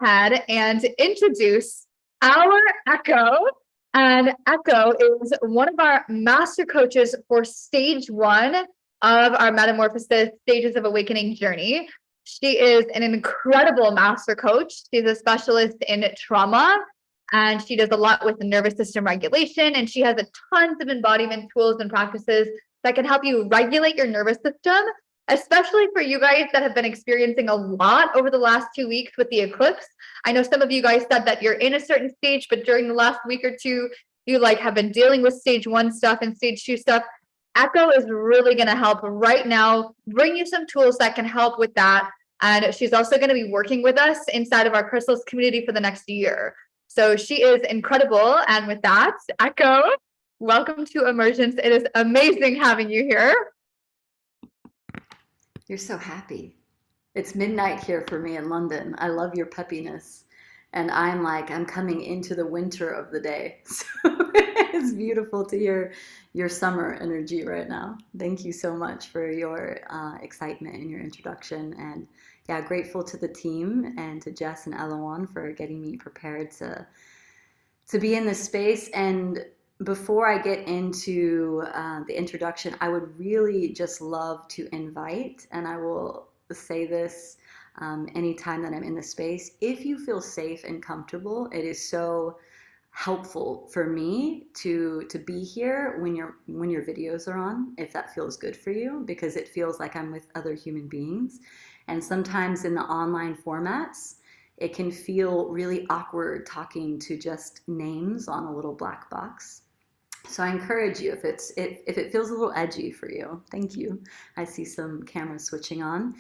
ahead and introduce our Echo. And Echo is one of our master coaches for stage one of our Metamorphosis Stages of Awakening journey. She is an incredible master coach. She's a specialist in trauma, and she does a lot with the nervous system regulation. And she has a tons of embodiment tools and practices that can help you regulate your nervous system, especially for you guys that have been experiencing a lot over the last 2 weeks with the eclipse. I know some of you guys said that you're in a certain stage, but during the last week or two, you have been dealing with stage one stuff and stage two stuff. Echo is really going to help right now, bring you some tools that can help with that. And she's also going to be working with us inside of our Crystals community for the next year. So she is incredible. And with that, Echo, welcome to Emergence. It is amazing having you here. You're so happy. It's midnight here for me in London. I love your peppiness. And I'm coming into the winter of the day. So it's beautiful to hear your summer energy right now. Thank you so much for your excitement and your introduction. And yeah, grateful to the team and to Jess and Eloan for getting me prepared to be in this space. And before I get into the introduction, I would really just love to invite, and I will say this anytime that I'm in the space, if you feel safe and comfortable, it is so helpful for me to be here when your videos are on, if that feels good for you, because it feels like I'm with other human beings. And sometimes in the online formats, it can feel really awkward talking to just names on a little black box. So I encourage you, if it feels a little edgy for you, thank you. I see some cameras switching on.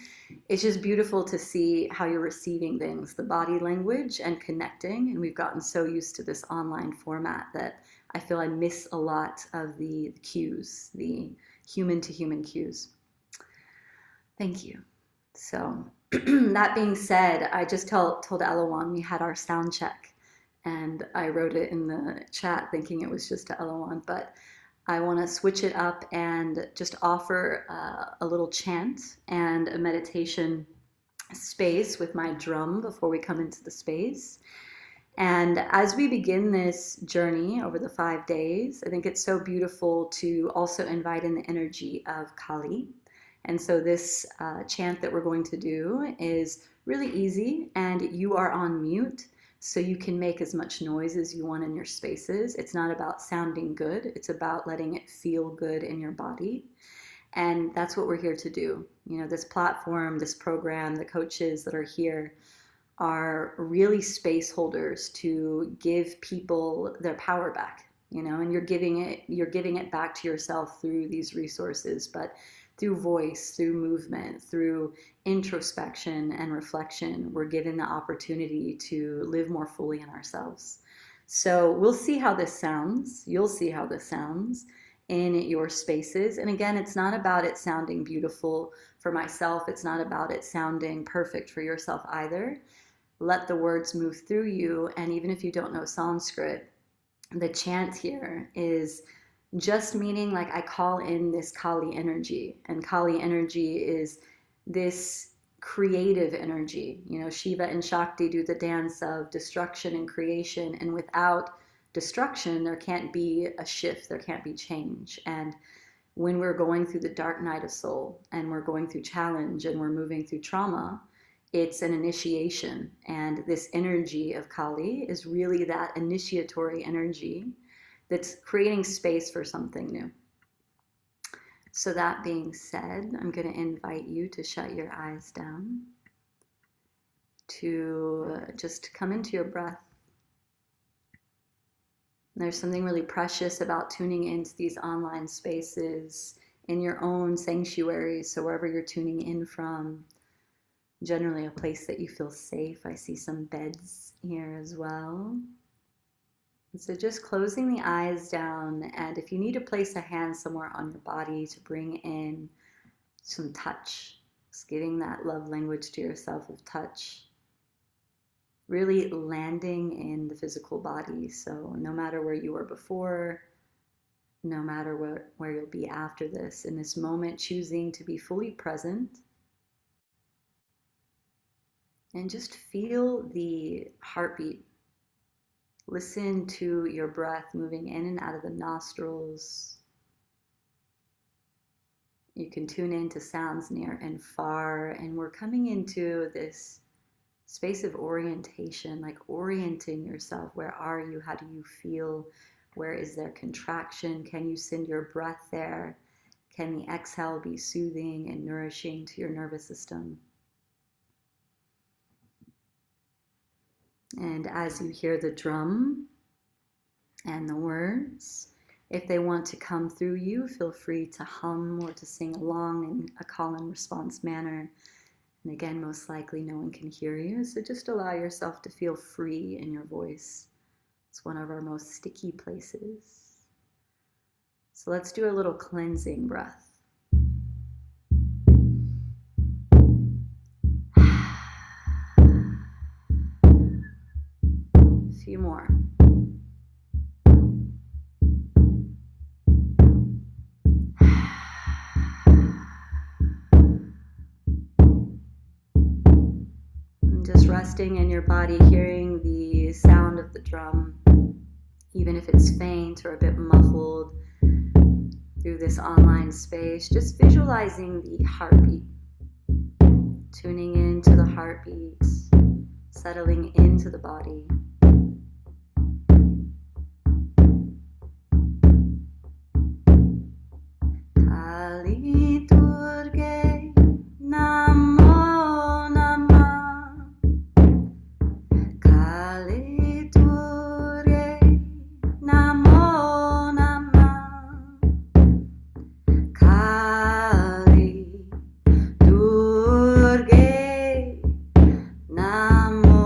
It's just beautiful to see how you're receiving things, the body language and connecting. And we've gotten so used to this online format that I feel I miss a lot of the cues, the human to human cues. Thank you. So that being said, I just told Eloan we had our sound check, and I wrote it in the chat thinking it was just to Eloan, but I want to switch it up and just offer a little chant and a meditation space with my drum before we come into the space. And as we begin this journey over the 5 days, I think it's so beautiful to also invite in the energy of Kali. And so this chant that we're going to do is really easy, and you are on mute, so you can make as much noise as you want in your spaces. It's not about sounding good, it's about letting it feel good in your body. And that's what we're here to do. You know, this platform, this program, the coaches that are here are really space holders to give people their power back, you know, and you're giving it back to yourself through these resources, but through voice, through movement, through introspection and reflection, we're given the opportunity to live more fully in ourselves. So we'll see how this sounds. You'll see how this sounds in your spaces. And again, it's not about it sounding beautiful for myself. It's not about it sounding perfect for yourself either. Let the words move through you. And even if you don't know Sanskrit, the chant here is just meaning like I call in this Kali energy. And Kali energy is this creative energy. You know, Shiva and Shakti do the dance of destruction and creation. And without destruction, there can't be a shift, there can't be change. And when we're going through the dark night of soul and we're going through challenge and we're moving through trauma, it's an initiation. And this energy of Kali is really that initiatory energy that's creating space for something new. So that being said, I'm going to invite you to shut your eyes down, to just come into your breath. There's something really precious about tuning into these online spaces in your own sanctuary. So wherever you're tuning in from, generally a place that you feel safe. I see some beds here as well. So just closing the eyes down, and if you need to place a hand somewhere on your body to bring in some touch, just giving that love language to yourself of touch, really landing in the physical body. So no matter where you were before, no matter where you'll be after this, in this moment, choosing to be fully present And just feel the heartbeat. Listen to your breath moving in and out of the nostrils. You can tune into sounds near and far, and we're coming into this space of orientation, like orienting yourself. Where are you? How do you feel? Where is there contraction? Can you send your breath there? Can the exhale be soothing and nourishing to your nervous system? And as you hear the drum and the words, if they want to come through you, feel free to hum or to sing along in a call and response manner. And again, most likely no one can hear you, so just allow yourself to feel free in your voice. It's one of our most sticky places. So let's do a little cleansing breath. A few more. And just resting in your body, hearing the sound of the drum, even if it's faint or a bit muffled through this online space, just visualizing the heartbeat, tuning into the heartbeat, settling into the body. Kali Durge Namo Namah. Kali Durge Namo Namah. Kali Durge Namo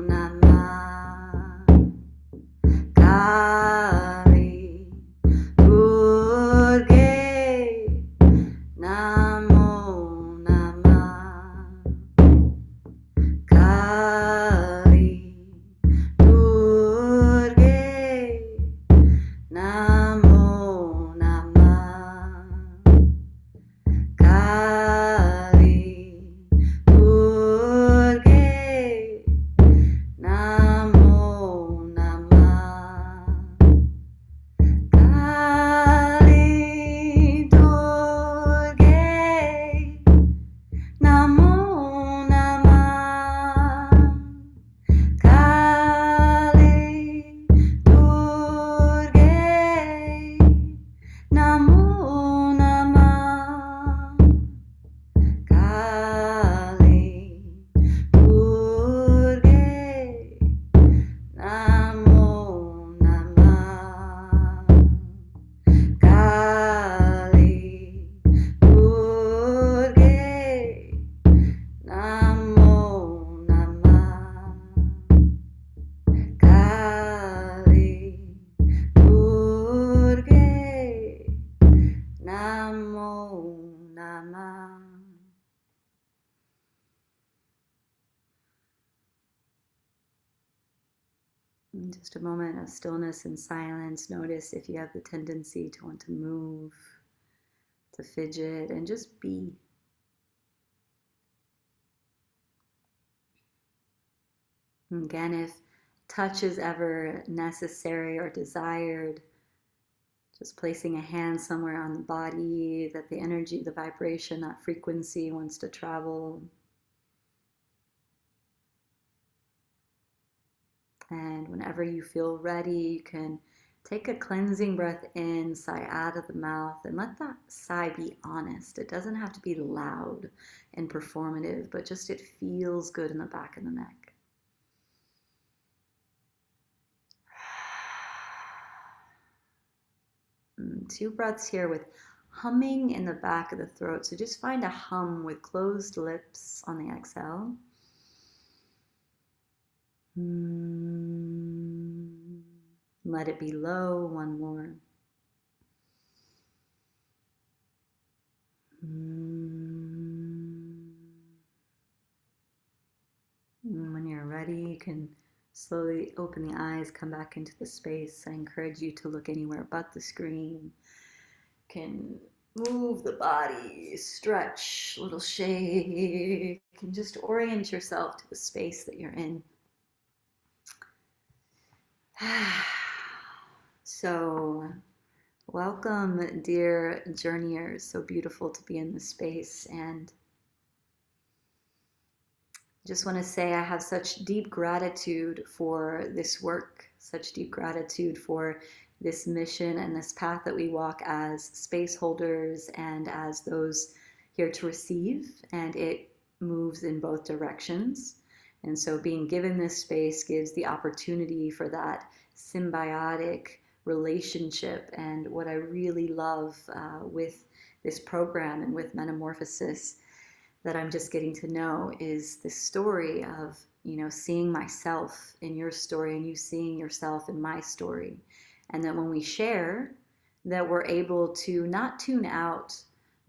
Namah. Kali Durge Namo Namah. Kali Durge Namo Namah. Kali Durge Namo Namah. Kali Durge Namo Namah. Kali Durge Namo Namah. Kali Durge Namo Namah. Kali Durge Namo Namah. Kali Durge Namo Namah. In just a moment of stillness and silence, notice if you have the tendency to want to move, to fidget, and just be. And again, if touch is ever necessary or desired, just placing a hand somewhere on the body that the energy, the vibration, that frequency wants to travel. And whenever you feel ready, you can take a cleansing breath in, sigh out of the mouth, and let that sigh be honest. It doesn't have to be loud and performative, but just it feels good in the back of the neck. And 2 breaths here with humming in the back of the throat. So just find a hum with closed lips on the exhale. Let it be low. 1 more. And when you're ready, you can slowly open the eyes, come back into the space. I encourage you to look anywhere but the screen. You can Move the body, stretch, little shake, and just orient yourself to the space that you're in. So, welcome, dear journeyers. So beautiful to be in this space. And just want to say I have such deep gratitude for this work, such deep gratitude for this mission and this path that we walk as space holders and as those here to receive. And it moves in both directions. And so being given this space gives the opportunity for that symbiotic relationship. And what I really love with this program and with Metamorphosis that I'm just getting to know is this story of, seeing myself in your story and you seeing yourself in my story. And that when we share, that we're able to not tune out,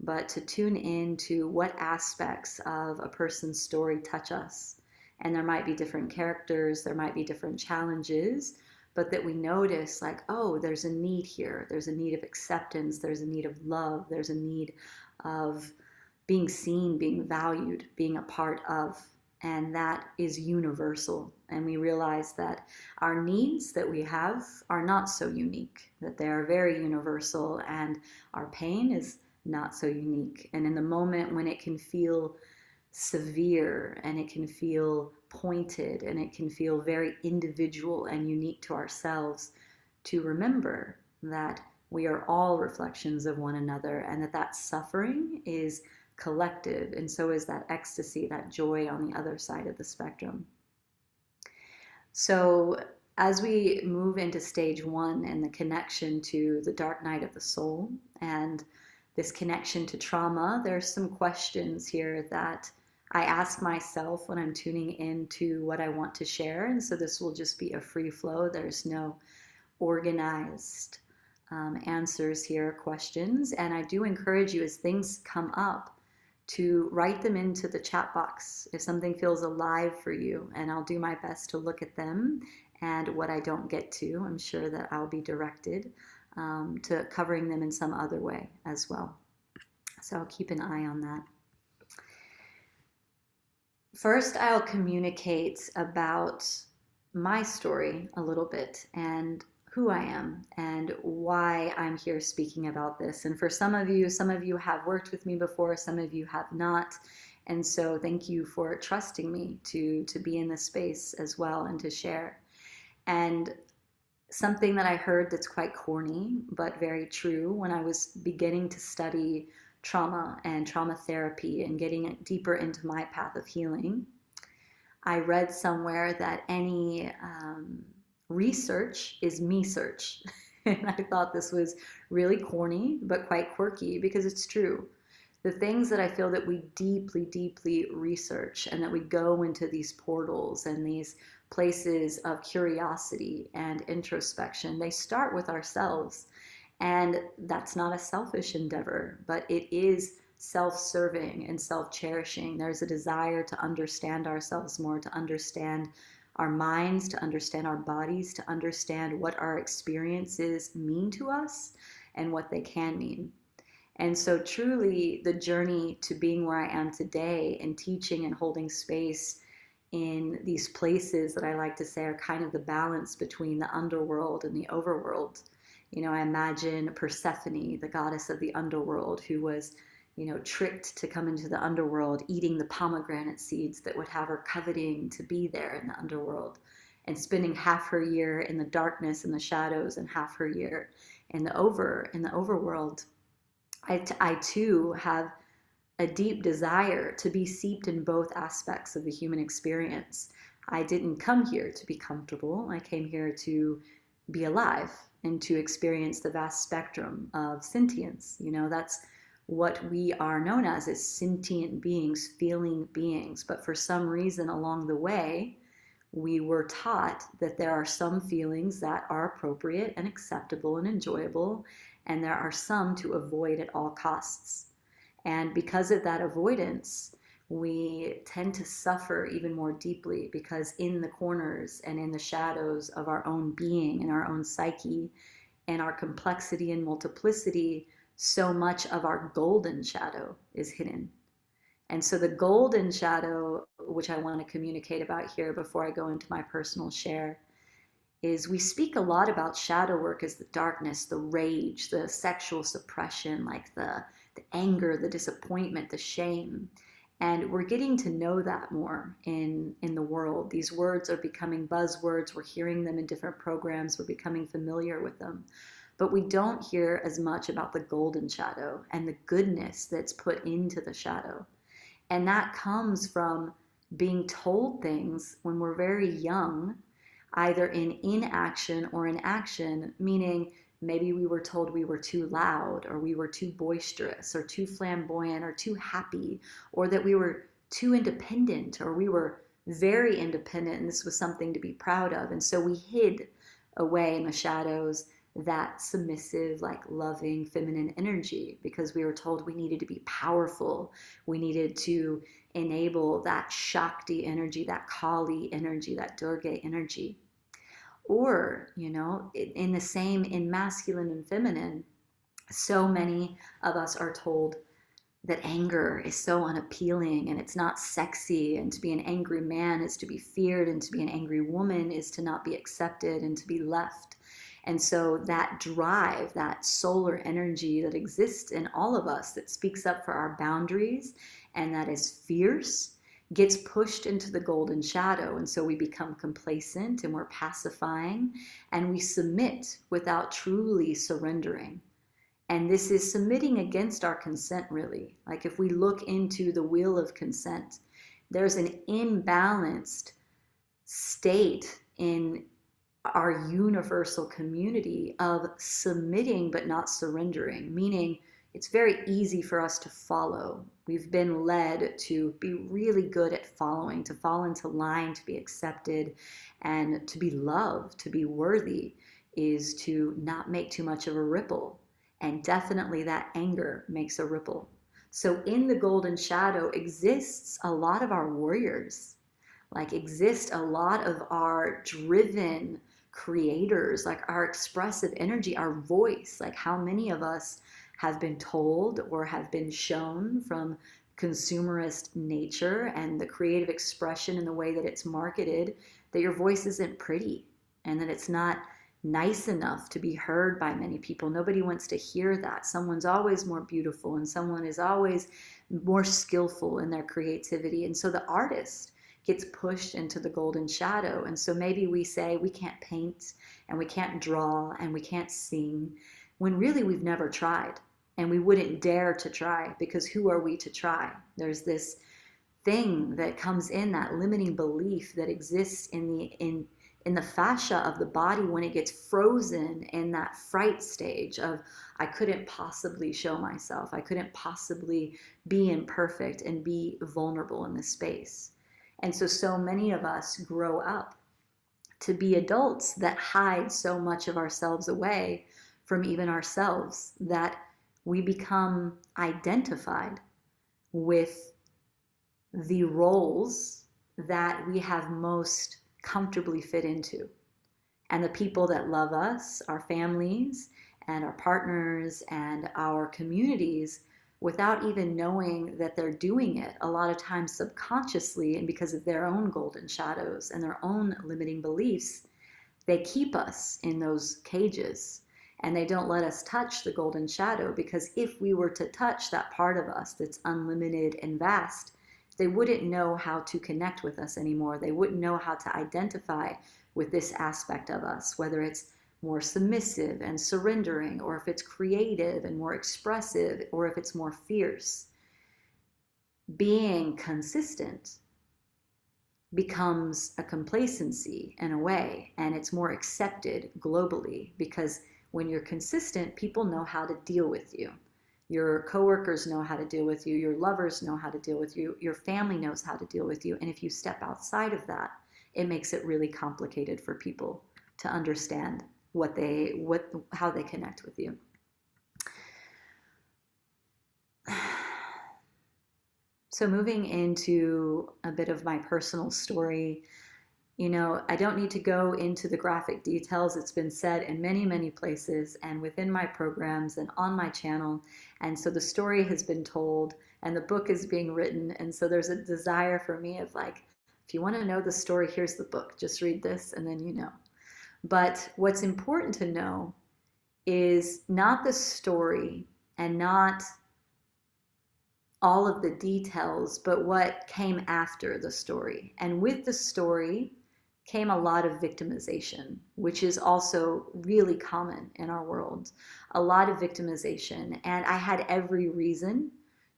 but to tune in to what aspects of a person's story touch us. And there might be different characters, there might be different challenges, but that we notice like, oh, there's a need here. There's a need of acceptance. There's a need of love. There's a need of being seen, being valued, being a part of, and that is universal. And we realize that our needs that we have are not so unique, that they are very universal, and our pain is not so unique. And in the moment when it can feel severe and it can feel pointed and it can feel very individual and unique to ourselves, to remember that we are all reflections of one another and that suffering is collective, and so is that ecstasy, that joy on the other side of the spectrum. So as we move into stage 1 and the connection to the dark night of the soul and this connection to trauma, there's some questions here that I ask myself when I'm tuning into what I want to share. And so this will just be a free flow. There's no organized answers here, questions. And I do encourage you, as things come up, to write them into the chat box if something feels alive for you, and I'll do my best to look at them. And what I don't get to, I'm sure that I'll be directed to covering them in some other way as well. So I'll keep an eye on that. First, I'll communicate about my story a little bit and who I am and why I'm here speaking about this. And for some of you have worked with me before, some of you have not. And so thank you for trusting me to be in this space as well and to share. And something that I heard that's quite corny, but very true, when I was beginning to study trauma and trauma therapy and getting deeper into my path of healing, I read somewhere that any research is me search. And I thought this was really corny, but quite quirky, because it's true. The things that I feel that we deeply, deeply research and that we go into these portals and these places of curiosity and introspection, they start with ourselves. And that's not a selfish endeavor, but it is self-serving and self-cherishing. There's a desire to understand ourselves more, to understand our minds, to understand our bodies, to understand what our experiences mean to us and what they can mean. And so truly the journey to being where I am today and teaching and holding space in these places that I like to say are kind of the balance between the underworld and the overworld. I imagine Persephone, the goddess of the underworld, who was tricked to come into the underworld, eating the pomegranate seeds that would have her coveting to be there in the underworld, and spending half her year in the darkness and the shadows and half her year in the overworld. I too have a deep desire to be seeped in both aspects of the human experience. I didn't come here to be comfortable. I came here to be alive and to experience the vast spectrum of sentience. That's what we are known as sentient beings, feeling beings. But for some reason along the way, we were taught that there are some feelings that are appropriate and acceptable and enjoyable, and there are some to avoid at all costs. And because of that avoidance, we tend to suffer even more deeply, because in the corners and in the shadows of our own being and our own psyche and our complexity and multiplicity, so much of our golden shadow is hidden. And so the golden shadow, which I want to communicate about here before I go into my personal share, is we speak a lot about shadow work as the darkness, the rage, the sexual suppression, like the anger, the disappointment, the shame. And we're getting to know that more in the world. These words are becoming buzzwords. We're hearing them in different programs. We're becoming familiar with them. But we don't hear as much about the golden shadow and the goodness that's put into the shadow. And that comes from being told things when we're very young, either in inaction or in action, meaning maybe we were told we were too loud, or we were too boisterous, or too flamboyant, or too happy, or that we were too independent, or we were very independent and this was something to be proud of. And so we hid away in the shadows that submissive, like loving, feminine energy because we were told we needed to be powerful. We needed to enable that Shakti energy, that Kali energy, that Durga energy. Or, in the same, in masculine and feminine, so many of us are told that anger is so unappealing and it's not sexy, and to be an angry man is to be feared, and to be an angry woman is to not be accepted and to be left. And so that drive, that solar energy that exists in all of us that speaks up for our boundaries and that is fierce gets pushed into the golden shadow. And so we become complacent and we're pacifying and we submit without truly surrendering. And this is submitting against our consent, really. Like if we look into the wheel of consent, there's an imbalanced state in our universal community of submitting but not surrendering, meaning it's very easy for us to follow. We've been led to be really good at following, to fall into line, to be accepted, and to be loved, to be worthy is to not make too much of a ripple. And definitely that anger makes a ripple. So in the golden shadow exists a lot of our warriors, like exist a lot of our driven creators, like our expressive energy, our voice. Like how many of us have been told or have been shown from consumerist nature and the creative expression and the way that it's marketed that your voice isn't pretty and that it's not nice enough to be heard by many people. Nobody wants to hear that. Someone's always more beautiful and someone is always more skillful in their creativity. And so the artist gets pushed into the golden shadow. And so maybe we say we can't paint and we can't draw and we can't sing, when really we've never tried and we wouldn't dare to try, because who are we to try? There's this thing that comes in, that limiting belief that exists in the fascia of the body when it gets frozen in that fright stage of I couldn't possibly show myself, I couldn't possibly be imperfect and be vulnerable in this space. And so many of us grow up to be adults that hide so much of ourselves away from even ourselves, that we become identified with the roles that we have most comfortably fit into. And the people that love us, our families and our partners and our communities, without even knowing that they're doing it, a lot of times subconsciously, and because of their own golden shadows and their own limiting beliefs, they keep us in those cages and they don't let us touch the golden shadow, because if we were to touch that part of us that's unlimited and vast, they wouldn't know how to connect with us anymore. They wouldn't know how to identify with this aspect of us, whether it's more submissive and surrendering, or if it's creative and more expressive, or if it's more fierce. Being consistent becomes a complacency in a way, and it's more accepted globally, because when you're consistent, people know how to deal with you. Your coworkers know how to deal with you. Your lovers know how to deal with you. Your family knows how to deal with you. And if you step outside of that, it makes it really complicated for people to understand how they connect with you. So moving into a bit of my personal story, I don't need to go into the graphic details. It's been said in many, many places and within my programs and on my channel. And so the story has been told and the book is being written. And so there's a desire for me of like, if you want to know the story, here's the book. Just read this and then you know. But what's important to know is not the story and not all of the details, but what came after the story. And with the story came a lot of victimization, which is also really common in our world. A lot of victimization. And I had every reason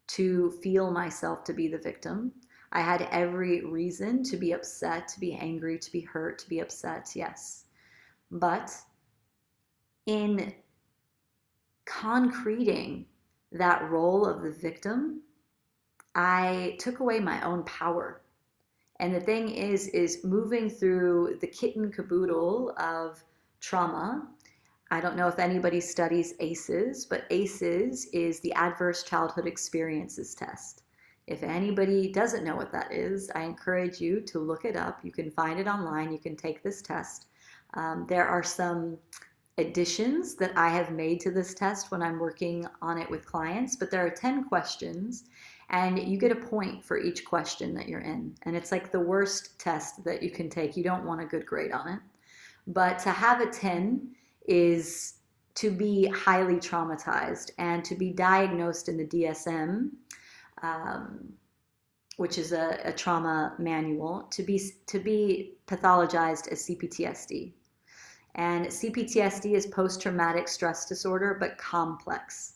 to feel myself to be the victim. I had every reason to be upset, to be angry, to be hurt, to be upset, yes. But in concreting that role of the victim, I took away my own power. And the thing is moving through the kit and caboodle of trauma. I don't know if anybody studies ACEs, but ACEs is the Adverse Childhood Experiences Test. If anybody doesn't know what that is, I encourage you to look it up. You can find it online. You can take this test. There are some additions that I have made to this test when I'm working on it with clients, but there are 10 questions and you get a point for each question that you're in. And it's like the worst test that you can take. You don't want a good grade on it. But to have a 10 is to be highly traumatized and to be diagnosed in the DSM, which is a trauma manual, to be pathologized as CPTSD. And CPTSD is post-traumatic stress disorder, but complex.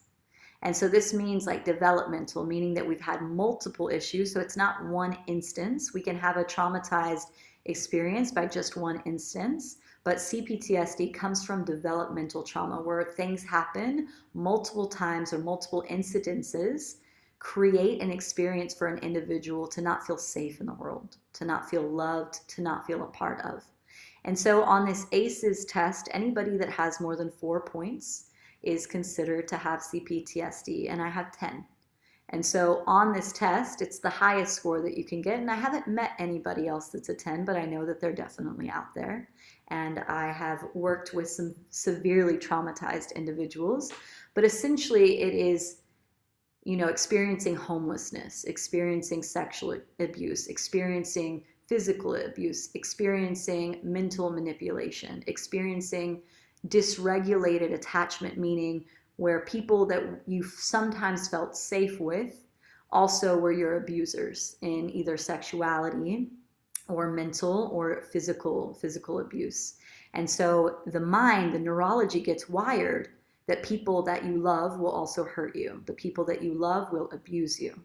And so this means like developmental, meaning that we've had multiple issues. So it's not one instance. We can have a traumatized experience by just one instance, but CPTSD comes from developmental trauma where things happen multiple times or multiple incidences, create an experience for an individual to not feel safe in the world, to not feel loved, to not feel a part of. And so on this ACEs test, anybody that has more than 4 points is considered to have CPTSD, and I have 10. And so on this test, it's the highest score that you can get, and I haven't met anybody else that's a 10, but I know that they're definitely out there. And I have worked with some severely traumatized individuals, but essentially it is, experiencing homelessness, experiencing sexual abuse, experiencing physical abuse, experiencing mental manipulation, experiencing dysregulated attachment, meaning where people that you sometimes felt safe with also were your abusers in either sexuality or mental or physical abuse. And so the mind, the neurology gets wired that people that you love will also hurt you. The people that you love will abuse you.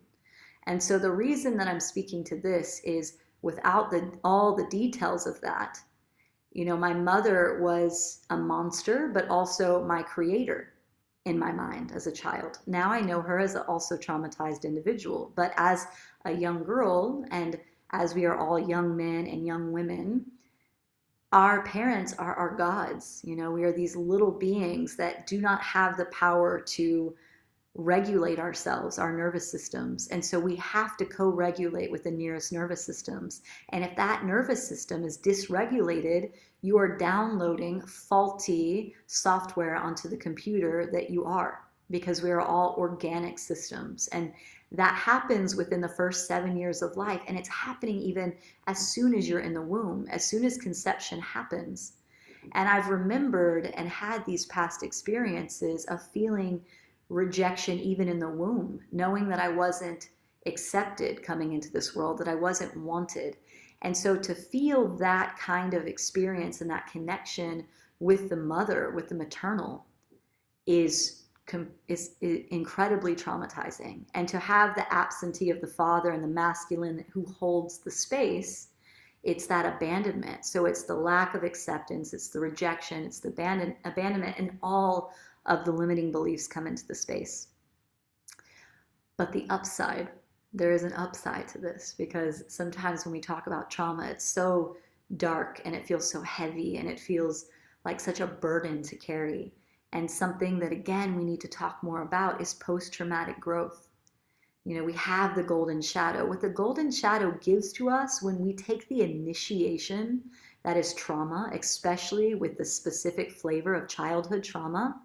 And so the reason that I'm speaking to this is without all the details of that, my mother was a monster, but also my creator in my mind as a child. Now I know her as an also traumatized individual, but as a young girl, and as we are all young men and young women, our parents are our gods. We are these little beings that do not have the power to regulate ourselves, our nervous systems. And so we have to co-regulate with the nearest nervous systems. And if that nervous system is dysregulated, you are downloading faulty software onto the computer that you are, because we are all organic systems. And that happens within the first 7 years of life. And it's happening even as soon as you're in the womb, as soon as conception happens. And I've remembered and had these past experiences of feeling rejection even in the womb, knowing that I wasn't accepted coming into this world, that I wasn't wanted. And so to feel that kind of experience and that connection with the mother, with the maternal, is incredibly traumatizing. And to have the absentee of the father and the masculine who holds the space, it's that abandonment. So it's the lack of acceptance, it's the rejection, it's the abandonment, and all of the limiting beliefs come into the space. But the upside, there is an upside to this, because sometimes when we talk about trauma, it's so dark and it feels so heavy and it feels like such a burden to carry. And something that, again, we need to talk more about is post-traumatic growth. We have the golden shadow. What the golden shadow gives to us when we take the initiation that is trauma, especially with the specific flavor of childhood trauma,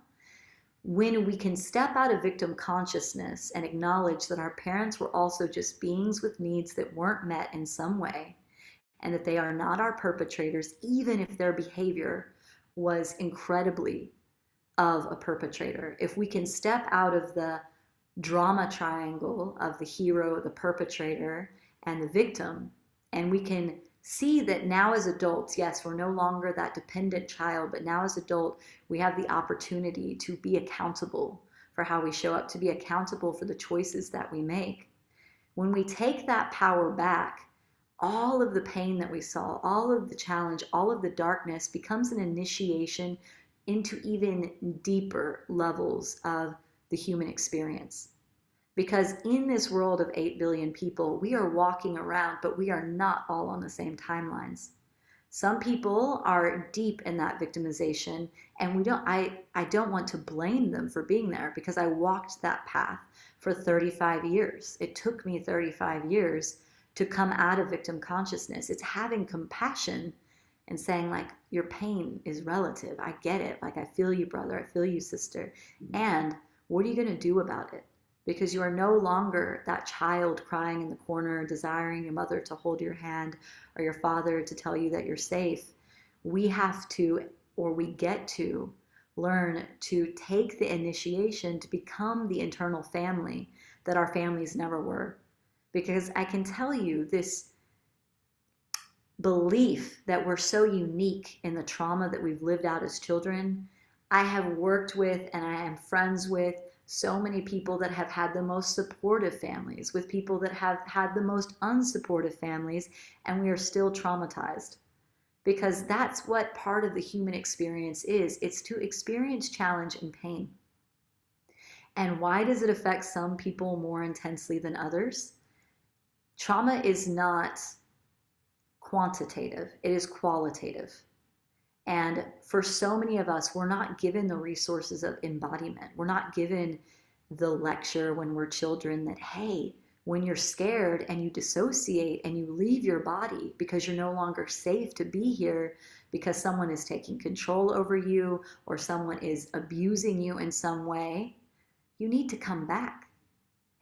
when we can step out of victim consciousness and acknowledge that our parents were also just beings with needs that weren't met in some way, and that they are not our perpetrators, even if their behavior was incredibly of a perpetrator. If we can step out of the drama triangle of the hero, the perpetrator, and the victim, and we can see that now as adults, yes, we're no longer that dependent child, but now as adult, we have the opportunity to be accountable for how we show up, to be accountable for the choices that we make. When we take that power back, all of the pain that we saw, all of the challenge, all of the darkness becomes an initiation into even deeper levels of the human experience. Because in this world of 8 billion people, we are walking around, but we are not all on the same timelines. Some people are deep in that victimization, and I don't want to blame them for being there, because I walked that path for 35 years. It took me 35 years to come out of victim consciousness. It's having compassion and saying, like, your pain is relative. I get it. Like, I feel you, brother. I feel you, sister. And what are you going to do about it? Because you are no longer that child crying in the corner, desiring your mother to hold your hand or your father to tell you that you're safe. We have to, or we get to, learn to take the initiation to become the internal family that our families never were. Because I can tell you, this belief that we're so unique in the trauma that we've lived out as children, I have worked with and I am friends with so many people that have had the most supportive families, with people that have had the most unsupportive families, and we are still traumatized. Because that's what part of the human experience is. It's to experience challenge and pain. And why does it affect some people more intensely than others? Trauma is not quantitative, it is qualitative. And for so many of us, we're not given the resources of embodiment. We're not given the lecture when we're children that, hey, when you're scared and you dissociate and you leave your body because you're no longer safe to be here because someone is taking control over you or someone is abusing you in some way, you need to come back.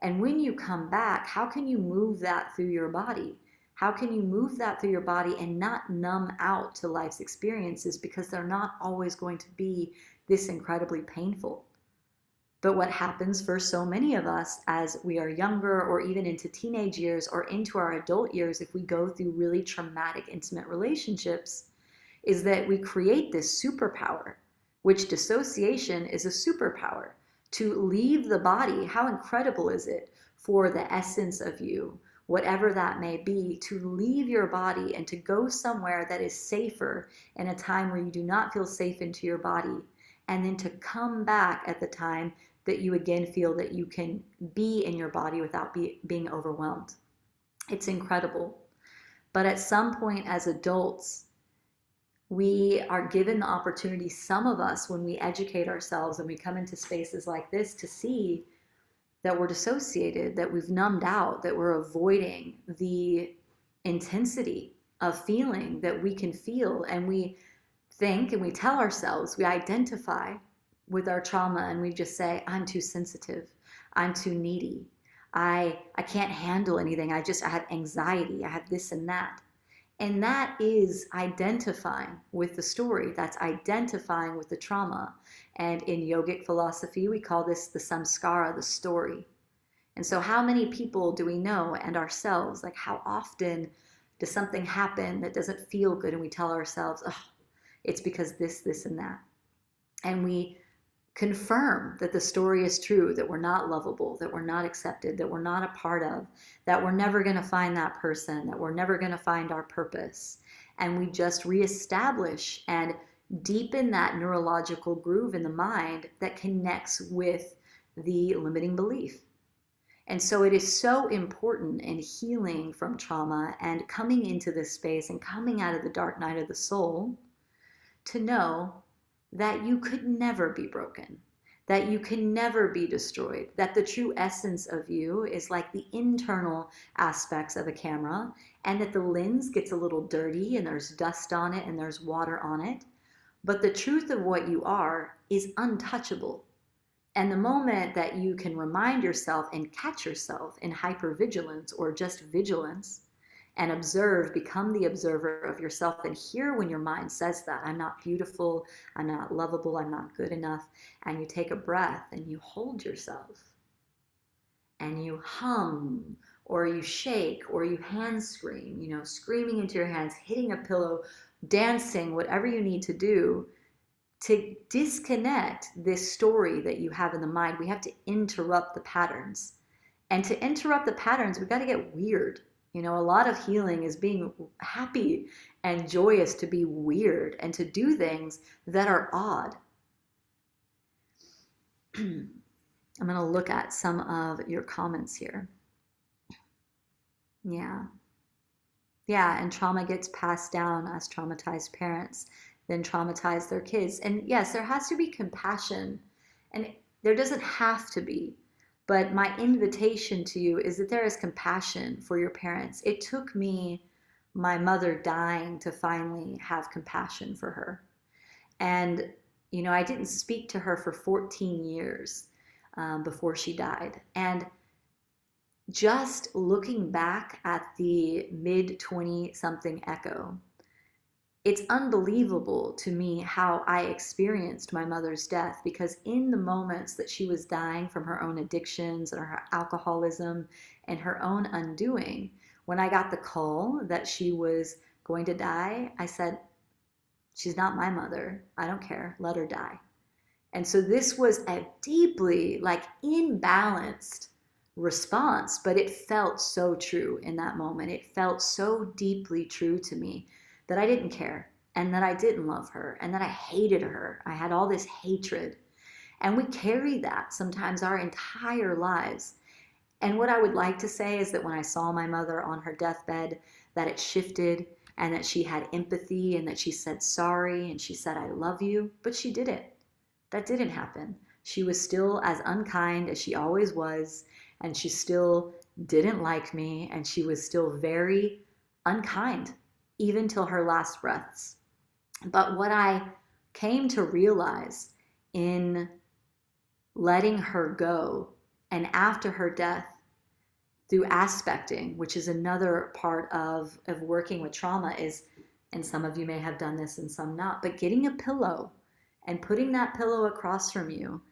And when you come back, how can you move that through your body? How can you move that through your body and not numb out to life's experiences, because they're not always going to be this incredibly painful? But what happens for so many of us as we are younger, or even into teenage years or into our adult years, if we go through really traumatic, intimate relationships, is that we create this superpower, which dissociation is a superpower. To leave the body, how incredible is it for the essence of you, whatever that may be, to leave your body and to go somewhere that is safer in a time where you do not feel safe into your body, and then to come back at the time that you again feel that you can be in your body without being overwhelmed. It's incredible. But at some point as adults, we are given the opportunity, some of us, when we educate ourselves and we come into spaces like this, to see that we're dissociated, that we've numbed out, that we're avoiding the intensity of feeling that we can feel. And we think and we tell ourselves, we identify with our trauma and we just say, I'm too sensitive, I'm too needy, I can't handle anything, I have anxiety, I have this and that. And that is identifying with the story. That's identifying with the trauma. And in yogic philosophy, we call this the samskara, the story. And so how many people do we know, and ourselves, like how often does something happen that doesn't feel good and we tell ourselves, oh, it's because this, and that. And we confirm that the story is true, that we're not lovable, that we're not accepted, that we're not a part of, that we're never going to find that person, that we're never going to find our purpose. And we just reestablish and deepen that neurological groove in the mind that connects with the limiting belief. And so it is so important in healing from trauma and coming into this space and coming out of the dark night of the soul to know that you could never be broken, that you can never be destroyed, that the true essence of you is like the internal aspects of a camera, and that the lens gets a little dirty and there's dust on it and there's water on it. But the truth of what you are is untouchable. And the moment that you can remind yourself and catch yourself in hypervigilance or just vigilance and observe, become the observer of yourself, and hear when your mind says that, I'm not beautiful, I'm not lovable, I'm not good enough, and you take a breath and you hold yourself and you hum or you shake or you hand scream, screaming into your hands, hitting a pillow, dancing, whatever you need to do to disconnect this story that you have in the mind. We have to interrupt the patterns. And to interrupt the patterns, we've got to get weird. A lot of healing is being happy and joyous, to be weird and to do things that are odd. I'm going to look at some of your comments here. Yeah. Yeah, and trauma gets passed down as traumatized parents then traumatize their kids. And yes, there has to be compassion, and there doesn't have to be. But my invitation to you is that there is compassion for your parents. It took me my mother dying to finally have compassion for her. And, I didn't speak to her for 14 years before she died. And just looking back at the mid 20 something Echo, it's unbelievable to me how I experienced my mother's death, because in the moments that she was dying from her own addictions and her alcoholism and her own undoing, when I got the call that she was going to die, I said, she's not my mother. I don't care. Let her die. And so this was a deeply imbalanced response, but it felt so true in that moment. It felt so deeply true to me that I didn't care, and that I didn't love her, and that I hated her. I had all this hatred. And we carry that sometimes our entire lives. And what I would like to say is that when I saw my mother on her deathbed, that it shifted, and that she had empathy, and that she said sorry, and she said, I love you, but she didn't. That didn't happen. She was still as unkind as she always was, and she still didn't like me, and she was still very unkind, even till her last breaths. But what I came to realize in letting her go and after her death, through aspecting, which is another part of working with trauma, is, and some of you may have done this and some not, but getting a pillow and putting that pillow across from you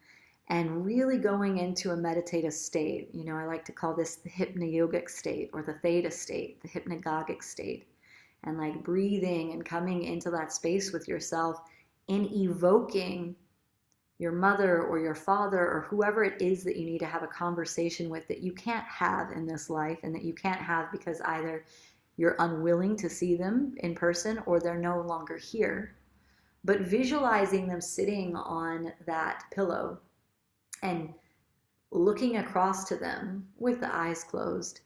and really going into a meditative state. I like to call this the hypnagogic state, or the theta state, the hypnagogic state. And breathing and coming into that space with yourself and evoking your mother or your father or whoever it is that you need to have a conversation with, that you can't have in this life, and that you can't have because either you're unwilling to see them in person or they're no longer here. But visualizing them sitting on that pillow and looking across to them with the eyes closed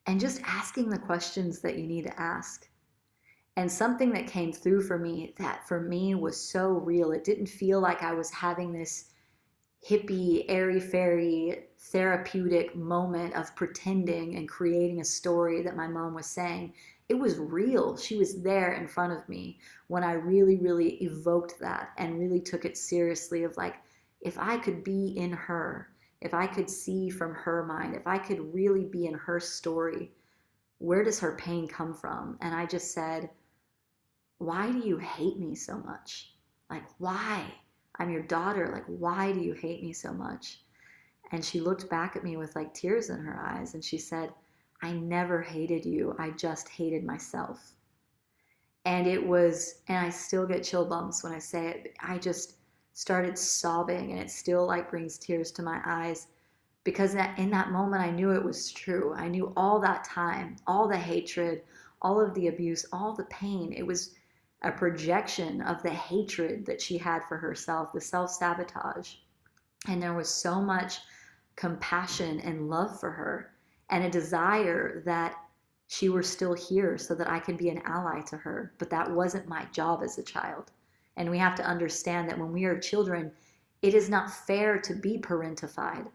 and just asking the questions that you need to ask. And something that came through for me, that for me was so real. It didn't feel like I was having this hippie, airy-fairy, therapeutic moment of pretending and creating a story that my mom was saying. It was real. She was there in front of me when I really, really evoked that and really took it seriously, of if I could be in her, if I could see from her mind, if I could really be in her story, where does her pain come from? And I just said, why do you hate me so much? Why? I'm your daughter. Why do you hate me so much? And she looked back at me with tears in her eyes, and she said, I never hated you. I just hated myself. And I still get chill bumps when I say it. I just started sobbing, and it still brings tears to my eyes, because in that moment I knew it was true. I knew all that time, all the hatred, all of the abuse, all the pain, it was a projection of the hatred that she had for herself, the self-sabotage. And there was so much compassion and love for her, and a desire that she were still here so that I could be an ally to her. But that wasn't my job as a child. And we have to understand that when we are children, It is not fair to be parentified,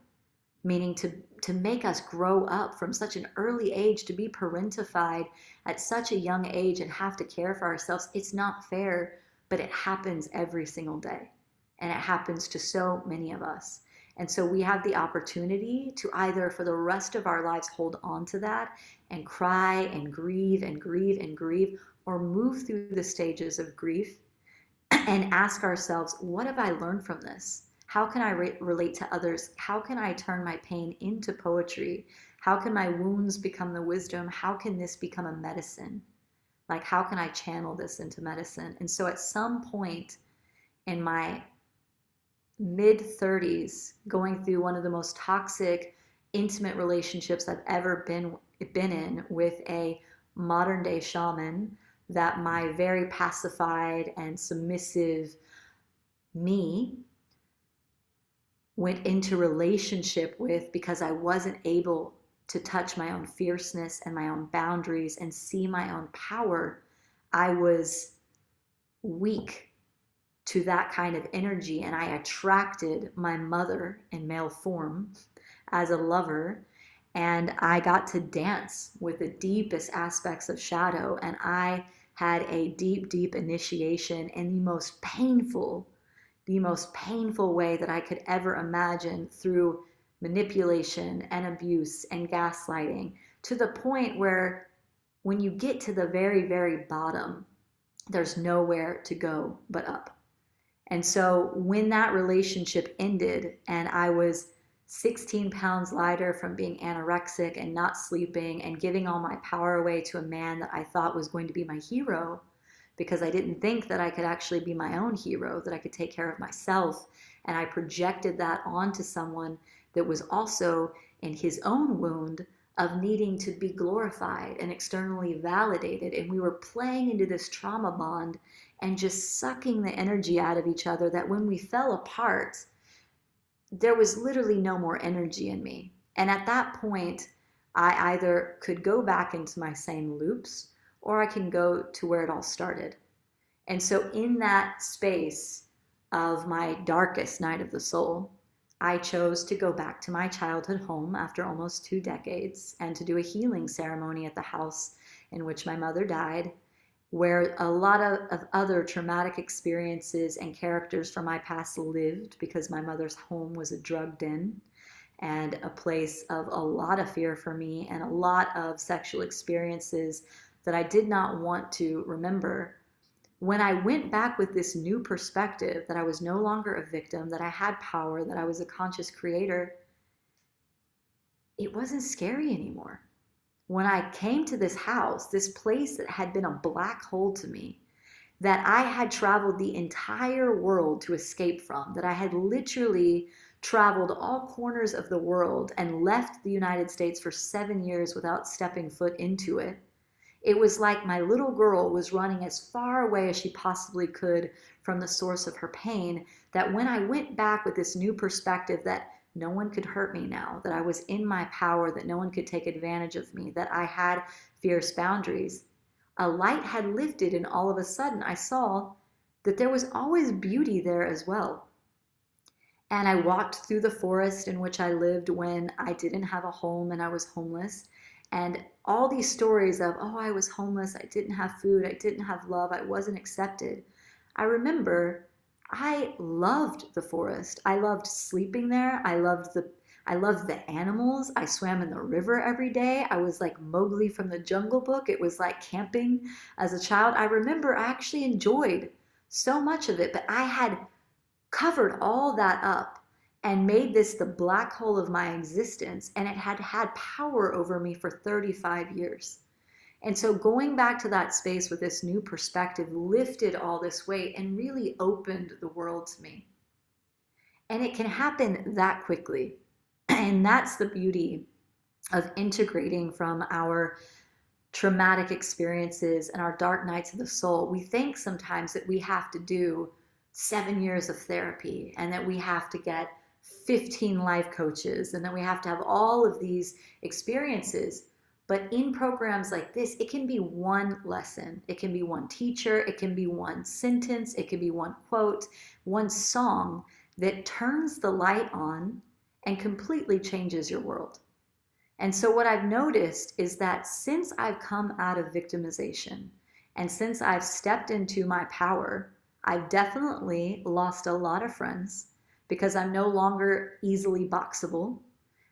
meaning to make us grow up from such an early age, to be parentified at such a young age and have to care for ourselves. It's not fair, but it happens every single day. And it happens to so many of us. And so we have the opportunity to either for the rest of our lives hold on to that and cry and grieve and grieve and grieve, or move through the stages of grief and ask ourselves, what have I learned from this? How can I relate to others? How can I turn my pain into poetry? How can my wounds become the wisdom? How can this become a medicine? Like, how can I channel this into medicine? And so at some point in my mid 30s, going through one of the most toxic, intimate relationships I've ever been in with a modern day shaman, that my very pacified and submissive me went into relationship with, because I wasn't able to touch my own fierceness and my own boundaries and see my own power. I was weak to that kind of energy, and I attracted my mother in male form as a lover, and I got to dance with the deepest aspects of shadow, and I had a deep, deep initiation in the most painful way that I could ever imagine, through manipulation and abuse and gaslighting, to the point where when you get to the very, very bottom, there's nowhere to go but up. And so when that relationship ended and I was 16 pounds lighter from being anorexic and not sleeping and giving all my power away to a man that I thought was going to be my hero, because I didn't think that I could actually be my own hero, that I could take care of myself. And I projected that onto someone that was also in his own wound of needing to be glorified and externally validated. And we were playing into this trauma bond and just sucking the energy out of each other, that when we fell apart, there was literally no more energy in me. And at that point, I either could go back into my same loops, or I can go to where it all started. And so in that space of my darkest night of the soul, I chose to go back to my childhood home after almost 2 decades and to do a healing ceremony at the house in which my mother died, where a lot of other traumatic experiences and characters from my past lived, because my mother's home was a drug den and a place of a lot of fear for me and a lot of sexual experiences that I did not want to remember. When I went back with this new perspective, that I was no longer a victim, that I had power, that I was a conscious creator, it wasn't scary anymore. When I came to this house, this place that had been a black hole to me, that I had traveled the entire world to escape from, that I had literally traveled all corners of the world and left the United States for 7 years without stepping foot into it. It was like my little girl was running as far away as she possibly could from the source of her pain, that when I went back with this new perspective that no one could hurt me now, that I was in my power, that no one could take advantage of me, that I had fierce boundaries, a light had lifted, and all of a sudden I saw that there was always beauty there as well. And I walked through the forest in which I lived when I didn't have a home and I was homeless. And all these stories of, oh, I was homeless, I didn't have food, I didn't have love, I wasn't accepted. I remember I loved the forest. I loved sleeping there. I loved the animals. I swam in the river every day. I was like Mowgli from the Jungle Book. It was like camping as a child. I remember I actually enjoyed so much of it, but I had covered all that up and made this the black hole of my existence, and it had had power over me for 35 years. And so going back to that space with this new perspective lifted all this weight and really opened the world to me. And it can happen that quickly. And that's the beauty of integrating from our traumatic experiences and our dark nights of the soul. We think sometimes that we have to do 7 years of therapy, and that we have to get 15 life coaches, and then we have to have all of these experiences. But in programs like this, it can be one lesson, it can be one teacher, it can be one sentence, it can be one quote, one song that turns the light on and completely changes your world. And so, what I've noticed is that since I've come out of victimization and since I've stepped into my power, I've definitely lost a lot of friends because I'm no longer easily boxable.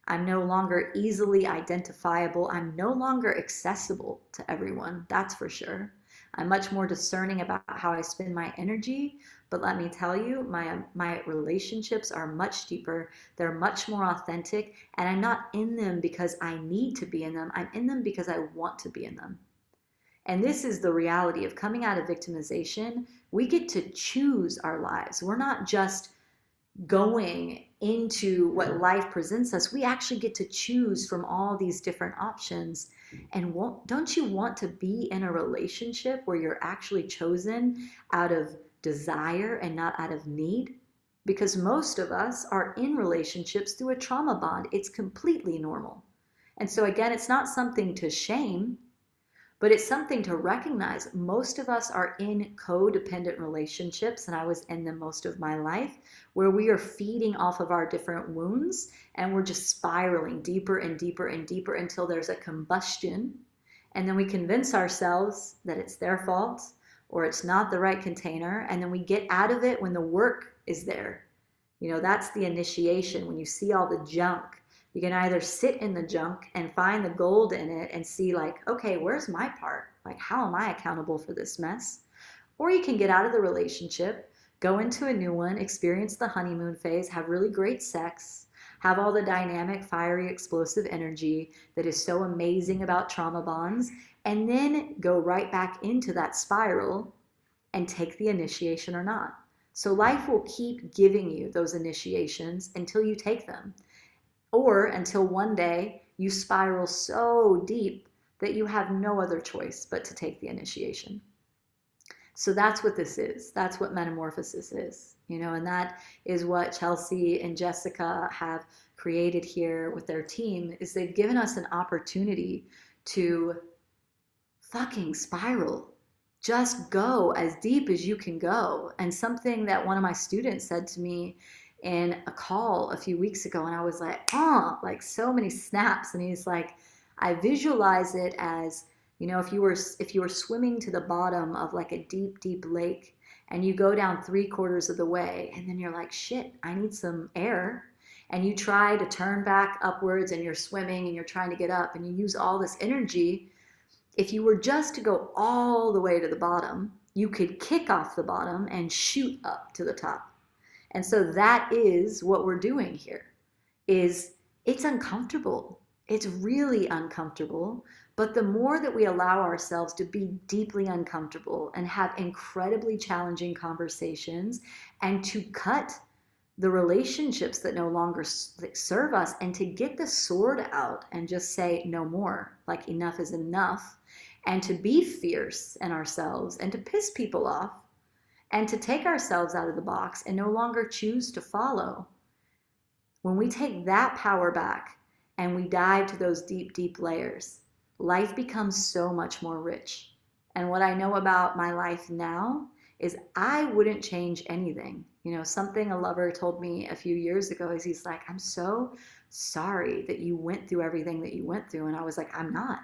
I'm no longer easily identifiable. I'm no longer accessible to everyone, that's for sure. I'm much more discerning about how I spend my energy, but let me tell you, my relationships are much deeper. They're much more authentic, and I'm not in them because I need to be in them. I'm in them because I want to be in them. And this is the reality of coming out of victimization. We get to choose our lives. We're not just going into what life presents us. We actually get to choose from all these different options. And don't you want to be in a relationship where you're actually chosen out of desire and not out of need? Because most of us are in relationships through a trauma bond. It's completely normal. And so, again, it's not something to shame, but it's something to recognize. Most of us are in codependent relationships, and I was in them most of my life, where we are feeding off of our different wounds and we're just spiraling deeper and deeper and deeper until there's a combustion. And then we convince ourselves that it's their fault or it's not the right container. And then we get out of it when the work is there. You know, that's the initiation. When you see all the junk, you can either sit in the junk and find the gold in it and see, like, okay, where's my part? Like, how am I accountable for this mess? Or you can get out of the relationship, go into a new one, experience the honeymoon phase, have really great sex, have all the dynamic, fiery, explosive energy that is so amazing about trauma bonds, and then go right back into that spiral and take the initiation or not. So life will keep giving you those initiations until you take them, or until one day you spiral so deep that you have no other choice but to take the initiation. So that's what this is. That's what metamorphosis is, and that is what Chelsea and Jessica have created here with their team. Is they've given us an opportunity to fucking spiral. Just go as deep as you can go. And something that one of my students said to me in a call a few weeks ago, and I was like, oh, like so many snaps. And he's like, I visualize it as, if you were swimming to the bottom of like a deep, deep lake, and you go down 3/4 of the way, and then you're like, shit, I need some air. And you try to turn back upwards, and you're swimming and you're trying to get up, and you use all this energy. If you were just to go all the way to the bottom, you could kick off the bottom and shoot up to the top. And so that is what we're doing here. It's uncomfortable. It's really uncomfortable. But the more that we allow ourselves to be deeply uncomfortable and have incredibly challenging conversations and to cut the relationships that no longer serve us, and to get the sword out and just say no more, like enough is enough, and to be fierce in ourselves and to piss people off and to take ourselves out of the box and no longer choose to follow. When we take that power back and we dive to those deep, deep layers, life becomes so much more rich. And what I know about my life now is I wouldn't change anything. Something a lover told me a few years ago is he's like, I'm so sorry that you went through everything that you went through. And I was like, I'm not.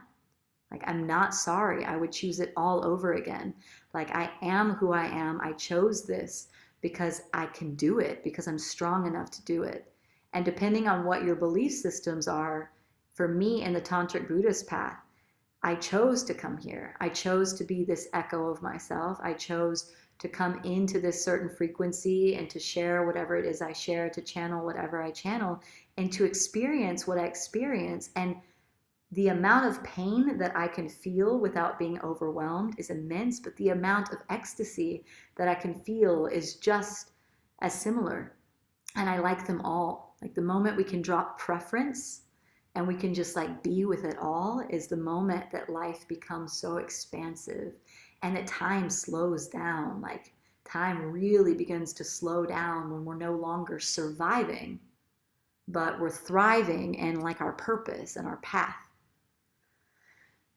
Like, I'm not sorry. I would choose it all over again. Like, I am who I am. I chose this because I can do it, because I'm strong enough to do it. And depending on what your belief systems are, for me in the Tantric Buddhist path, I chose to come here. I chose to be this echo of myself. I chose to come into this certain frequency and to share whatever it is I share, to channel whatever I channel, and to experience what I experience. And the amount of pain that I can feel without being overwhelmed is immense, but the amount of ecstasy that I can feel is just as similar. And I like them all. Like, the moment we can drop preference and we can just like be with it all is the moment that life becomes so expansive and that time slows down. Like, time really begins to slow down when we're no longer surviving, but we're thriving in like our purpose and our path.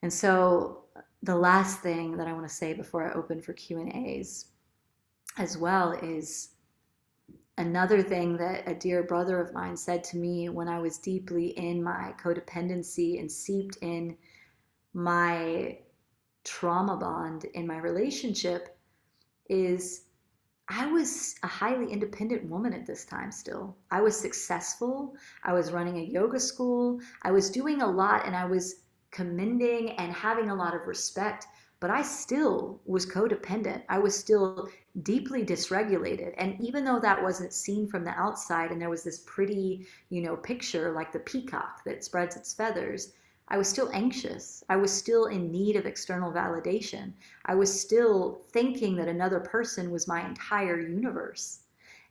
And so the last thing that I want to say before I open for Q&As as well is another thing that a dear brother of mine said to me when I was deeply in my codependency and seeped in my trauma bond in my relationship is I was a highly independent woman at this time still. I was successful. I was running a yoga school. I was doing a lot and I was commending and having a lot of respect, but I still was codependent. I was still deeply dysregulated. And even though that wasn't seen from the outside and there was this pretty, picture like the peacock that spreads its feathers, I was still anxious. I was still in need of external validation. I was still thinking that another person was my entire universe.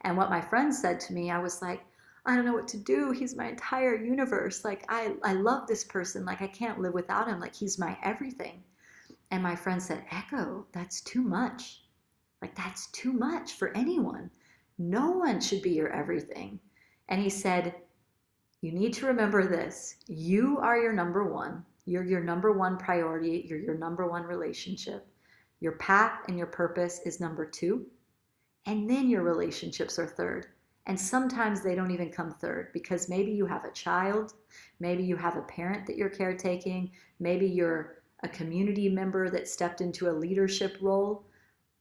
And what my friend said to me, I was like, I don't know what to do. He's my entire universe. Like, I love this person. Like, I can't live without him. Like, he's my everything. And my friend said, Echo, that's too much. Like, that's too much for anyone. No one should be your everything. And he said, you need to remember this. You are your number one. You're your number one priority. You're your number one relationship. Your path and your purpose is number two. And then your relationships are third. And sometimes they don't even come third because maybe you have a child, maybe you have a parent that you're caretaking, maybe you're a community member that stepped into a leadership role.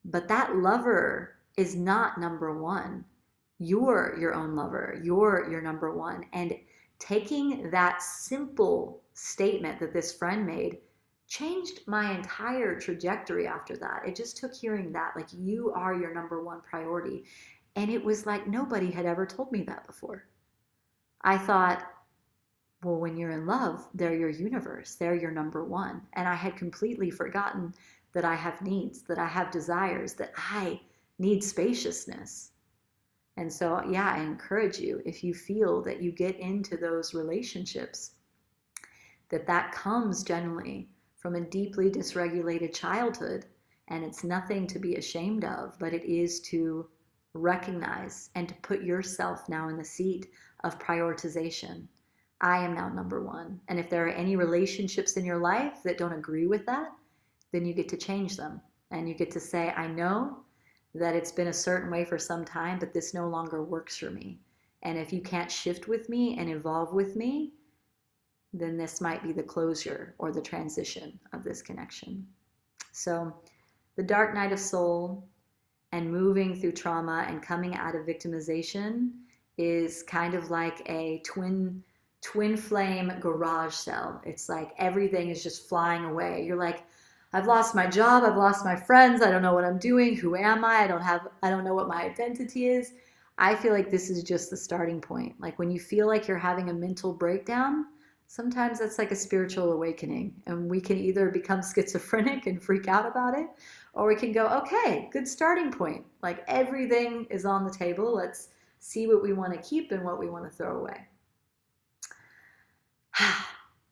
But that lover is not number one. You're your own lover. You're your number one. And taking that simple statement that this friend made changed my entire trajectory after that. It just took hearing that, like, you are your number one priority. And it was like nobody had ever told me that before. I thought, well, when you're in love, they're your universe, they're your number one. And I had completely forgotten that I have needs, that I have desires, that I need spaciousness. And so, yeah, I encourage you, if you feel that you get into those relationships, that comes generally from a deeply dysregulated childhood. And it's nothing to be ashamed of, but it is to recognize and to put yourself now in the seat of prioritization. I am now number one. And if there are any relationships in your life that don't agree with that, then you get to change them. And you get to say, I know that it's been a certain way for some time, but this no longer works for me. And if you can't shift with me and evolve with me, then this might be the closure or the transition of this connection. So the dark night of soul and moving through trauma and coming out of victimization is kind of like a twin flame garage sale. It's like everything is just flying away. You're like, I've lost my job, I've lost my friends, I don't know what I'm doing, who am I? I don't know what my identity is. I feel like this is just the starting point. Like when you feel like you're having a mental breakdown, sometimes that's like a spiritual awakening. And we can either become schizophrenic and freak out about it, or we can go, okay, good starting point. Like everything is on the table. Let's see what we want to keep and what we want to throw away.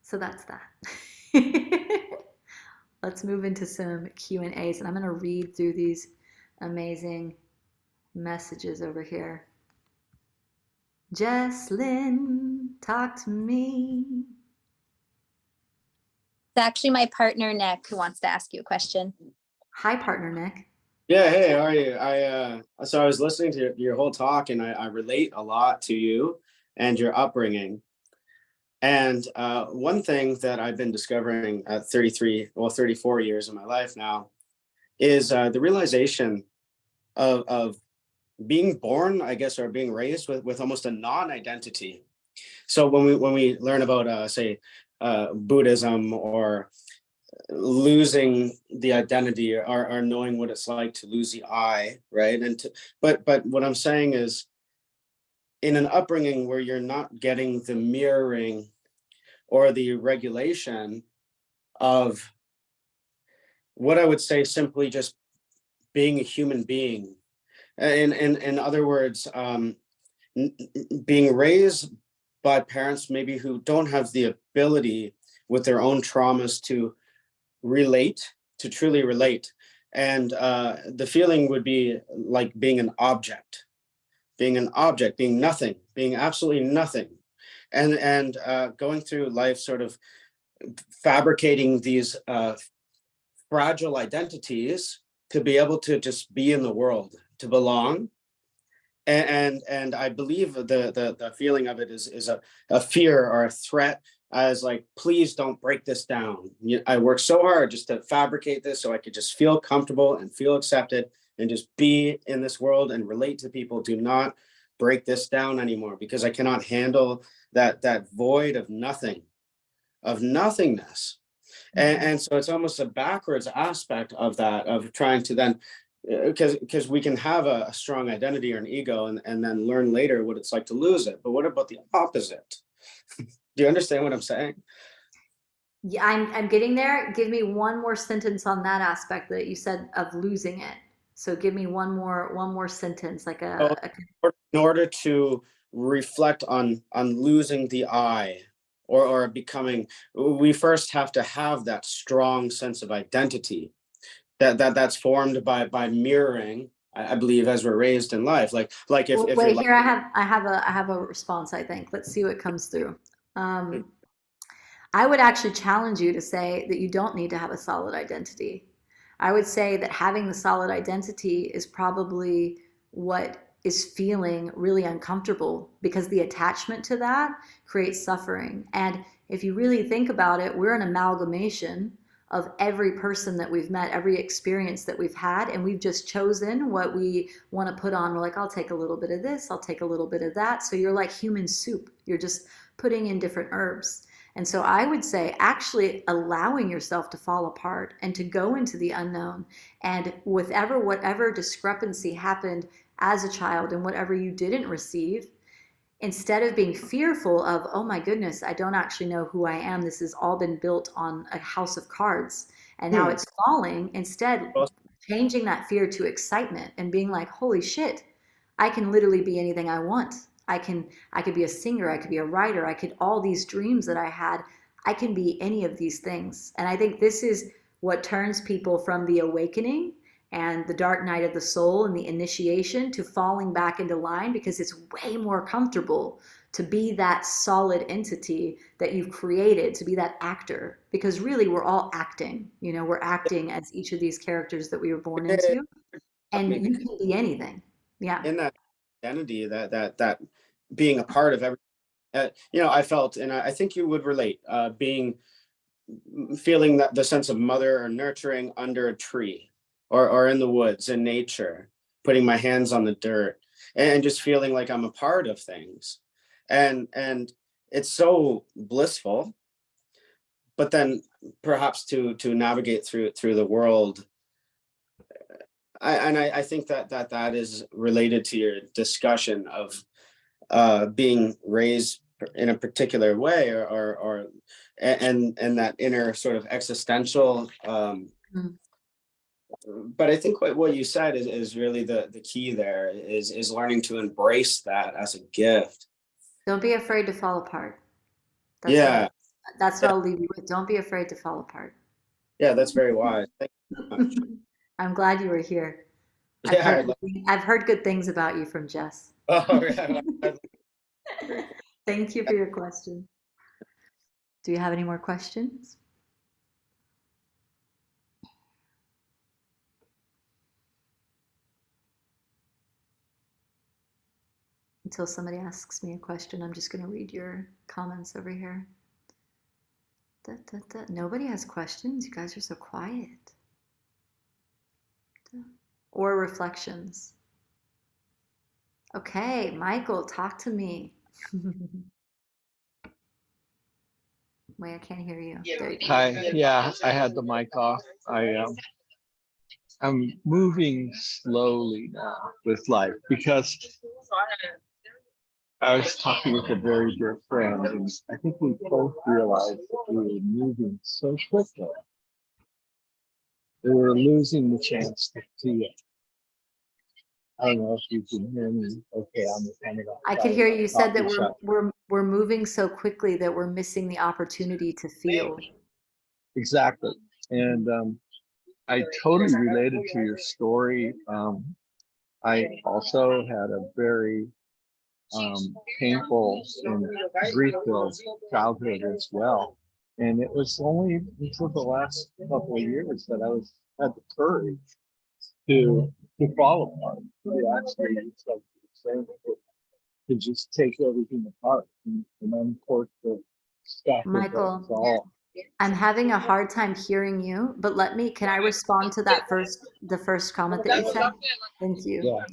So that's that. Let's move into some Q&As, and I'm going to read through these amazing messages over here. Jesslyn, talk to me. It's actually my partner, Nick, who wants to ask you a question. Hi, partner Nick. Yeah, hey, how are you? So I was listening to your whole talk, and I relate a lot to you and your upbringing. And one thing that I've been discovering at 34 years of my life now is the realization of being born, I guess, or being raised with almost a non-identity. So when we learn about, say, Buddhism or losing the identity or knowing what it's like to lose the I, right? But what I'm saying is, in an upbringing where you're not getting the mirroring or the regulation of what I would say simply just being a human being. In other words, being raised by parents maybe who don't have the ability with their own traumas to truly relate. And the feeling would be like being an object, being nothing, being absolutely nothing. And going through life sort of fabricating these fragile identities to be able to just be in the world, to belong. And I believe the feeling of it is a fear or a threat, as like, please don't break this down. I worked so hard just to fabricate this so I could just feel comfortable and feel accepted and just be in this world and relate to people. Do not break this down anymore, because I cannot handle that void of nothing, of nothingness. And so it's almost a backwards aspect of that, of trying to then, because we can have a strong identity or an ego, and then learn later what it's like to lose it. But what about the opposite? Do you understand what I'm saying? Yeah, I'm getting there. Give me one more sentence on that aspect that you said of losing it. So give me one more sentence, like So in order to reflect on losing the I, or becoming, we first have to have that strong sense of identity that's formed by mirroring, I believe, as we're raised in life. Like if you're wait, like, here I have a response, I think. Let's see what comes through. Um, I would actually challenge you to say that you don't need to have a solid identity. I would say that having the solid identity is probably what is feeling really uncomfortable, because the attachment to that creates suffering. And if you really think about it, we're an amalgamation of every person that we've met, every experience that we've had, and we've just chosen what we want to put on. We're like, I'll take a little bit of this, I'll take a little bit of that. So you're like human soup. You're just putting in different herbs. And so I would say actually allowing yourself to fall apart and to go into the unknown, and whatever discrepancy happened as a child and whatever you didn't receive, instead of being fearful of, oh my goodness, I don't actually know who I am. This has all been built on a house of cards and now it's falling. Instead, changing that fear to excitement and being like, holy shit, I can literally be anything I want. I could be a singer, I could be a writer, I could, all these dreams that I had, I can be any of these things. And I think this is what turns people from the awakening and the dark night of the soul and the initiation to falling back into line, because it's way more comfortable to be that solid entity that you've created, to be that actor, because really we're all acting, you know, we're acting as each of these characters that we were born into, and you can be anything. Yeah. in that identity, that being a part of every, I felt, and I think you would relate, feeling that the sense of mother or nurturing under a tree, or in the woods in nature, putting my hands on the dirt, and just feeling like I'm a part of things. And it's so blissful. But then perhaps to navigate through the world, I think that is related to your discussion of being raised in a particular way, or and that inner sort of existential, Mm. but I think what you said is really the key there, is learning to embrace that as a gift. Don't be afraid to fall apart. That's what Yeah, that's what yeah, I'll leave you with. Don't be afraid to fall apart. yeah, that's very wise. Thank you so much. I'm glad you were here. Yeah, I've heard good things about you from Jess. oh, yeah, Thank you for your question. Do you have any more questions? Until somebody asks me a question, I'm just going to read your comments over here. Nobody has questions. You guys are so quiet. Or reflections. Okay, Michael, talk to me. Wait, I can't hear you. There you go. Hi, yeah, I had the mic off. I'm moving slowly now with life, because I was talking with a very dear friend, and I think we both realized that we were moving so quickly that we were losing the chance to see it. I don't know if you can hear me. Okay, I'm kind of I could hear you said that coffee shop. we're moving so quickly that we're missing the opportunity to feel. Exactly, and I totally related to your story. I also had a very painful and grief-filled childhood as well. And it was only until the last couple of years that I had the courage to fall apart, to actually saying, to just take everything apart and uncork the stuff that Michael, is all. I'm having a hard time hearing you, but can I respond to the first comment that you said? Thank you. Yeah.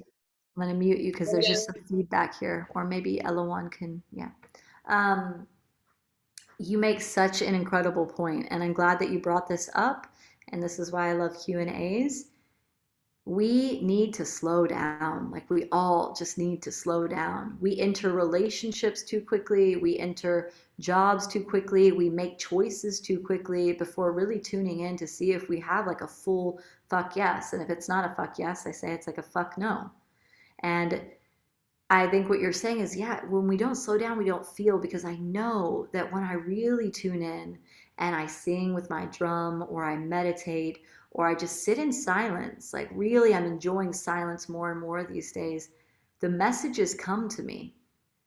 I'm going to mute you because there's just some feedback here, or maybe Ella1 can, yeah. Um, you make such an incredible point, and I'm glad that you brought this up, and this is why I love Q&As. We need to slow down. Like, we all just need to slow down. We enter relationships too quickly. We enter jobs too quickly. We make choices too quickly before really tuning in to see if we have like a full fuck yes. And if it's not a fuck yes, I say it's like a fuck no. And I think what you're saying is, yeah, when we don't slow down, we don't feel, because I know that when I really tune in and I sing with my drum, or I meditate, or I just sit in silence, like really I'm enjoying silence more and more these days, the messages come to me.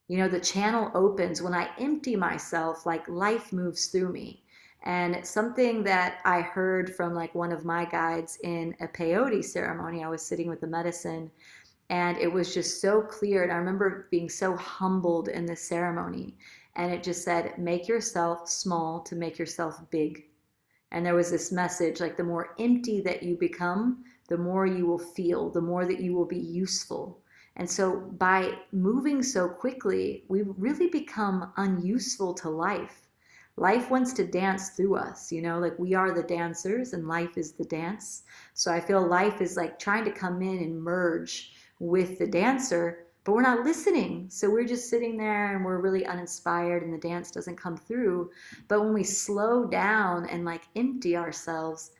You know, the channel opens when I empty myself, like life moves through me. And something that I heard from like one of my guides in a peyote ceremony, I was sitting with the medicine, and it was just so clear. And I remember being so humbled in this ceremony. And it just said, make yourself small to make yourself big. And there was this message, like the more empty that you become, the more you will feel, the more that you will be useful. And so by moving so quickly, we really become unuseful to life. Life wants to dance through us, you know, like we are the dancers and life is the dance. So I feel life is like trying to come in and merge with the dancer, but we're not listening. So we're just sitting there and we're really uninspired and the dance doesn't come through. But when we slow down and like empty ourselves,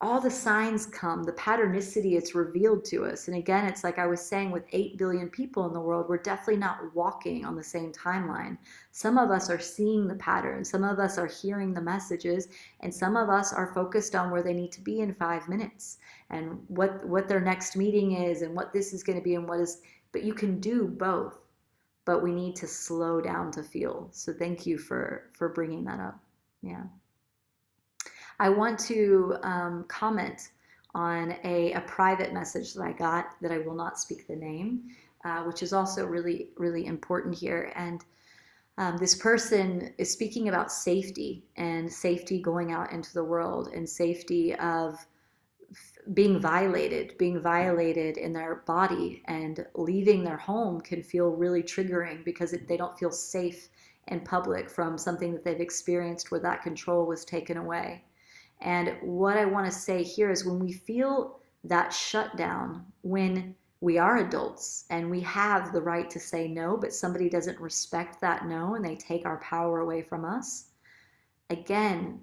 all the signs come, the patternicity, it's revealed to us. And again, it's like I was saying, with 8 billion people in the world, we're definitely not walking on the same timeline. Some of us are seeing the patterns, some of us are hearing the messages, and some of us are focused on where they need to be in 5 minutes and what their next meeting is and what this is going to be and what is, but you can do both. But we need to slow down to feel. So thank you for bringing that up. Yeah. I want to comment on a private message that I got, that I will not speak the name, which is also really, really important here. And this person is speaking about safety, and safety going out into the world, and safety of being violated in their body, and leaving their home can feel really triggering because they don't feel safe in public from something that they've experienced where that control was taken away. And what I want to say here is, when we feel that shutdown, when we are adults and we have the right to say no, but somebody doesn't respect that no and they take our power away from us, again,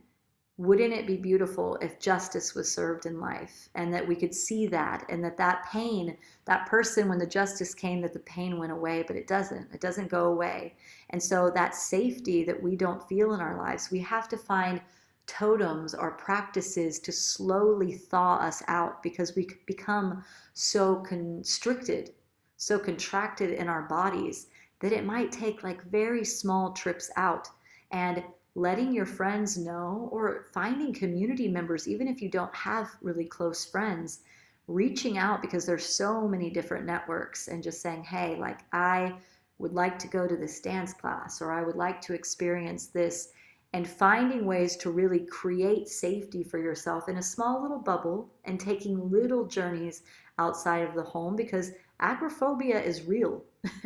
wouldn't it be beautiful if justice was served in life, and that we could see that, and that pain, that person, when the justice came, that the pain went away, but it doesn't go away. And so that safety that we don't feel in our lives, we have to find totems or practices to slowly thaw us out, because we become so constricted, so contracted in our bodies, that it might take like very small trips out, and letting your friends know, or finding community members, even if you don't have really close friends, reaching out, because there's so many different networks, and just saying, hey, like, I would like to go to this dance class, or I would like to experience this, and finding ways to really create safety for yourself in a small little bubble, and taking little journeys outside of the home, because agoraphobia is real.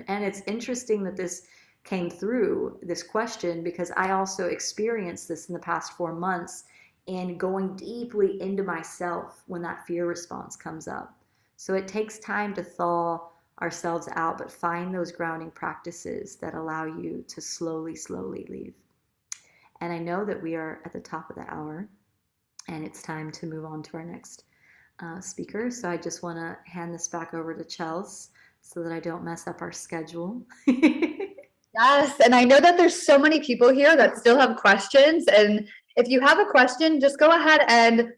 And it's interesting that this came through, this question, because I also experienced this in the past 4 months, and going deeply into myself when that fear response comes up. So it takes time to thaw ourselves out, but find those grounding practices that allow you to slowly, slowly leave. And I know that we are at the top of the hour, and it's time to move on to our next speaker. So I just want to hand this back over to Chels so that I don't mess up our schedule. Yes, and I know that there's so many people here that still have questions. And if you have a question, just go ahead and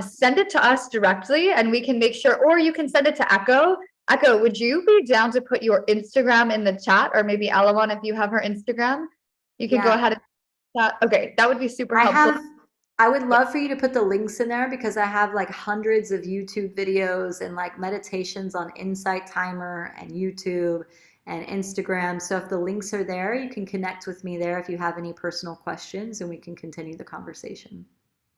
send it to us directly, and we can make sure, or you can send it to Echo. Echo, would you be down to put your Instagram in the chat, or maybe Elawan, if you have her Instagram, you can go ahead and chat. Okay, that would be super helpful. I would love for you to put the links in there because I have like hundreds of YouTube videos and like meditations on Insight Timer and YouTube and Instagram. So if the links are there, you can connect with me there if you have any personal questions and we can continue the conversation.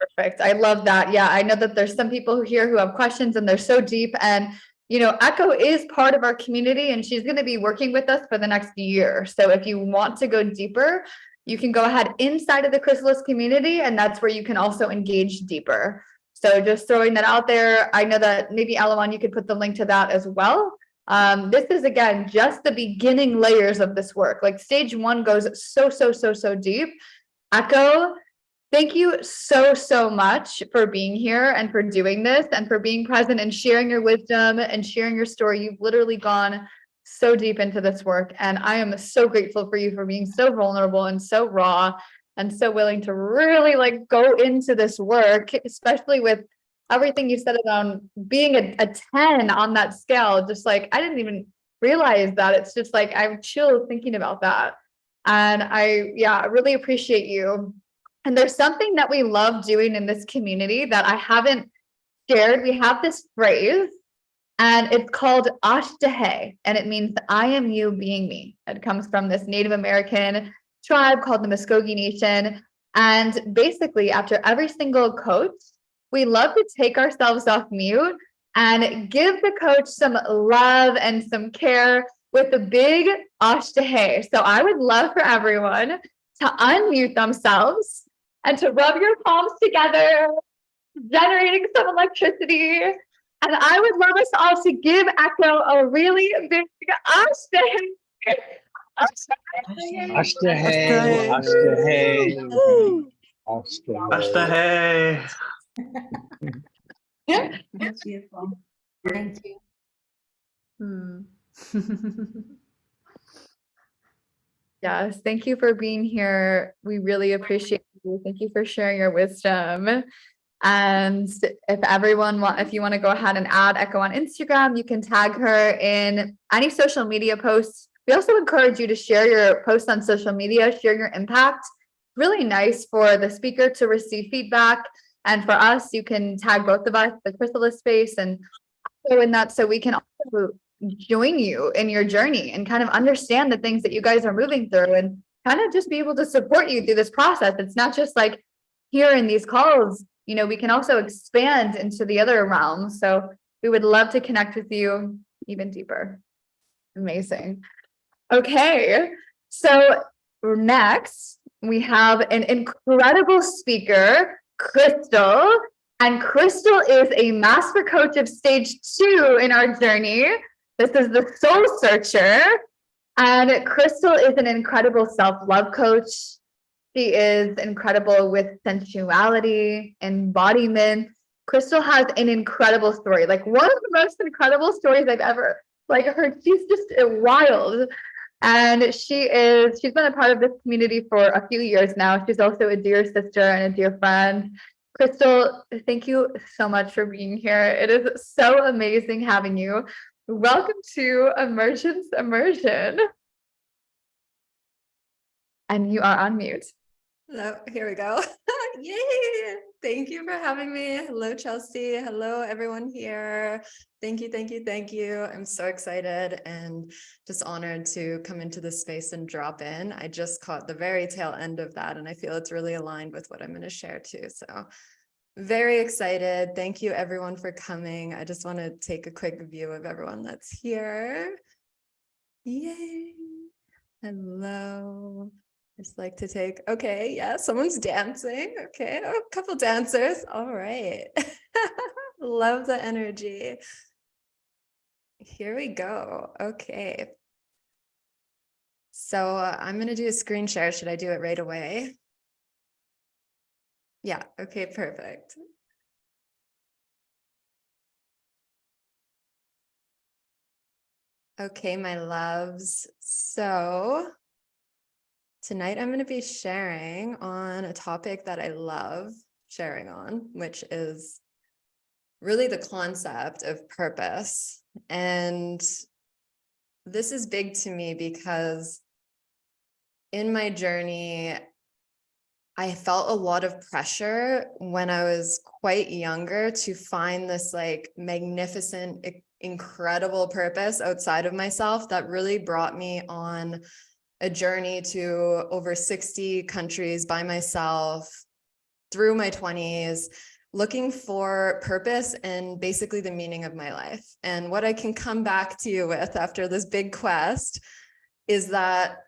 Perfect. I love that. Yeah, I know that there's some people here who have questions and they're so deep. And, Echo is part of our community and she's going to be working with us for the next year. So if you want to go deeper, you can go ahead inside of the Chrysalis community, and that's where you can also engage deeper. So just throwing that out there. I know that maybe Alawan, you could put the link to that as well. This is again just the beginning layers of this work. Like stage 1 goes so deep. Echo, thank you so much for being here and for doing this and for being present and sharing your wisdom and sharing your story. You've literally gone so deep into this work, and I am so grateful for you for being so vulnerable and so raw and so willing to really like go into this work, especially with everything you said about being a 10 on that scale. Just like I didn't even realize that. It's just like I'm chill thinking about that. And I really appreciate you. And there's something that we love doing in this community that I haven't shared. We have this phrase and it's called Ashtahe, and it means I am you being me. It comes from this Native American tribe called the Muskogee Nation. And basically, after every single coach, we love to take ourselves off mute and give the coach some love and some care with a big Ashtahe. So I would love for everyone to unmute themselves and to rub your palms together, generating some electricity. And I would love us all to give Echo a really big Ashtahe. Ashtahe, Ashtahe, Ashtahe. That's beautiful. Thank you. Yes, thank you for being here. We really appreciate you. Thank you for sharing your wisdom. And if you want to go ahead and add Echo on Instagram, you can tag her in any social media posts. We also encourage you to share your posts on social media, share your impact. Really nice for the speaker to receive feedback. And for us, you can tag both of us, the Chrysalis space, and so in that, so we can also join you in your journey and kind of understand the things that you guys are moving through and kind of just be able to support you through this process. It's not just like here in these calls, we can also expand into the other realms. So we would love to connect with you even deeper. Amazing. Okay. So next we have an incredible speaker, Krystal. And Krystal is a master coach of stage 2 in our journey. This is the Soul Searcher. And Krystal is an incredible self-love coach. She is incredible with sensuality, embodiment. Krystal has an incredible story, like one of the most incredible stories I've ever heard. She's just wild. And she's been a part of this community for a few years now. She's also a dear sister and a dear friend. Krystal, thank you so much for being here. It is so amazing having you. Welcome to Emergence Immersion. And you are on mute. Hello, here we go. Yay! Thank you for having me. Hello, Chelsea. Hello, everyone here. Thank you. I'm so excited and just honored to come into this space and drop in. I just caught the very tail end of that, and I feel it's really aligned with what I'm going to share too. So very excited. Thank you, everyone, for coming. I just want to take a quick view of everyone that's here. Yay! Hello. Just like to take, okay, yeah, someone's dancing. Okay, a couple dancers. All right. Love the energy. Here we go. Okay. So I'm going to do a screen share. Should I do it right away? Yeah, okay, perfect. Okay, my loves. So tonight, I'm going to be sharing on a topic that I love sharing on, which is really the concept of purpose. And this is big to me because in my journey, I felt a lot of pressure when I was quite younger to find this like magnificent, incredible purpose outside of myself that really brought me on a journey to over 60 countries by myself through my 20s, looking for purpose and basically the meaning of my life. And what I can come back to you with after this big quest is that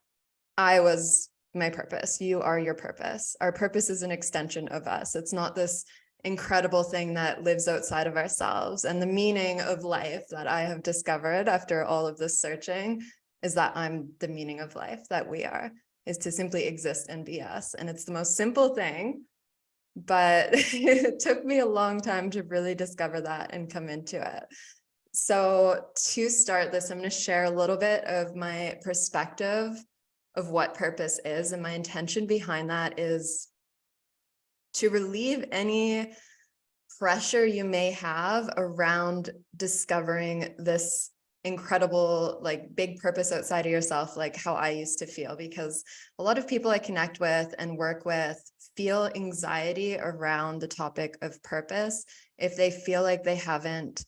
I was my purpose. You are your purpose. Our purpose is an extension of us. It's not this incredible thing that lives outside of ourselves. And the meaning of life that I have discovered after all of this searching is that I'm the meaning of life, that we are, is to simply exist and be us. And it's the most simple thing, but it took me a long time to really discover that and come into it. So to start this, I'm going to share a little bit of my perspective of what purpose is. And my intention behind that is to relieve any pressure you may have around discovering this incredible, like big purpose outside of yourself, like how I used to feel, because a lot of people I connect with and work with feel anxiety around the topic of purpose if they feel like they haven't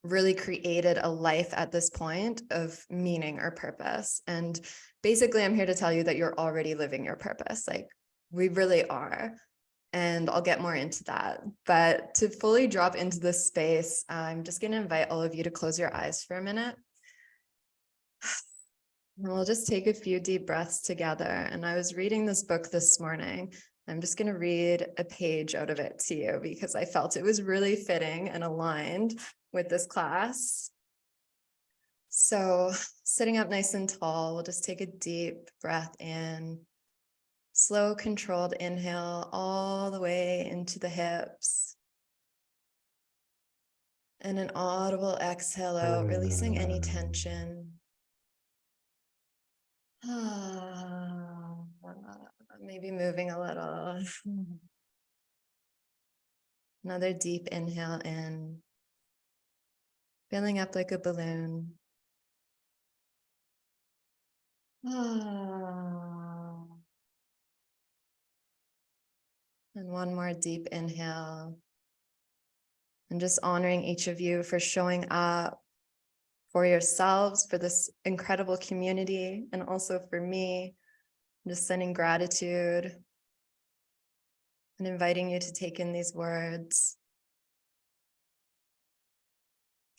really created a life at this point of meaning or purpose. And basically, I'm here to tell you that you're already living your purpose. Like we really are. And I'll get more into that. But to fully drop into this space, I'm just going to invite all of you to close your eyes for a minute. And we'll just take a few deep breaths together. And I was reading this book this morning. I'm just going to read a page out of it to you because I felt it was really fitting and aligned with this class. So sitting up nice and tall, we'll just take a deep breath in. Slow, controlled inhale all the way into the hips. And an audible exhale out, releasing any tension. Maybe moving a little. Another deep inhale in. Filling up like a balloon. And one more deep inhale. And just honoring each of you for showing up for yourselves, for this incredible community, and also for me. Just sending gratitude and inviting you to take in these words.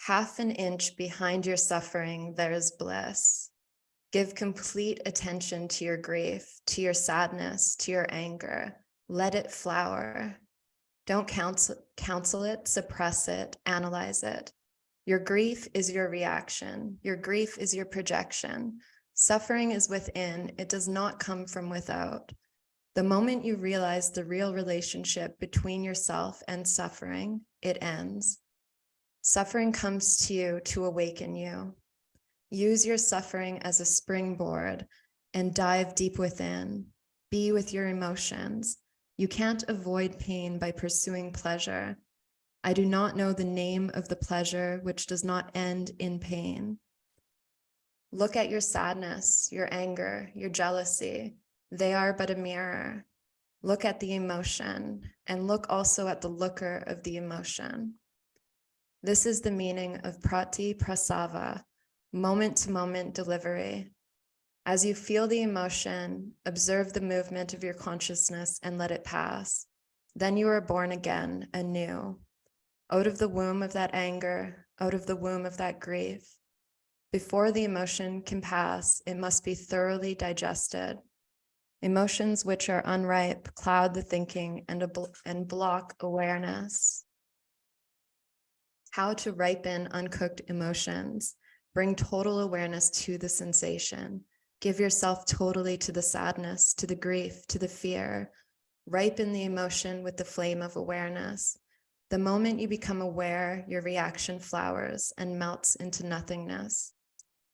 Half an inch behind your suffering, there is bliss. Give complete attention to your grief, to your sadness, to your anger. Let it flower. Don't counsel it, suppress it, analyze it. Your grief is your reaction. Your grief is your projection. Suffering is within. It does not come from without. The moment you realize the real relationship between yourself and suffering, it ends. Suffering comes to you to awaken you. Use your suffering as a springboard and dive deep within. Be with your emotions. You can't avoid pain by pursuing pleasure. I do not know the name of the pleasure which does not end in pain. Look at your sadness, your anger, your jealousy. They are but a mirror. Look at the emotion and look also at the looker of the emotion. This is the meaning of prati prasava, moment-to-moment delivery. As you feel the emotion, observe the movement of your consciousness and let it pass. Then you are born again, anew, out of the womb of that anger, out of the womb of that grief. Before the emotion can pass, it must be thoroughly digested. Emotions which are unripe cloud the thinking and block awareness. How to ripen uncooked emotions. Bring total awareness to the sensation. Give yourself totally to the sadness, to the grief, to the fear. Ripen the emotion with the flame of awareness. The moment you become aware, your reaction flowers and melts into nothingness.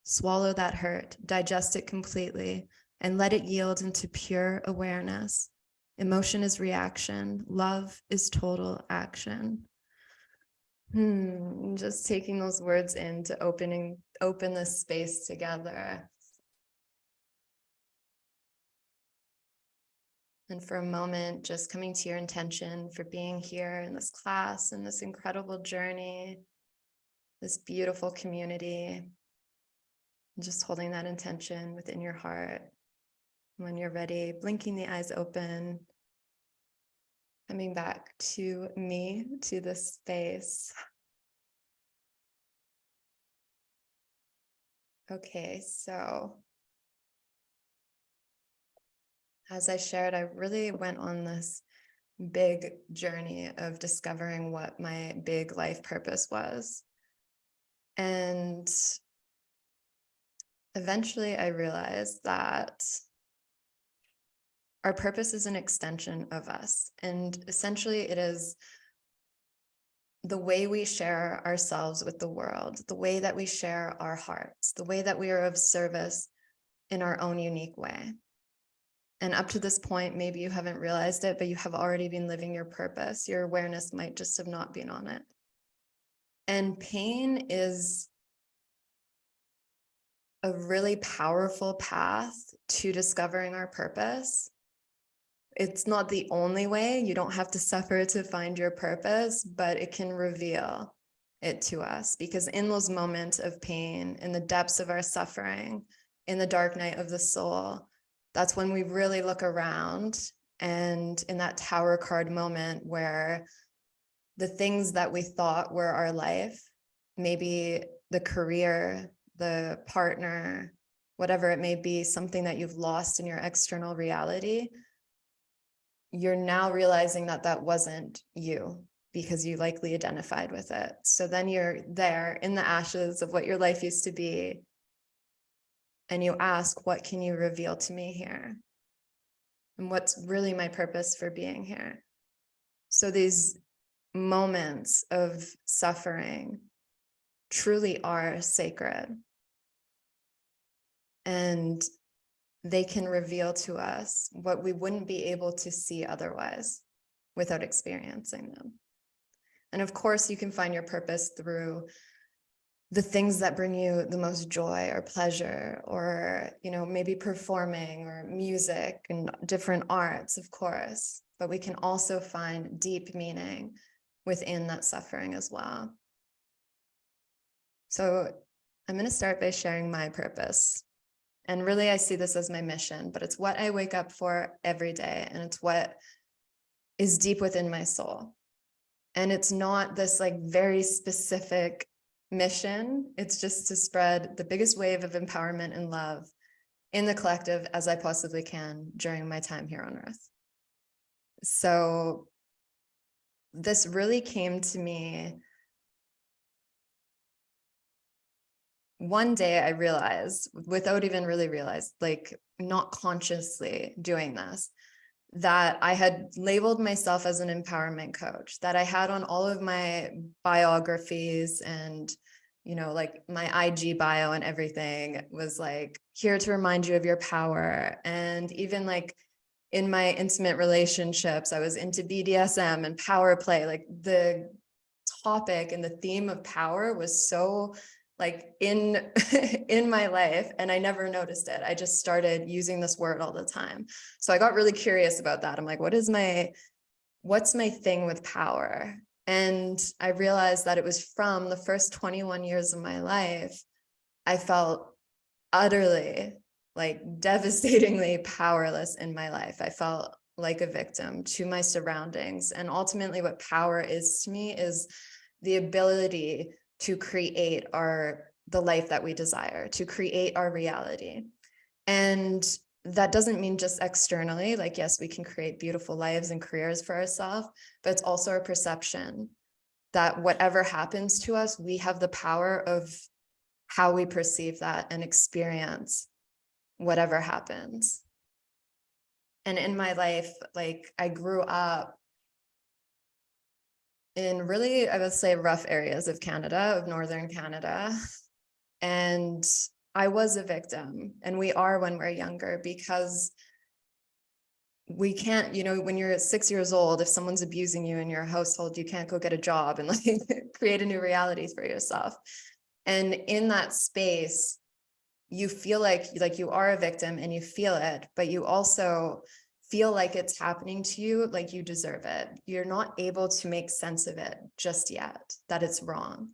Swallow that hurt, digest it completely, and let it yield into pure awareness. Emotion is reaction. Love is total action. Just taking those words in to open this space together. And for a moment, just coming to your intention for being here in this class, in this incredible journey, this beautiful community, and just holding that intention within your heart. When you're ready, blinking the eyes open, coming back to me, to this space. Okay, so as I shared, I really went on this big journey of discovering what my big life purpose was. And eventually I realized that our purpose is an extension of us. And essentially it is the way we share ourselves with the world, the way that we share our hearts, the way that we are of service in our own unique way. And up to this point, maybe you haven't realized it, but you have already been living your purpose. Your awareness might just have not been on it. And pain is a really powerful path to discovering our purpose. It's not the only way. You don't have to suffer to find your purpose, but it can reveal it to us, because in those moments of pain, in the depths of our suffering, in the dark night of the soul, that's when we really look around, and in that tower card moment where the things that we thought were our life, maybe the career, the partner, whatever it may be, something that you've lost in your external reality, you're now realizing that that wasn't you, because you likely identified with it. So then you're there in the ashes of what your life used to be, and you ask, what can you reveal to me here? And what's really my purpose for being here? So these moments of suffering truly are sacred. And they can reveal to us what we wouldn't be able to see otherwise without experiencing them. And of course, you can find your purpose through the things that bring you the most joy or pleasure, or, maybe performing or music and different arts, of course. But we can also find deep meaning within that suffering as well. So I'm going to start by sharing my purpose. And really, I see this as my mission, but it's what I wake up for every day. And it's what is deep within my soul. And it's not this very specific mission. It's just to spread the biggest wave of empowerment and love in the collective as I possibly can during my time here on Earth. So this really came to me one day. I realized, without even really realized, not consciously doing this, that I had labeled myself as an empowerment coach, that I had on all of my biographies and, my IG bio and everything was here to remind you of your power. And even in my intimate relationships, I was into BDSM and power play. The topic and the theme of power was so in my life, and I never noticed it. I just started using this word all the time. So I got really curious about that. I'm like, what's my thing with power? And I realized that it was from the first 21 years of my life, I felt utterly, devastatingly powerless in my life. I felt like a victim to my surroundings. And ultimately what power is to me is the ability to create the life that we desire, to create our reality. And that doesn't mean just externally, yes, we can create beautiful lives and careers for ourselves, but it's also our perception that whatever happens to us, we have the power of how we perceive that and experience whatever happens. And in my life, I grew up in really, I would say, rough areas of Canada, of Northern Canada. And I was a victim, and we are when we're younger, because we can't, when you're 6 years old, if someone's abusing you in your household, you can't go get a job and create a new reality for yourself. And in that space, you feel like you are a victim and you feel it, but you also feel like it's happening to you, like you deserve it. You're not able to make sense of it just yet, that it's wrong.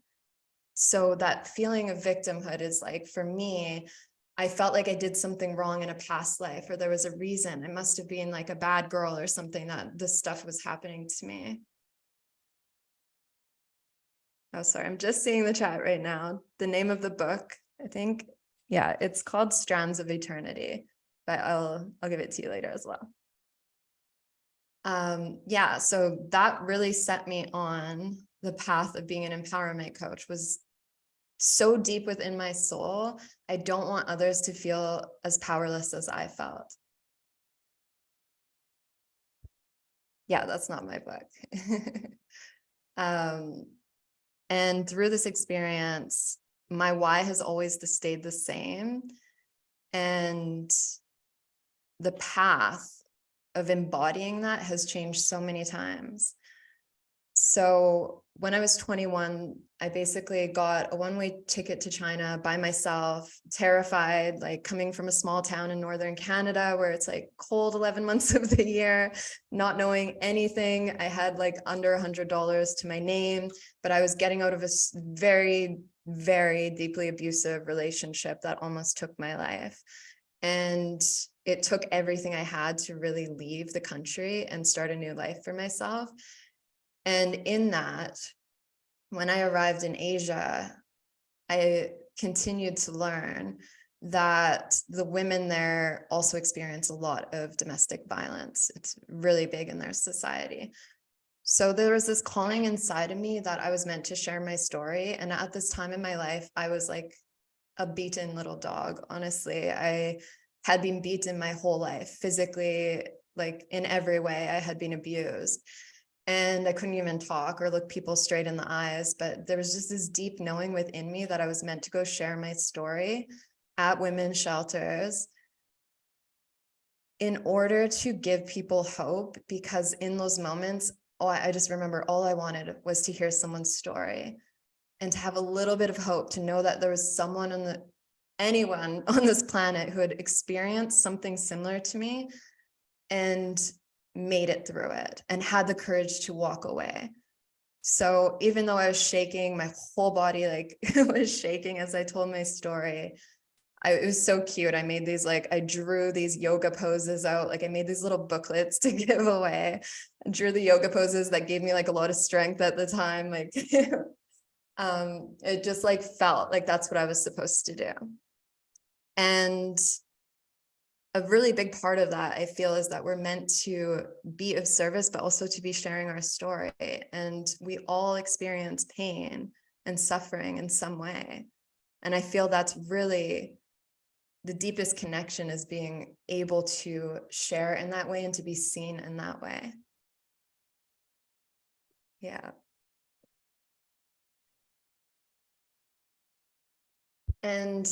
So that feeling of victimhood is like, for me, I felt like I did something wrong in a past life, or there was a reason. I must have been like a bad girl or something that this stuff was happening to me. Oh, sorry, I'm just seeing the chat right now. The name of the book, I think, yeah, it's called Strands of Eternity, but I'll give it to you later as well. Yeah, so that really set me on the path of being an empowerment coach, was so deep within my soul. I don't want others to feel as powerless as I felt. Yeah, that's not my book. And through this experience, my why has always stayed the same. And the path of embodying that has changed so many times. So when I was 21, I basically got a one-way ticket to China by myself, terrified, like coming from a small town in northern Canada where it's like cold 11 months of the year, not knowing anything. I had like under $100 to my name, but I was getting out of a very, very deeply abusive relationship that almost took my life. And it took everything I had to really leave the country and start a new life for myself. And in that, when I arrived in Asia, I continued to learn that the women there also experience a lot of domestic violence. It's really big in their society. So there was this calling inside of me that I was meant to share my story. And at this time in my life, I was like a beaten little dog. Honestly, I had been beaten my whole life, physically, like in every way. I had been abused. And I couldn't even talk or look people straight in the eyes, but there was just this deep knowing within me that I was meant to go share my story at women's shelters in order to give people hope, because in those moments, I just remember all I wanted was to hear someone's story and to have a little bit of hope, to know that there was anyone on this planet who had experienced something similar to me and made it through it and had the courage to walk away. So even though I was shaking, my whole body like was shaking as I told my story. It was so cute. I made these I drew these yoga poses out. Like I made these little booklets to give away. I drew the yoga poses that gave me like a lot of strength at the time. Like it just like felt like that's what I was supposed to do. And a really big part of that, I feel, is that we're meant to be of service, but also to be sharing our story. And we all experience pain and suffering in some way. And I feel that's really the deepest connection, is being able to share in that way and to be seen in that way. Yeah. And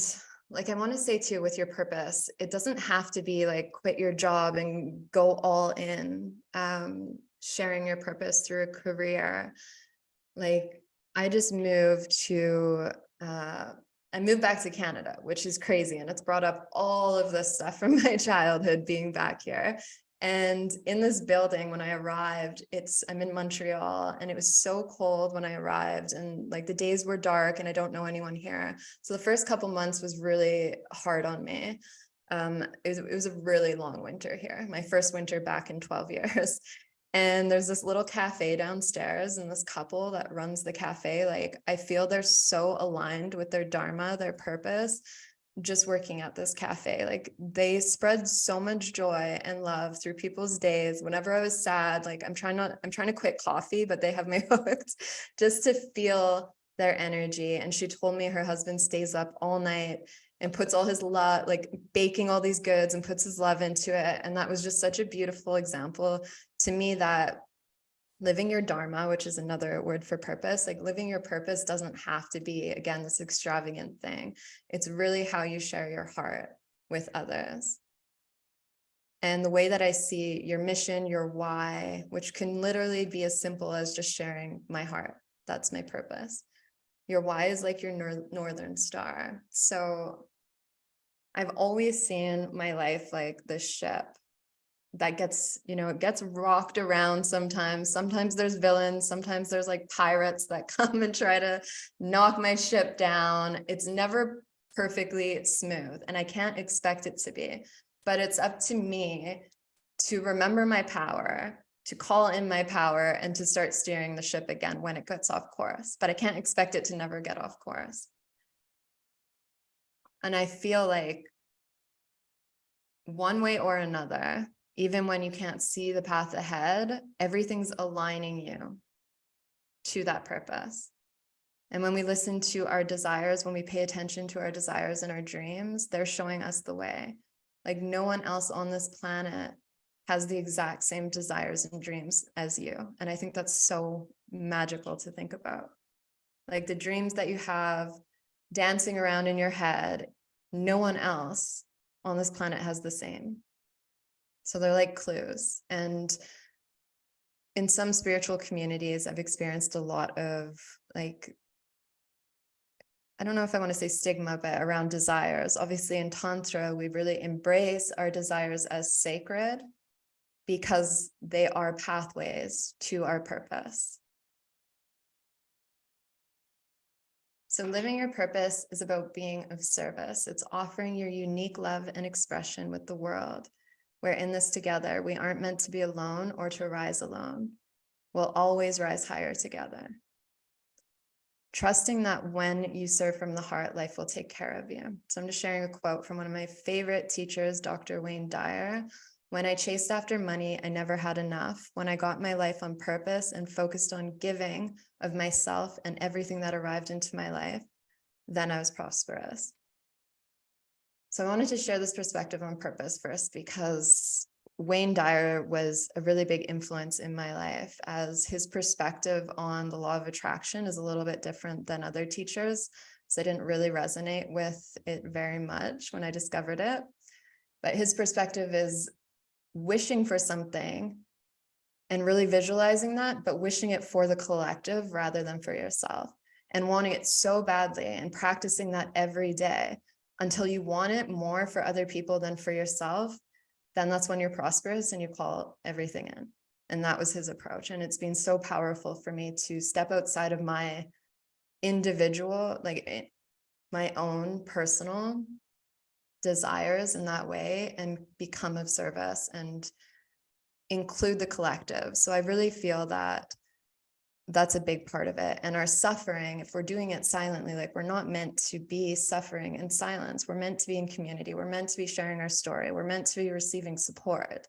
like, I want to say too, with your purpose, it doesn't have to be like quit your job and go all in, sharing your purpose through a career. Like I just moved to, I moved back to Canada, which is crazy. And it's brought up all of this stuff from my childhood being back here. And in this building, when I arrived, I'm in Montreal, and it was so cold when I arrived, and like the days were dark and I don't know anyone here. So the first couple months was really hard on me. It was a really long winter here, my first winter back in 12 years. And there's this little cafe downstairs, and this couple that runs the cafe, like I feel they're so aligned with their dharma, their purpose, just working at this cafe. Like they spread so much joy and love through people's days. Whenever I was sad, like I'm trying to quit coffee, but they have me hooked just to feel their energy. And she told me her husband stays up all night and puts all his love, like baking all these goods, and puts his love into it. And that was just such a beautiful example to me that living your dharma, which is another word for purpose, like living your purpose doesn't have to be, again, this extravagant thing. It's really how you share your heart with others. And the way that I see your mission, your why, which can literally be as simple as just sharing my heart. That's my purpose. Your why is like your northern star. So I've always seen my life like this ship. that gets, it gets rocked around sometimes. Sometimes there's villains, sometimes there's like pirates that come and try to knock my ship down. It's never perfectly smooth, and I can't expect it to be, but it's up to me to remember my power, to call in my power, and to start steering the ship again when it gets off course. But I can't expect it to never get off course. And I feel like one way or another, even when you can't see the path ahead, everything's aligning you to that purpose. And when we listen to our desires, when we pay attention to our desires and our dreams, they're showing us the way. Like no one else on this planet has the exact same desires and dreams as you. And I think that's so magical to think about. Like the dreams that you have dancing around in your head, no one else on this planet has the same. So they're like clues. And in some spiritual communities, I've experienced a lot of like, I don't know if I want to say stigma, but around desires. Obviously in Tantra, we really embrace our desires as sacred because they are pathways to our purpose. So living your purpose is about being of service. It's offering your unique love and expression with the world. We're in this together. We aren't meant to be alone or to rise alone. We'll always rise higher together. Trusting that when you serve from the heart, life will take care of you. So I'm just sharing a quote from one of my favorite teachers, Dr. Wayne Dyer. When I chased after money, I never had enough. When I got my life on purpose and focused on giving of myself and everything that arrived into my life, then I was prosperous. So I wanted to share this perspective on purpose first because Wayne Dyer was a really big influence in my life, as his perspective on the law of attraction is a little bit different than other teachers. So I didn't really resonate with it very much when I discovered it. But his perspective is wishing for something and really visualizing that, but wishing it for the collective rather than for yourself, and wanting it so badly and practicing that every day until you want it more for other people than for yourself. Then that's when you're prosperous and you call everything in. And that was his approach. And it's been so powerful for me to step outside of my individual, like my own personal desires in that way and become of service and include the collective. So I really feel that that's a big part of it. And our suffering, if we're doing it silently, like we're not meant to be suffering in silence. We're meant to be in community. We're meant to be sharing our story. We're meant to be receiving support.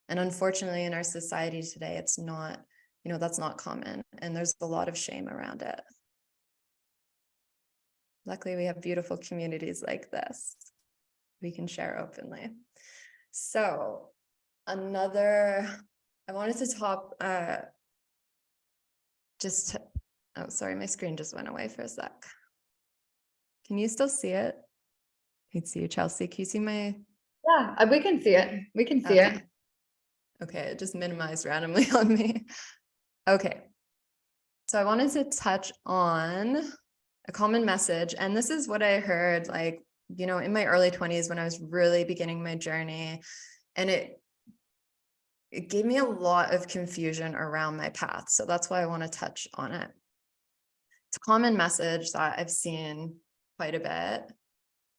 And unfortunately, in our society today, it's not, that's not common. And there's a lot of shame around it. Luckily, we have beautiful communities like this. We can share openly. So I wanted to talk, oh, sorry, my screen just went away for a sec. Can you still see it? I can see you, Chelsea. Can you see my? Yeah, we can see it. We can see it. Okay, it just minimized randomly on me. Okay. So I wanted to touch on a common message. And this is what I heard, like, in my early 20s when I was really beginning my journey. And it gave me a lot of confusion around my path. So that's why I want to touch on it. It's a common message that I've seen quite a bit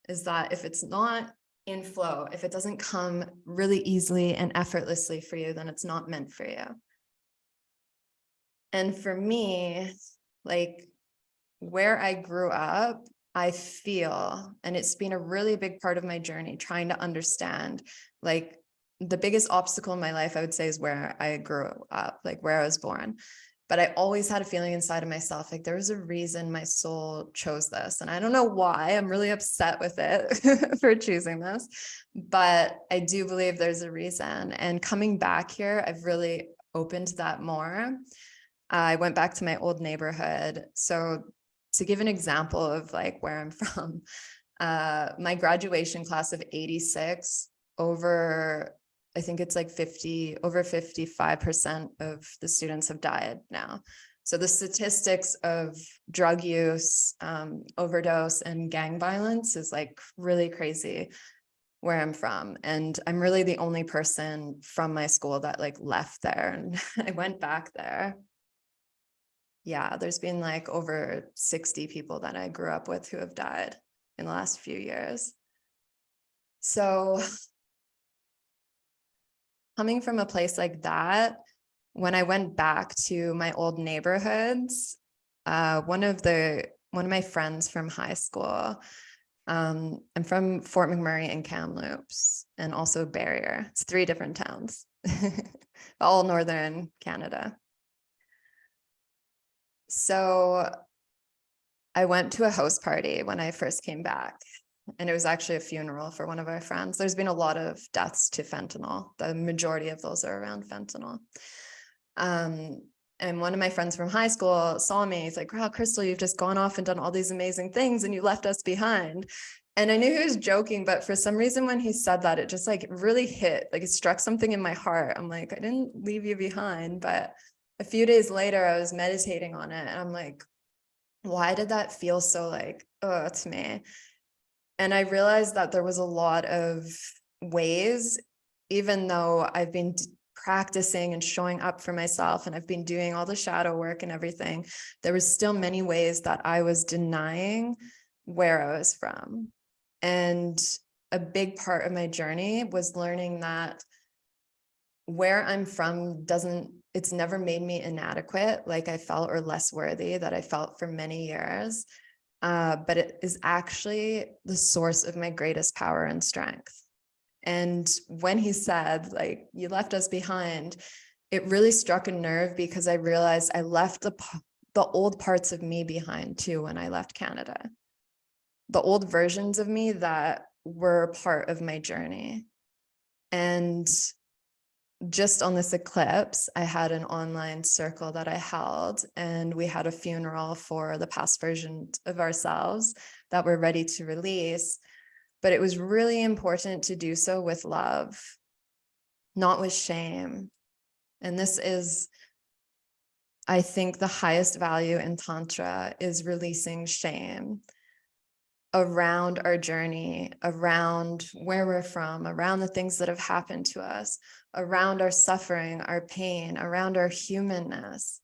is that if it's not in flow, if it doesn't come really easily and effortlessly for you, then it's not meant for you. And for me, like where I grew up, I feel, and it's been a really big part of my journey, trying to understand, like the biggest obstacle in my life, I would say, is where I grew up, like where I was born. But I always had a feeling inside of myself, like there was a reason my soul chose this. And I don't know why. I'm really upset with it for choosing this, but I do believe there's a reason. And coming back here, I've really opened that more. I went back to my old neighborhood. So to give an example of like where I'm from, my graduation class of 86, I think it's like over 55% of the students have died now. So the statistics of drug use, overdose, and gang violence is like really crazy. where I'm from. And I'm really the only person from my school that like left there, and I went back there. Yeah, there's been like over 60 people that I grew up with who have died in the last few years. So coming from a place like that, when I went back to my old neighborhoods, one of my friends from high school, I'm from Fort McMurray and Kamloops, and also Barrier. It's 3 different towns, all northern Canada. So I went to a house party when I first came back, and it was actually a funeral for one of our friends. There's been a lot of deaths to fentanyl. The majority of those are around fentanyl. And one of my friends from high school saw me. He's like, wow, Krystal, you've just gone off and done all these amazing things and you left us behind. And I knew he was joking, but for some reason, when he said that, it just like really hit, like it struck something in my heart. I'm like, I didn't leave you behind. But a few days later, I was meditating on it, and I'm like, why did that feel so like, oh, to me? And I realized that there was a lot of ways, even though I've been practicing and showing up for myself, and I've been doing all the shadow work and everything, there was still many ways that I was denying where I was from. And a big part of my journey was learning that where I'm from it's never made me inadequate, like I felt, or less worthy that I felt for many years. But it is actually the source of my greatest power and strength. And when he said, like, you left us behind, it really struck a nerve, because I realized I left the old parts of me behind too when I left Canada. The old versions of me that were part of my journey. And just on this eclipse, I had an online circle that I held, and we had a funeral for the past version of ourselves that we're ready to release. But it was really important to do so with love, not with shame. And this is, I think, the highest value in Tantra, is releasing shame around our journey, around where we're from, around the things that have happened to us, around our suffering, our pain, around our humanness.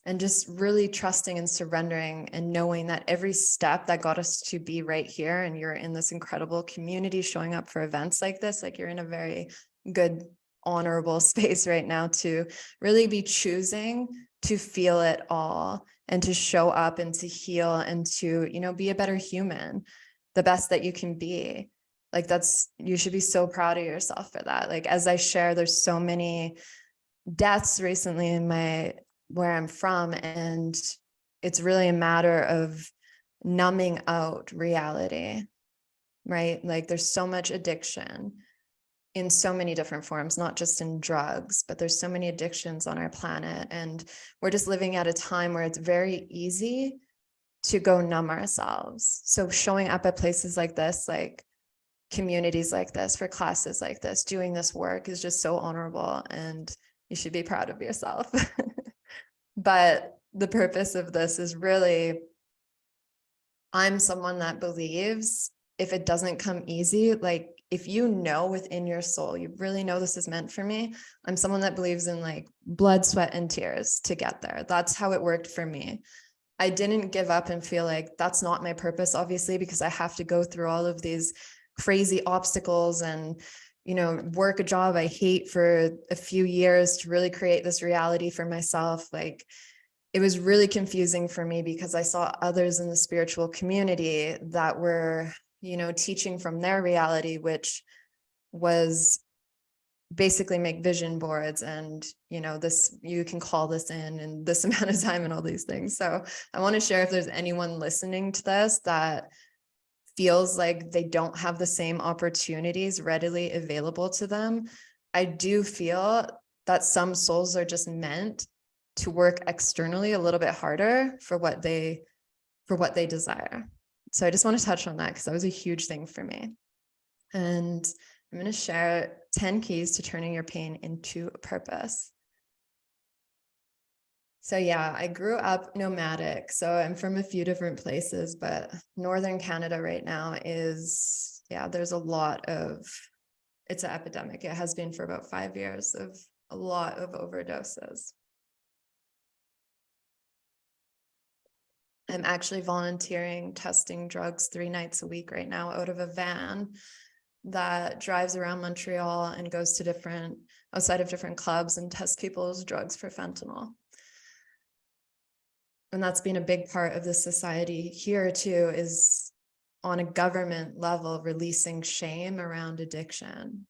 And just really trusting and surrendering and knowing that every step that got us to be right here, and you're in this incredible community showing up for events like this, like you're in a very good, honorable space right now to really be choosing to feel it all, and to show up and to heal, and to, be a better human, the best that you can be. Like you should be so proud of yourself for that. Like, as I share, there's so many deaths recently in where I'm from, and it's really a matter of numbing out reality, right? Like, there's so much addiction in so many different forms, not just in drugs, but there's so many addictions on our planet. And we're just living at a time where it's very easy to go numb ourselves. So showing up at places like this, like communities like this, for classes like this, doing this work is just so honorable, and you should be proud of yourself. But the purpose of this is really, I'm someone that believes if it doesn't come easy, like if you know within your soul, you really know this is meant for me. I'm someone that believes in like blood, sweat, and tears to get there. That's how it worked for me. I didn't give up and feel like that's not my purpose, obviously, because I have to go through all of these crazy obstacles and, work a job I hate for a few years to really create this reality for myself. Like, it was really confusing for me, because I saw others in the spiritual community that were, teaching from their reality, which was basically make vision boards and, this, you can call this in this amount of time and all these things. So I want to share, if there's anyone listening to this that feels like they don't have the same opportunities readily available to them, I do feel that some souls are just meant to work externally a little bit harder for what they desire. So I just want to touch on that, because that was a huge thing for me. And I'm going to share 10 keys to turning your pain into a purpose. So yeah, I grew up nomadic. So I'm from a few different places, but Northern Canada right now is yeah, it's an epidemic. It has been for about 5 years of a lot of overdoses. I'm actually volunteering testing drugs 3 nights a week right now out of a van that drives around Montreal and goes to outside of different clubs and tests people's drugs for fentanyl. And that's been a big part of the society here too, is on a government level, releasing shame around addiction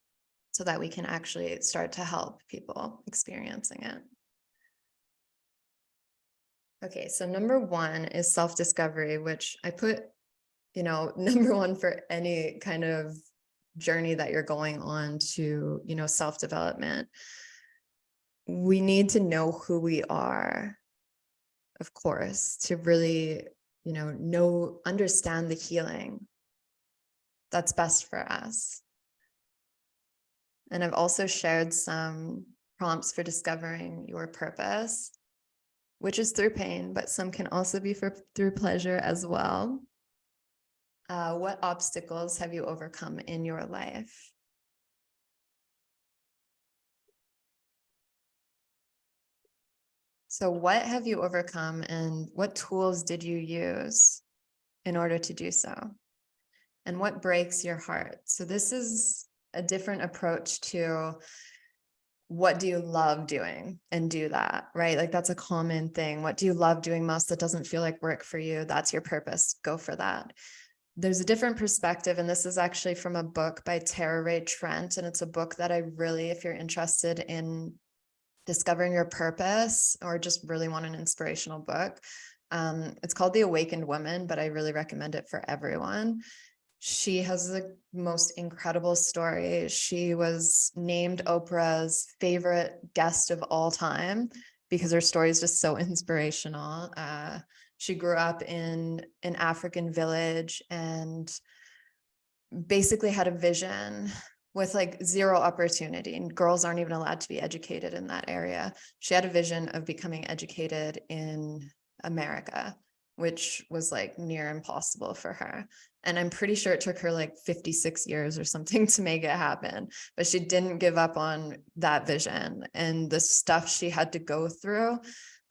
so that we can actually start to help people experiencing it. Okay, so number 1 is self-discovery, which I put, number 1 for any kind of journey that you're going on to, self-development. We need to know who we are, of course, to really, understand the healing that's best for us. And I've also shared some prompts for discovering your purpose, which is through pain, but some can also be through pleasure as well. What obstacles have you overcome in your life? So what have you overcome and what tools did you use in order to do so? And what breaks your heart? So this is a different approach to what do you love doing and do that, right? Like that's a common thing. What do you love doing most that doesn't feel like work for you? That's your purpose. Go for that. There's a different perspective, and this is actually from a book by Tara Ray Trent, and it's a book that I really, if you're interested in discovering your purpose or just really want an inspirational book, it's called The Awakened Woman, but I really recommend it for everyone. She has the most incredible story. She was named Oprah's favorite guest of all time because her story is just so inspirational. She grew up in an African village and basically had a vision with like zero opportunity, and girls aren't even allowed to be educated in that area. She had a vision of becoming educated in America, which was like near impossible for her. And I'm pretty sure it took her like 56 years or something to make it happen, but she didn't give up on that vision. And the stuff she had to go through,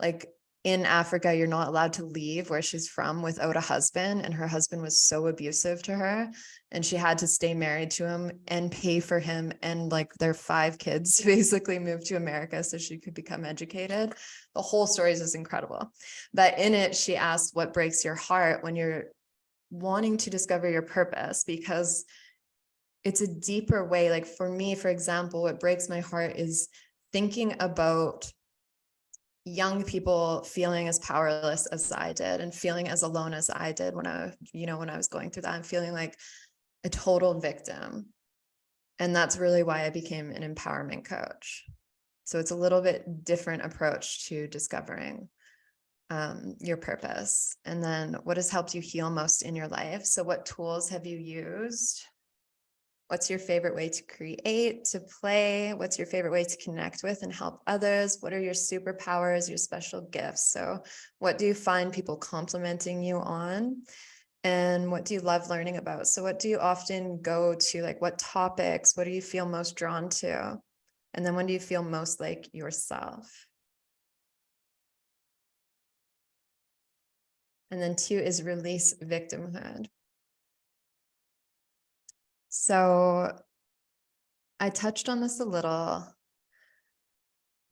like in Africa, you're not allowed to leave where she's from without a husband. And her husband was so abusive to her, and she had to stay married to him and pay for him and like their 5 kids to basically move to America so she could become educated. The whole story is just incredible. But in it, she asked, what breaks your heart when you're wanting to discover your purpose? Because it's a deeper way. Like for me, for example, what breaks my heart is thinking about young people feeling as powerless as I did and feeling as alone as I did when I was going through that, and feeling like a total victim. And that's really why I became an empowerment coach. So it's a little bit different approach to discovering your purpose. And then what has helped you heal most in your life? So what tools have you used? What's your favorite way to create, to play? What's your favorite way to connect with and help others? What are your superpowers, your special gifts? So what do you find people complimenting you on? And what do you love learning about? So what do you often go to? Like what topics? What do you feel most drawn to? And then when do you feel most like yourself? And then 2 is release victimhood. So I touched on this a little.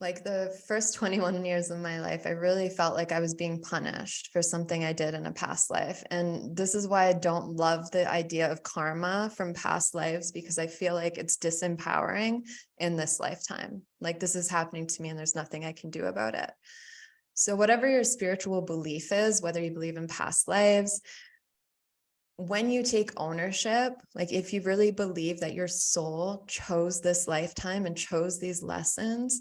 Like the first 21 years of my life, I really felt like I was being punished for something I did in a past life. And this is why I don't love the idea of karma from past lives, because I feel like it's disempowering in this lifetime. Like this is happening to me and there's nothing I can do about it. So whatever your spiritual belief is, whether you believe in past lives, when you take ownership, like if you really believe that your soul chose this lifetime and chose these lessons,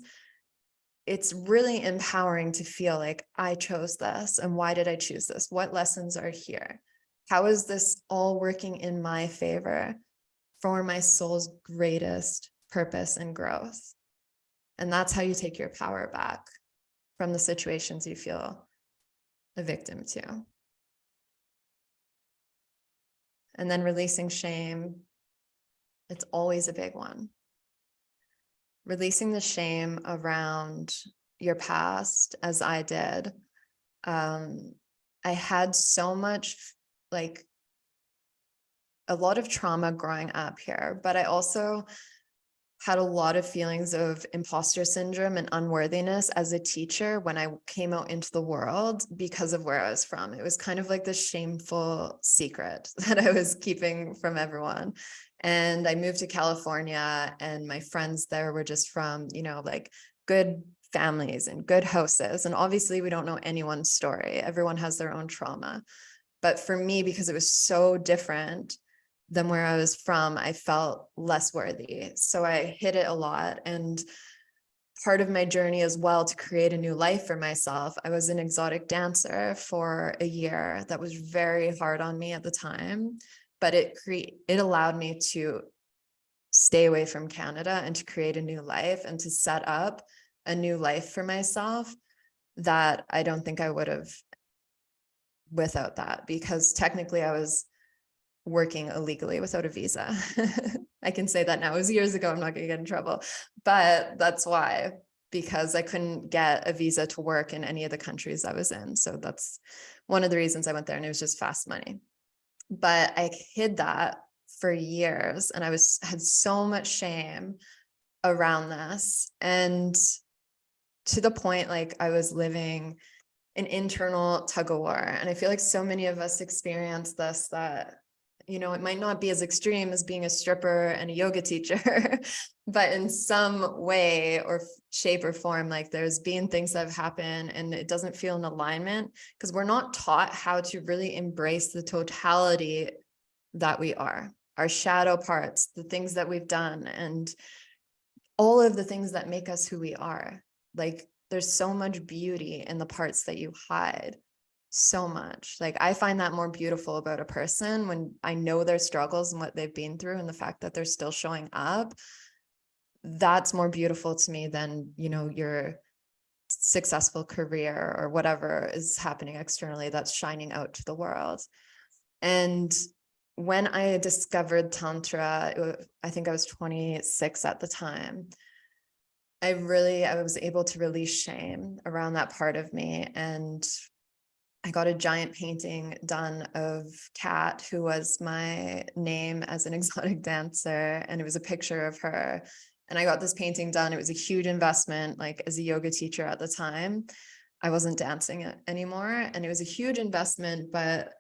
it's really empowering to feel like I chose this. And why did I choose this? What lessons are here? How is this all working in my favor for my soul's greatest purpose and growth? And that's how you take your power back from the situations you feel a victim to. And then releasing shame, it's always a big one. Releasing the shame around your past, as I did. I had so much, like, a lot of trauma growing up here, but I also had a lot of feelings of imposter syndrome and unworthiness as a teacher when I came out into the world because of where I was from. It was kind of like this shameful secret that I was keeping from everyone. And I moved to California, and my friends there were just from, you know, like good families and good houses. And obviously we don't know anyone's story. Everyone has their own trauma. But for me, because it was so different than where I was from, I felt less worthy. So I hid it a lot. And part of my journey as well to create a new life for myself, I was an exotic dancer for a year. That was very hard on me at the time, but it allowed me to stay away from Canada and to create a new life and to set up a new life for myself that I don't think I would have without that, because technically I was working illegally without a visa. I can say that now. It was years ago. I'm not going to get in trouble, but that's why, because I couldn't get a visa to work in any of the countries I was in. So that's one of the reasons I went there, and it was just fast money. But I hid that for years, and had so much shame around this, and to the point, like, I was living an internal tug of war. And I feel like so many of us experience this, that, you know, it might not be as extreme as being a stripper and a yoga teacher, but in some way or shape or form, like, there's been things that have happened and it doesn't feel in alignment, because we're not taught how to really embrace the totality that we are, our shadow parts, the things that we've done, and all of the things that make us who we are. Like, there's so much beauty in the parts that you hide. So much. Like, I find that more beautiful about a person when I know their struggles and what they've been through, and the fact that they're still showing up. That's more beautiful to me than, you know, your successful career or whatever is happening externally that's shining out to the world. And when I discovered Tantra, I think I was 26 at the time. I was able to release shame around that part of me. And I got a giant painting done of Kat, who was my name as an exotic dancer. And it was a picture of her. And I got this painting done. It was a huge investment. Like, as a yoga teacher at the time, I wasn't dancing it anymore. And it was a huge investment, but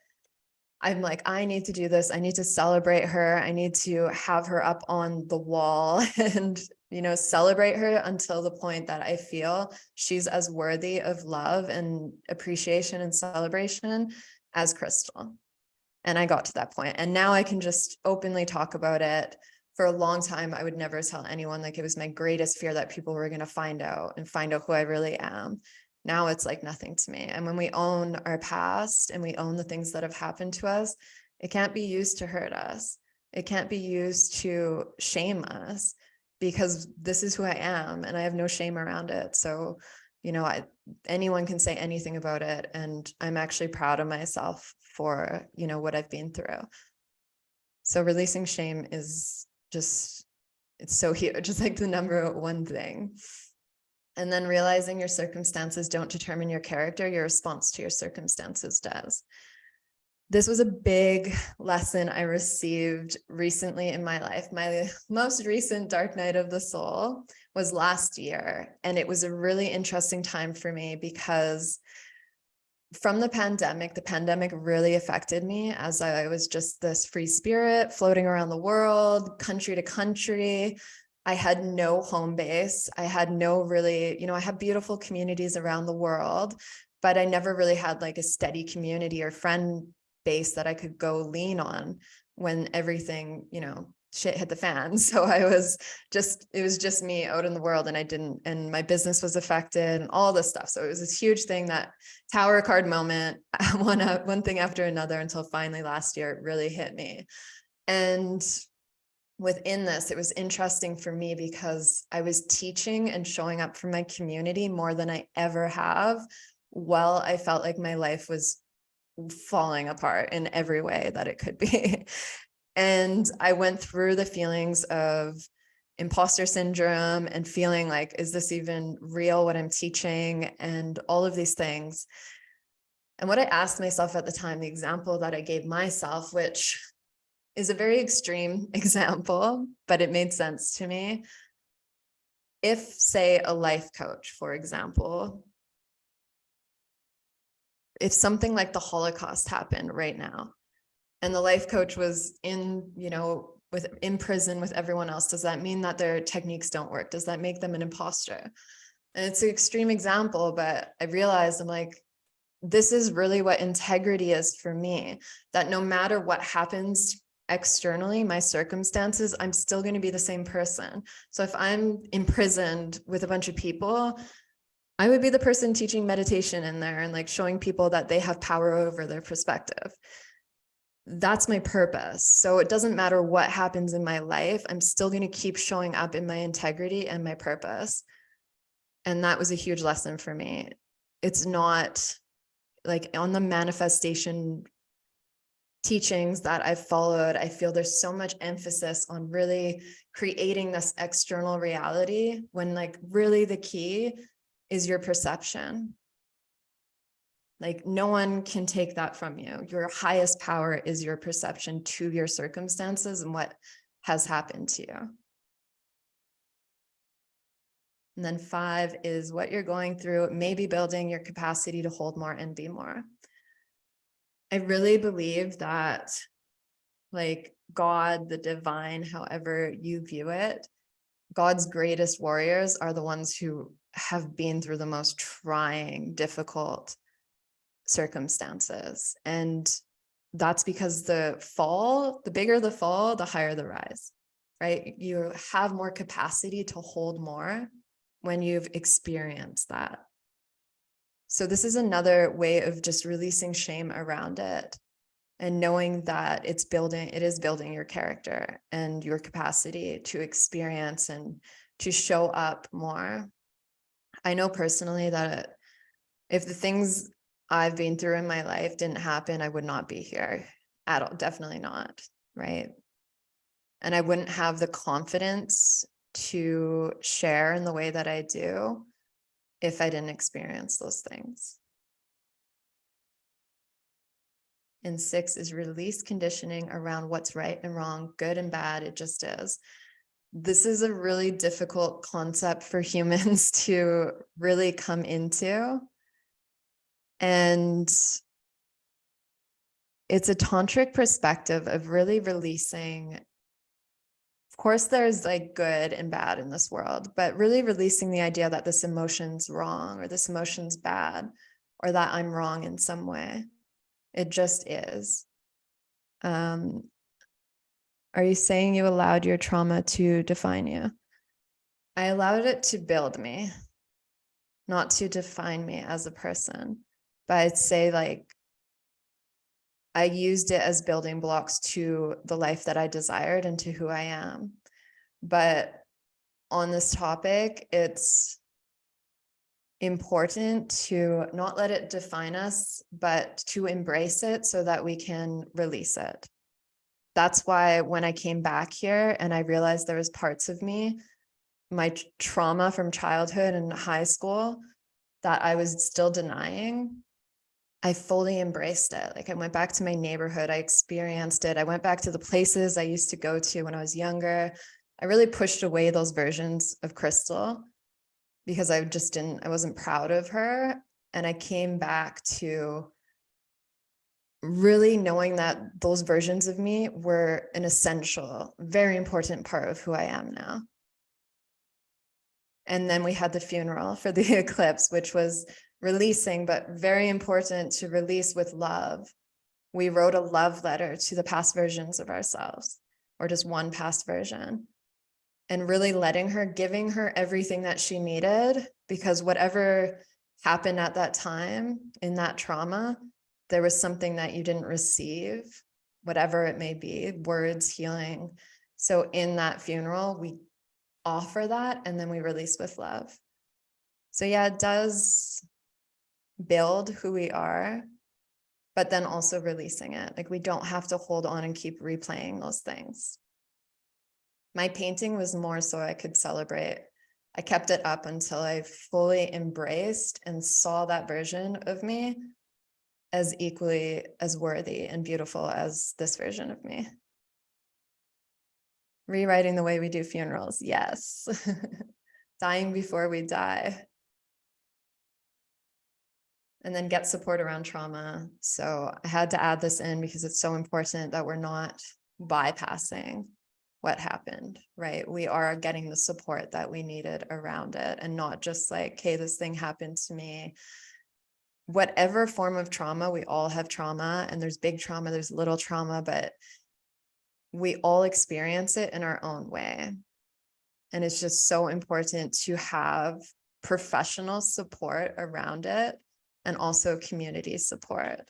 I'm like, I need to do this. I need to celebrate her. I need to have her up on the wall and, you know, celebrate her until the point that I feel she's as worthy of love and appreciation and celebration as Krystal. And I got to that point. And now I can just openly talk about it. For a long time, I would never tell anyone. Like, it was my greatest fear that people were going to find out who I really am. Now it's like nothing to me. And when we own our past and we own the things that have happened to us, it can't be used to hurt us. It can't be used to shame us, because this is who I am and I have no shame around it. So, you know, anyone can say anything about it. And I'm actually proud of myself for, you know, what I've been through. So releasing shame is just, it's so huge. It's like the number one thing. And then realizing your circumstances don't determine your character, your response to your circumstances does. This was a big lesson I received recently in my life. My most recent dark night of the soul was last year. And it was a really interesting time for me, because from the pandemic really affected me, as I was just this free spirit floating around the world, country to country. I had no home base. I had no really, you know, I have beautiful communities around the world, but I never really had like a steady community or friend base that I could go lean on when everything, you know, shit hit the fan. So it was just me out in the world, and my business was affected and all this stuff. So it was this huge thing, that tower card moment, one thing after another, until finally last year it really hit me. And within this, it was interesting for me because I was teaching and showing up for my community more than I ever have. Well, I felt like my life was falling apart in every way that it could be. And I went through the feelings of imposter syndrome and feeling like, is this even real, what I'm teaching, and all of these things. And what I asked myself at the time, the example that I gave myself, which is a very extreme example, but it made sense to me. If, say, a life coach, for example, if something like the Holocaust happened right now, and the life coach was in, in prison with everyone else, does that mean that their techniques don't work? Does that make them an imposter? And it's an extreme example, but I realized I'm like, this is really what integrity is for me, that no matter what happens externally, my circumstances, I'm still going to be the same person. So if I'm imprisoned with a bunch of people, I would be the person teaching meditation in there and like showing people that they have power over their perspective. That's my purpose. So it doesn't matter what happens in my life, I'm still going to keep showing up in my integrity and my purpose. And that was a huge lesson for me. It's not like on the manifestation teachings that I've followed, I feel there's so much emphasis on really creating this external reality when like really the key is your perception. Like no one can take that from you. Your highest power is your perception to your circumstances and what has happened to you. And then 5 is what you're going through, maybe building your capacity to hold more and be more. I really believe that like God, the divine, however you view it, God's greatest warriors are the ones who have been through the most trying, difficult circumstances. And that's because the bigger the fall, the higher the rise, right? You have more capacity to hold more when you've experienced that. So this is another way of just releasing shame around it and knowing that it is building your character and your capacity to experience and to show up more. I know personally that if the things I've been through in my life didn't happen, I would not be here at all. Definitely not, right? And I wouldn't have the confidence to share in the way that I do if I didn't experience those things. And 6 is release conditioning around what's right and wrong, good and bad. It just is. This is a really difficult concept for humans to really come into. And it's a tantric perspective of really releasing. Of course, there's like good and bad in this world, but really releasing the idea that this emotion's wrong or this emotion's bad or that I'm wrong in some way. It just is. Are you saying you allowed your trauma to define you? I allowed it to build me, not to define me as a person. But I'd say like, I used it as building blocks to the life that I desired and to who I am. But on this topic, it's important to not let it define us, but to embrace it so that we can release it. That's why when I came back here and I realized there was parts of me, my trauma from childhood and high school that I was still denying, I fully embraced it. Like I went back to my neighborhood, I experienced it. I went back to the places I used to go to when I was younger. I really pushed away those versions of Krystal because I wasn't proud of her. And I came back to really knowing that those versions of me were an essential, very important part of who I am now. And then we had the funeral for the eclipse, which was releasing, but very important to release with love. We wrote a love letter to the past versions of ourselves, or just one past version, and really giving her everything that she needed, because whatever happened at that time in that trauma, there was something that you didn't receive, whatever it may be, words, healing. So in that funeral, we offer that and then we release with love. So yeah, it does build who we are. but then also releasing it. Like we don't have to hold on and keep replaying those things. My painting was more so I could celebrate. I kept it up until I fully embraced and saw that version of me as equally as worthy and beautiful as this version of me. Rewriting the way we do funerals, yes. Dying before we die. And then get support around trauma. So I had to add this in because it's so important that we're not bypassing what happened, right? We are getting the support that we needed around it and not just like, hey, this thing happened to me. Whatever form of trauma, we all have trauma, and there's big trauma, there's little trauma, but we all experience it in our own way. And it's just so important to have professional support around it and also community support,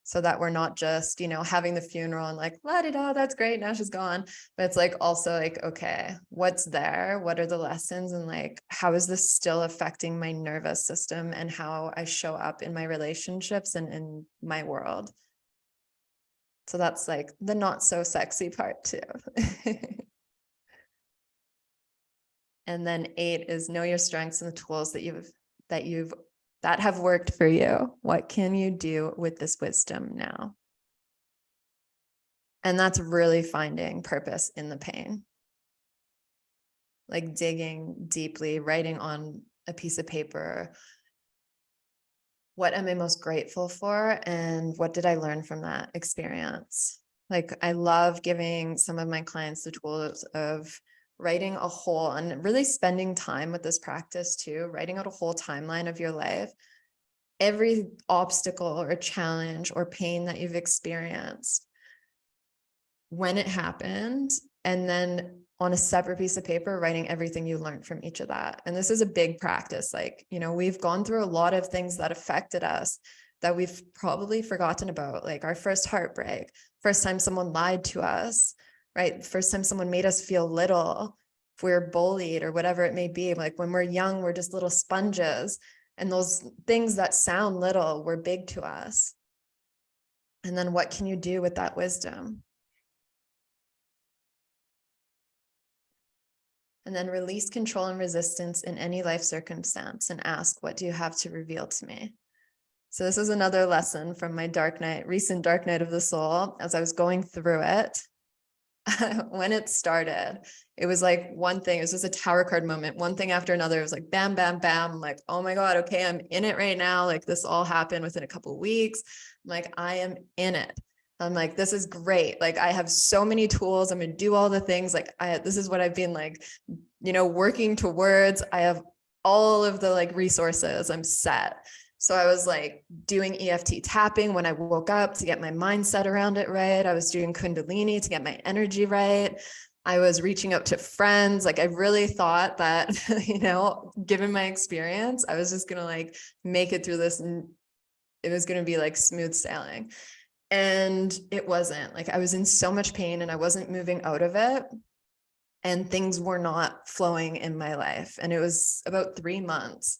so that we're not just, you know, having the funeral and like, la-di-da, that's great, now she's gone. But it's like also like, okay, what's there? What are the lessons? And like, how is this still affecting my nervous system and how I show up in my relationships and in my world? So that's like the not so sexy part too. And then 8 is know your strengths and the tools that have worked for you. What can you do with this wisdom now? And that's really finding purpose in the pain. Like digging deeply, writing on a piece of paper, what am I most grateful for? And what did I learn from that experience? Like I love giving some of my clients the tools of writing a whole, and really spending time with this practice too, writing out a whole timeline of your life, every obstacle or challenge or pain that you've experienced, when it happened, and then on a separate piece of paper, writing everything you learned from each of that. And this is a big practice. Like, you know, we've gone through a lot of things that affected us that we've probably forgotten about, like our first heartbreak, first time someone lied to us, right? First time someone made us feel little, if we were bullied or whatever it may be. Like when we're young, we're just little sponges. And those things that sound little were big to us. And then what can you do with that wisdom? And then release control and resistance in any life circumstance and ask, what do you have to reveal to me? So this is another lesson from my recent dark night of the soul. As I was going through it, when it started, it was like one thing, it was just a tower card moment, one thing after another. It was like, bam, bam, bam. I'm like, oh my God, okay, I'm in it right now. Like this all happened within a couple of weeks. I'm like, I am in it. I'm like, this is great. Like I have so many tools. I'm going to do all the things. Like this is what I've been like, you know, working towards. I have all of the like resources. I'm set. So I was like doing EFT tapping when I woke up to get my mindset around it right. I was doing Kundalini to get my energy right. I was reaching out to friends. Like I really thought that, you know, given my experience, I was just going to like make it through this and it was going to be like smooth sailing. And it wasn't. Like I was in so much pain and I wasn't moving out of it. And things were not flowing in my life. And it was about 3 months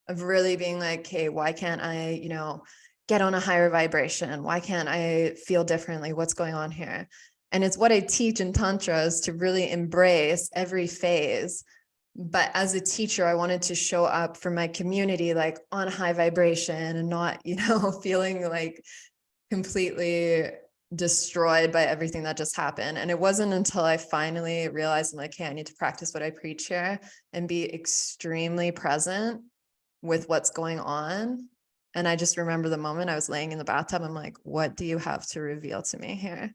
of really being like, hey, why can't I, you know, get on a higher vibration? Why can't I feel differently? What's going on here? And it's what I teach in Tantra, is to really embrace every phase. But as a teacher, I wanted to show up for my community, like on high vibration and not, you know, feeling like completely destroyed by everything that just happened. And it wasn't until I finally realized, I'm like, hey, I need to practice what I preach here and be extremely present with what's going on. And I just remember the moment I was laying in the bathtub, I'm like, what do you have to reveal to me here?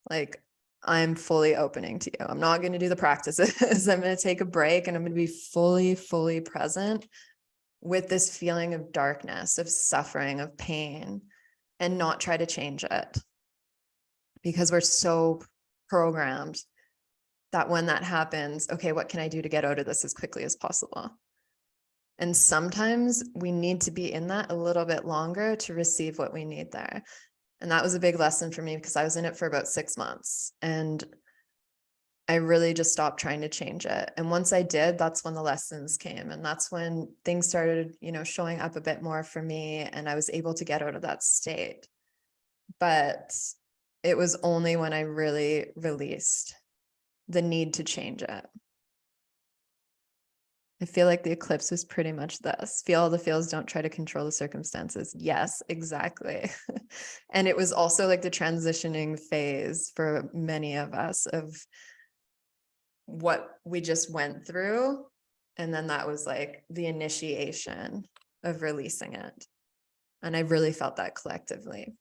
Like, I'm fully opening to you. I'm not going to do the practices. I'm going to take a break and I'm going to be fully present with this feeling of darkness, of suffering, of pain, and not try to change it. Because we're so programmed that when that happens, okay, what can I do to get out of this as quickly as possible? And sometimes we need to be in that a little bit longer to receive what we need there. And that was a big lesson for me because I was in it for about 6 months. And I really just stopped trying to change it. And once I did, that's when the lessons came. And that's when things started, showing up a bit more for me. And I was able to get out of that state. But it was only when I really released the need to change it. I feel like the eclipse was pretty much this. Feel all the feels, don't try to control the circumstances. Yes, exactly. And it was also like the transitioning phase for many of us of what we just went through. And then that was like the initiation of releasing it. And I really felt that collectively.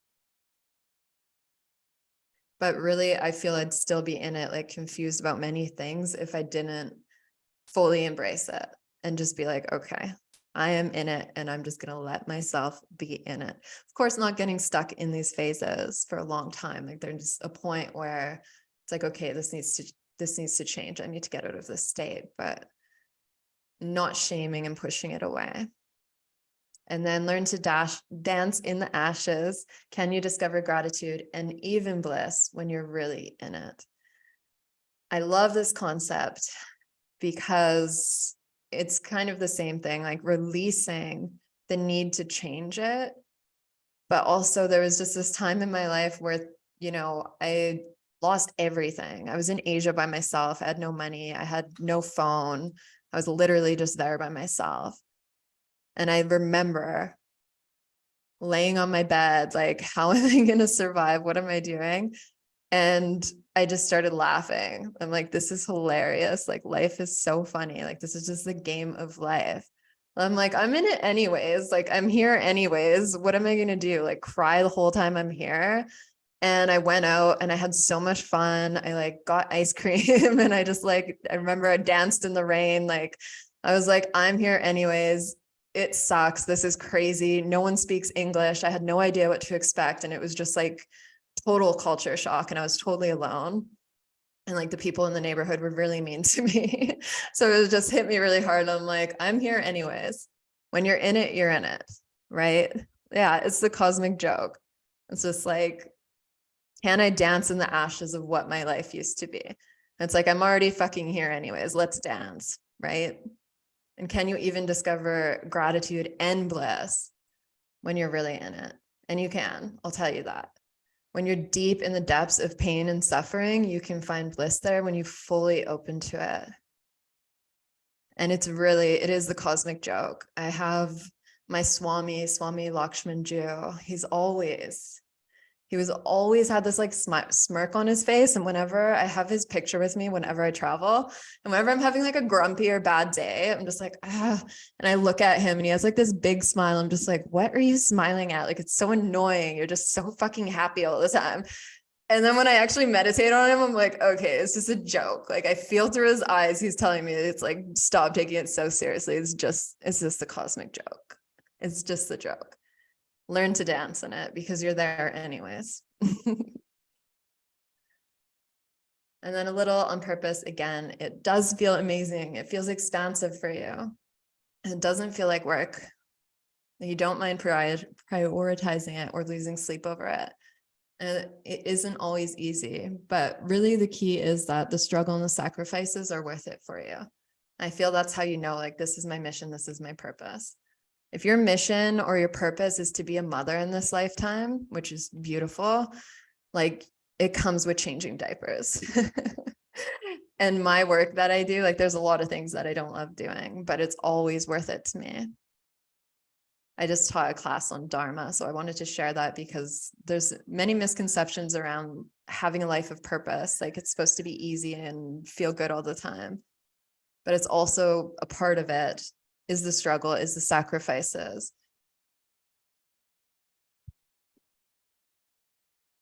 But really, I feel I'd still be in it, like confused about many things if I didn't fully embrace it and just be like, okay, I am in it and I'm just going to let myself be in it. Of course, not getting stuck in these phases for a long time. Like there's a point where it's like, okay, this needs to change. I need to get out of this state, but not shaming and pushing it away. And then learn to dance in the ashes. Can you discover gratitude and even bliss when you're really in it? I love this concept because it's kind of the same thing, like releasing the need to change it. But also there was just this time in my life where, I lost everything. I was in Asia by myself. I had no money. I had no phone. I was literally just there by myself. And I remember laying on my bed, like, how am I going to survive? What am I doing? And I just started laughing. I'm like, this is hilarious. Like, life is so funny. Like, this is just the game of life. I'm like, I'm in it anyways. Like, I'm here anyways. What am I going to do? Like, cry the whole time I'm here? And I went out and I had so much fun. I like got ice cream and I just like, I remember I danced in the rain. Like, I was like, I'm here anyways. It sucks. This is crazy. No one speaks English. I had no idea what to expect. And it was just like total culture shock. And I was totally alone. And like the people in the neighborhood were really mean to me. So it just hit me really hard. I'm like, I'm here anyways. When you're in it, you're in it. Right? Yeah. It's the cosmic joke. It's just like, can I dance in the ashes of what my life used to be? It's like, I'm already fucking here anyways. Let's dance. Right? And can you even discover gratitude and bliss when you're really in it? And you can, I'll tell you that. When you're deep in the depths of pain and suffering, you can find bliss there when you fully open to it. And it is the cosmic joke. I have my Swami Lakshmanju. He was always had this like smirk on his face. And whenever I have his picture with me, whenever I travel and whenever I'm having like a grumpy or bad day, I'm just like, and I look at him and he has like this big smile. I'm just like, what are you smiling at? Like, it's so annoying. You're just so fucking happy all the time. And then when I actually meditate on him, I'm like, okay, it's just a joke. Like, I feel through his eyes, he's telling me it's like, stop taking it so seriously. It's just the cosmic joke. It's just the joke. Learn to dance in it because you're there anyways. And then a little on purpose. Again, it does feel amazing. It feels expansive for you. And it doesn't feel like work. You don't mind prioritizing it or losing sleep over it. And it isn't always easy, but really the key is that the struggle and the sacrifices are worth it for you. I feel that's how you know, like, this is my mission. This is my purpose. If your mission or your purpose is to be a mother in this lifetime, which is beautiful, like, it comes with changing diapers. And my work that I do, like, there's a lot of things that I don't love doing, but it's always worth it to me. I just taught a class on Dharma, so I wanted to share that because there's many misconceptions around having a life of purpose. Like, it's supposed to be easy and feel good all the time, but it's also a part of it is the struggle, is the sacrifices.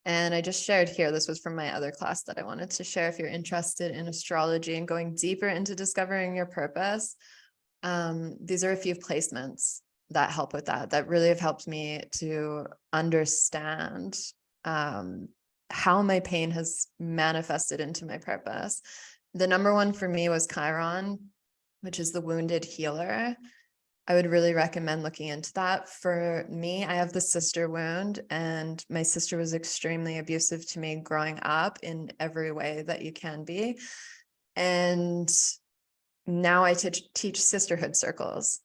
And I just shared here, this was from my other class that I wanted to share. If you're interested in astrology and going deeper into discovering your purpose, these are a few placements that help with that really have helped me to understand how my pain has manifested into my purpose. The number one for me was Chiron, which is the wounded healer. I would really recommend looking into that. For me, I have the sister wound, and my sister was extremely abusive to me growing up in every way that you can be. And now I teach sisterhood circles.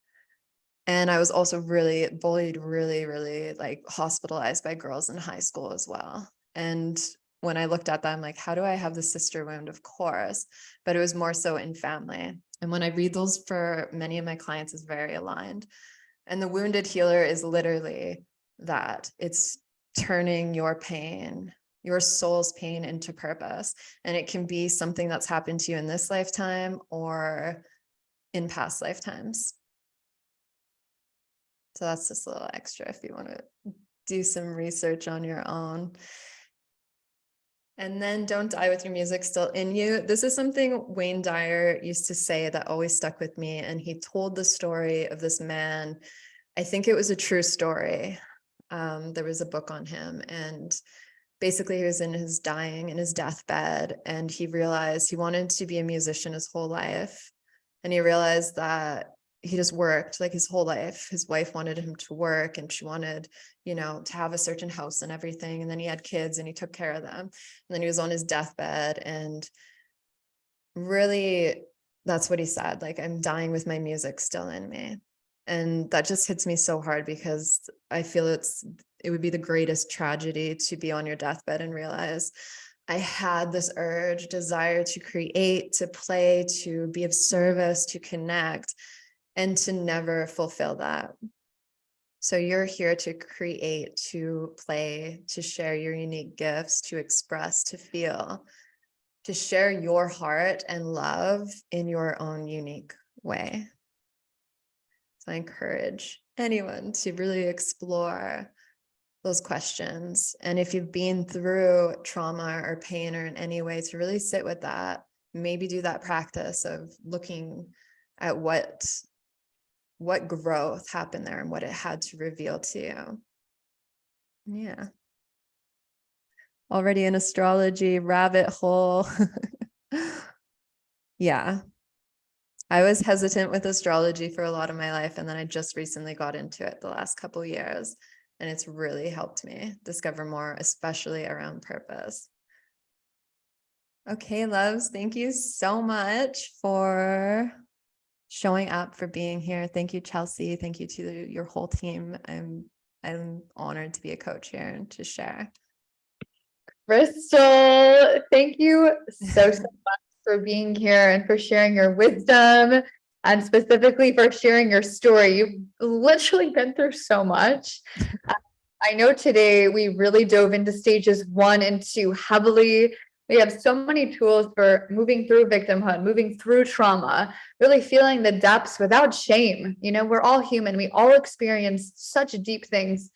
And I was also really bullied, really, really like hospitalized by girls in high school as well. And when I looked at that, I'm like, how do I have the sister wound? Of course, but it was more so in family. And when I read those for many of my clients, is very aligned. And the wounded healer is literally that. It's turning your pain, your soul's pain, into purpose. And it can be something that's happened to you in this lifetime or in past lifetimes. So that's just a little extra if you want to do some research on your own. And then don't die with your music still in you. This is something Wayne Dyer used to say that always stuck with me. And he told the story of this man. I think it was a true story. There was a book on him, and basically he was in his deathbed, and he realized he wanted to be a musician his whole life. And he realized that he just worked like his whole life. His wife wanted him to work, and she wanted, to have a certain house and everything. And then he had kids and he took care of them. And then he was on his deathbed, and really that's what he said. Like, I'm dying with my music still in me. And that just hits me so hard, because I feel it would be the greatest tragedy to be on your deathbed and realize I had this urge, desire to create, to play, to be of service, to connect, and to never fulfill that. So you're here to create, to play, to share your unique gifts, to express, to feel, to share your heart and love in your own unique way. So I encourage anyone to really explore those questions. And if you've been through trauma or pain or in any way, to really sit with that, maybe do that practice of looking at what growth happened there and what it had to reveal to you. Yeah. Already an astrology rabbit hole. Yeah. I was hesitant with astrology for a lot of my life, and then I just recently got into it the last couple of years, and it's really helped me discover more, especially around purpose. Okay, loves, thank you so much for showing up, for being here. Thank you, Chelsea. Thank you to your whole team. I'm honored to be a coach here and to share. Krystal, thank you so much for being here and for sharing your wisdom, and specifically for sharing your story. You've literally been through so much. I know today we really dove into stages 1 and 2 heavily. We have so many tools for moving through victimhood, moving through trauma, really feeling the depths without shame. We're all human. We all experience such deep things.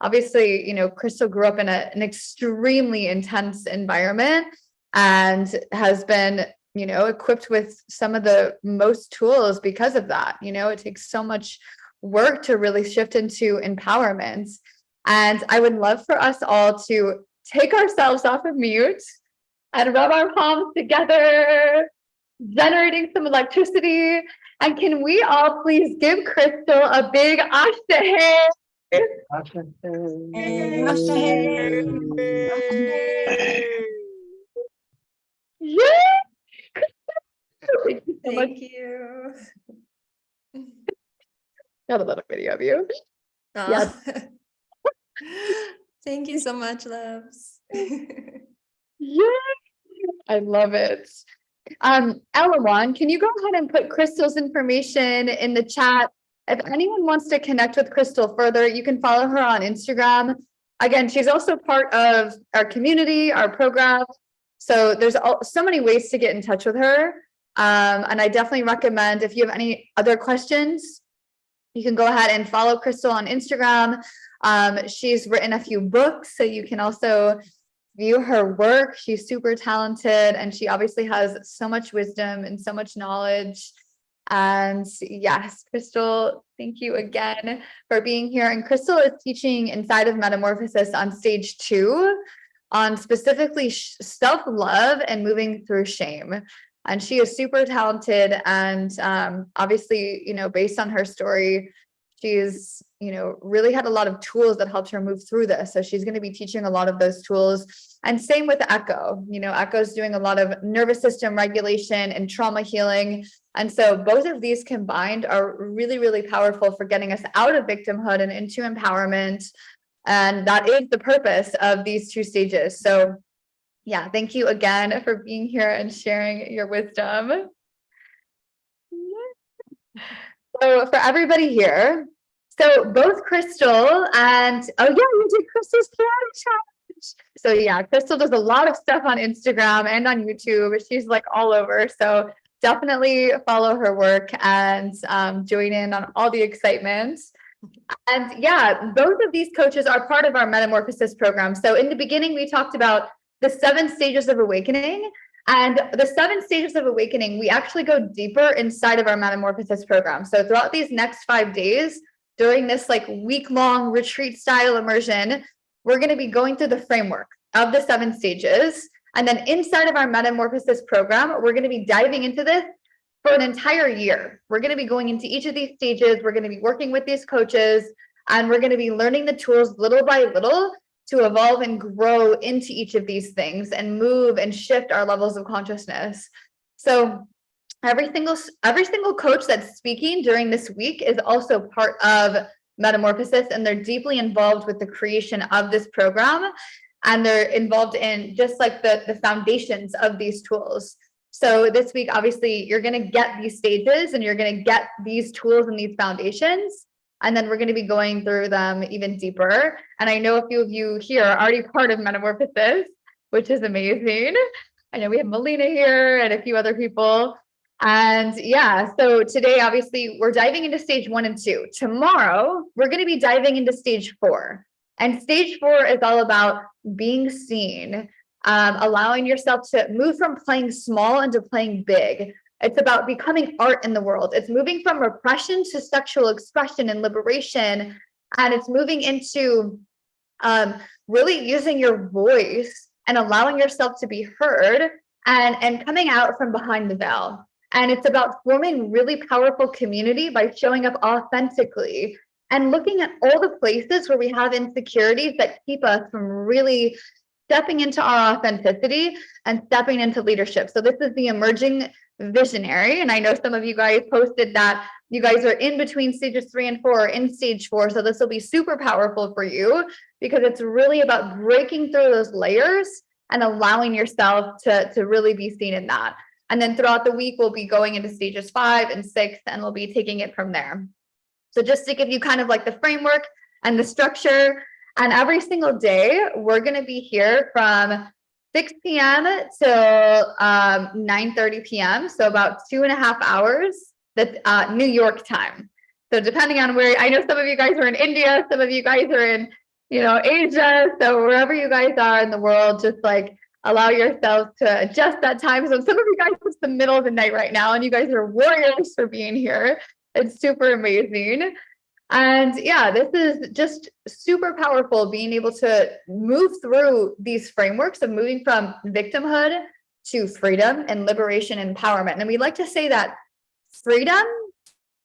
Obviously, Krystal grew up in an extremely intense environment and has been, equipped with some of the most tools because of that. It takes so much work to really shift into empowerment. And I would love for us all to take ourselves off of mute and rub our palms together, generating some electricity. And can we all please give Krystal a big ashe? Yeah. Thank you so much. Thank you. Got a little video of you. Yeah. Thank you so much, loves. Yeah, I love it. Elawan, can you go ahead and put Krystal's information in the chat? If anyone wants to connect with Krystal further, you can follow her on Instagram. Again, she's also part of our community, our program. So there's so many ways to get in touch with her. And I definitely recommend, if you have any other questions, you can go ahead and follow Krystal on Instagram. She's written a few books, so you can also view her work. She's super talented, and she obviously has so much wisdom and so much knowledge. And yes, Krystal, thank you again for being here. And Krystal is teaching inside of Metamorphosis on stage 2 on specifically self-love and moving through shame. And she is super talented. And obviously, based on her story, she's, really had a lot of tools that helped her move through this. So she's going to be teaching a lot of those tools. And same with Echo. Echo's doing a lot of nervous system regulation and trauma healing. And so both of these combined are really, really powerful for getting us out of victimhood and into empowerment. And that is the purpose of these two stages. So yeah, thank you again for being here and sharing your wisdom. So for everybody here, so both Krystal and, oh yeah, you did Krystal's karate challenge. So yeah, Krystal does a lot of stuff on Instagram and on YouTube. She's like all over. So definitely follow her work and join in on all the excitement. And yeah, both of these coaches are part of our Metamorphosis program. So in the beginning, we talked about the 7 stages of awakening. And the 7 stages of awakening, we actually go deeper inside of our Metamorphosis program. So throughout these next 5 days, during this like week-long retreat style immersion, we're going to be going through the framework of the 7 stages. And then inside of our Metamorphosis program, we're going to be diving into this for an entire year. We're going to be going into each of these stages. We're going to be working with these coaches, and we're going to be learning the tools little by little to evolve and grow into each of these things and move and shift our levels of consciousness. So every single coach that's speaking during this week is also part of Metamorphosis, and they're deeply involved with the creation of this program, and they're involved in just like the foundations of these tools. So this week, obviously, you're going to get these stages and you're going to get these tools and these foundations. And then we're going to be going through them even deeper. And I know a few of you here are already part of Metamorphosis, which is amazing. I know we have Melina here and a few other people. And yeah, so today, obviously, we're diving into stage 1 and 2. Tomorrow, we're going to be diving into stage 4. And stage 4 is all about being seen, allowing yourself to move from playing small into playing big. It's about becoming art in the world. It's moving from repression to sexual expression and liberation. And it's moving into really using your voice and allowing yourself to be heard and coming out from behind the veil. And it's about forming really powerful community by showing up authentically and looking at all the places where we have insecurities that keep us from really stepping into our authenticity and stepping into leadership. So this is the Emerging Visionary. And I know some of you guys posted that you guys are in between stages 3 and 4, in stage 4. So this will be super powerful for you because it's really about breaking through those layers and allowing yourself to really be seen in that. And then throughout the week, we'll be going into stages 5 and 6, and we'll be taking it from there. So just to give you kind of like the framework and the structure, and every single day, we're going to be here from 6 p.m. till 9:30 p.m. So about 2.5 hours, that's New York time. So depending on where, I know some of you guys are in India, some of you guys are in, Asia. So wherever you guys are in the world, just like allow yourselves to adjust that time. So some of you guys, it's the middle of the night right now, and you guys are warriors for being here. It's super amazing. And yeah, this is just super powerful, being able to move through these frameworks of moving from victimhood to freedom and liberation and empowerment. And we like to say that freedom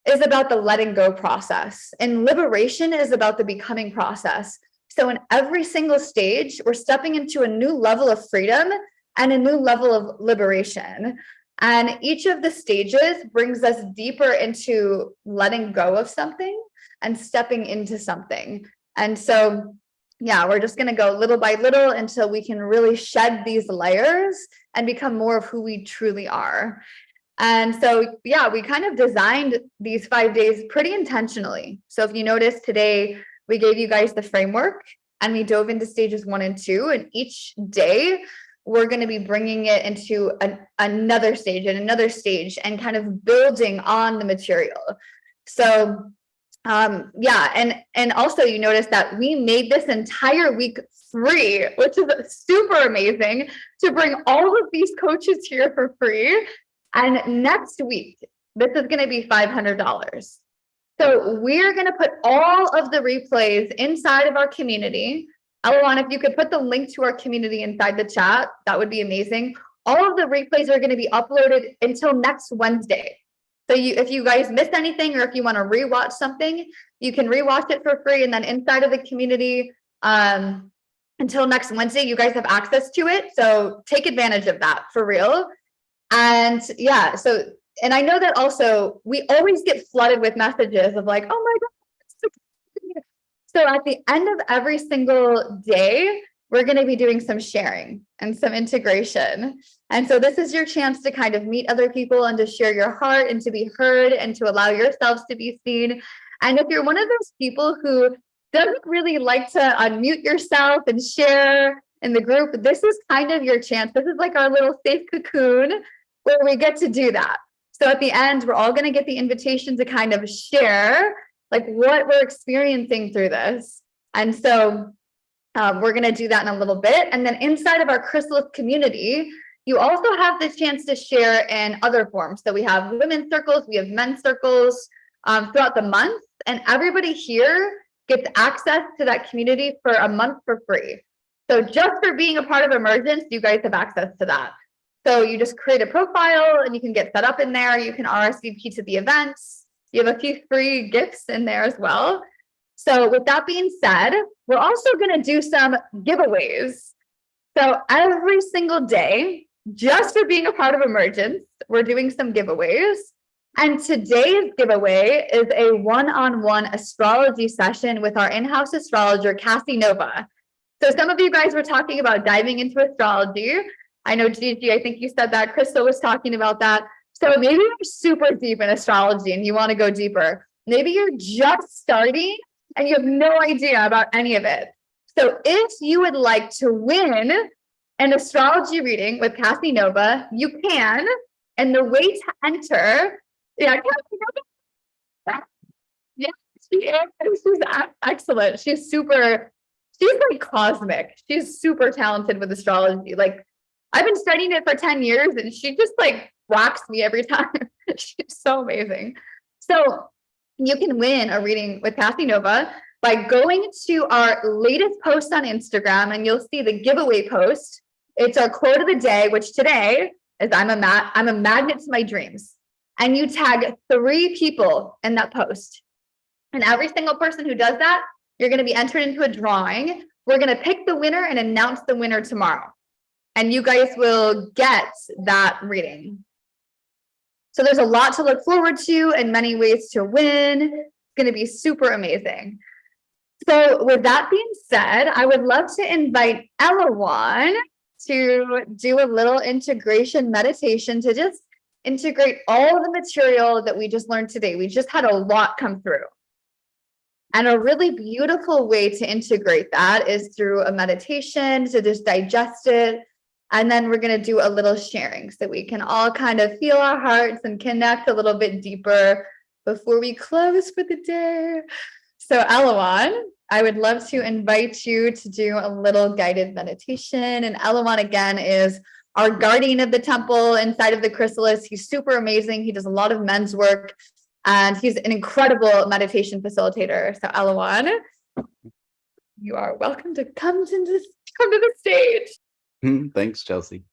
is about the letting go process, and liberation is about the becoming process. So in every single stage, we're stepping into a new level of freedom and a new level of liberation. And each of the stages brings us deeper into letting go of something and stepping into something. And so, yeah, we're just going to go little by little until we can really shed these layers and become more of who we truly are. And so, yeah, we kind of designed these 5 days pretty intentionally. So if you notice today, we gave you guys the framework and we dove into stages 1 and 2, and each day we're going to be bringing it into another stage and another stage and kind of building on the material. So yeah, and also you notice that we made this entire week free, which is super amazing, to bring all of these coaches here for free. And next week, this is going to be $500. So we're going to put all of the replays inside of our community. Elawan, if you could put the link to our community inside the chat, that would be amazing. All of the replays are going to be uploaded until next Wednesday. So if you guys missed anything, or if you want to rewatch something, you can rewatch it for free. And then inside of the community, until next Wednesday, you guys have access to it. So take advantage of that for real. And yeah, so, and I know that also we always get flooded with messages of like, oh my God. So at the end of every single day, we're going to be doing some sharing and some integration. And so this is your chance to kind of meet other people and to share your heart and to be heard and to allow yourselves to be seen. And if you're one of those people who doesn't really like to unmute yourself and share in the group, this is kind of your chance. This is like our little safe cocoon where we get to do that. So at the end, we're all going to get the invitation to kind of share like what we're experiencing through this. And so we're going to do that in a little bit. And then inside of our Krystal community, you also have the chance to share in other forms. So we have women's circles, we have men's circles throughout the month, and everybody here gets access to that community for a month for free. So just for being a part of Emergence, you guys have access to that. So you just create a profile and you can get set up in there. You can RSVP to the events. You have a few free gifts in there as well. So with that being said, we're also going to do some giveaways. So every single day, just for being a part of Emergence, we're doing some giveaways. And today's giveaway is a one-on-one astrology session with our in-house astrologer, Cassie Nova. So some of you guys were talking about diving into astrology. I know, Gigi, I think you said that. Krystal was talking about that. So maybe you're super deep in astrology and you want to go deeper. Maybe you're just starting and you have no idea about any of it. So if you would like to win an astrology reading with Cassie Nova, you can. And the way to enter, yeah, Cassie Nova. Yeah, she is. She's excellent. She's like cosmic. She's super talented with astrology. Like, I've been studying it for 10 years and she just like rocks me every time. She's so amazing. So you can win a reading with Cassie Nova by going to our latest post on Instagram, and you'll see the giveaway post. It's our quote of the day, which today is I'm a magnet to my dreams. And you tag 3 people in that post. And every single person who does that, you're going to be entered into a drawing. We're going to pick the winner and announce the winner tomorrow. And you guys will get that reading. So there's a lot to look forward to and many ways to win. It's going to be super amazing. So with that being said, I would love to invite Elawan to do a little integration meditation to just integrate all the material that we just learned today. We just had a lot come through. And a really beautiful way to integrate that is through a meditation to just digest it. And then we're going to do a little sharing so we can all kind of feel our hearts and connect a little bit deeper before we close for the day. So Elawan, I would love to invite you to do a little guided meditation. And Elawan, again, is our guardian of the temple inside of the chrysalis. He's super amazing. He does a lot of men's work and he's an incredible meditation facilitator. So Elawan, you are welcome to come to the stage. Thanks, Chelsea.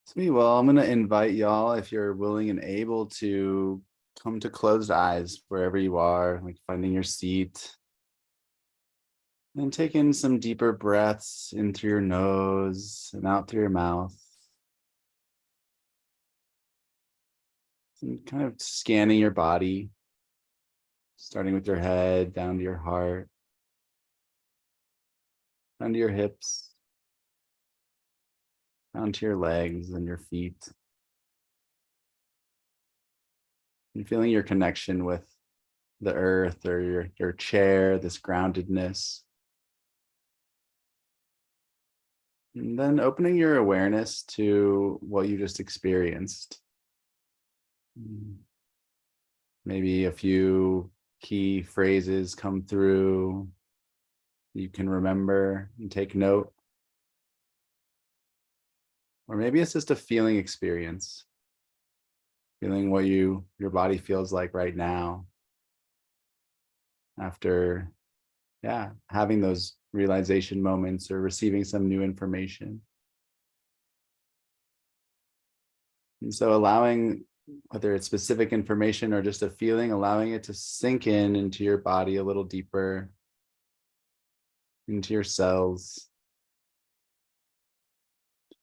Sweet. Well, I'm going to invite y'all, if you're willing and able, to come to closed eyes wherever you are, like finding your seat. And take in some deeper breaths in through your nose and out through your mouth. And kind of scanning your body, starting with your head, down to your heart, down to your hips, down to your legs and your feet. And feeling your connection with the earth or your chair, this groundedness. And then opening your awareness to what you just experienced. Maybe a few key phrases come through you can remember and take note. Or maybe it's just a feeling experience, feeling what your body feels like right now after, having those realization moments or receiving some new information. And so allowing whether it's specific information or just a feeling, allowing it to sink in into your body a little deeper, into your cells,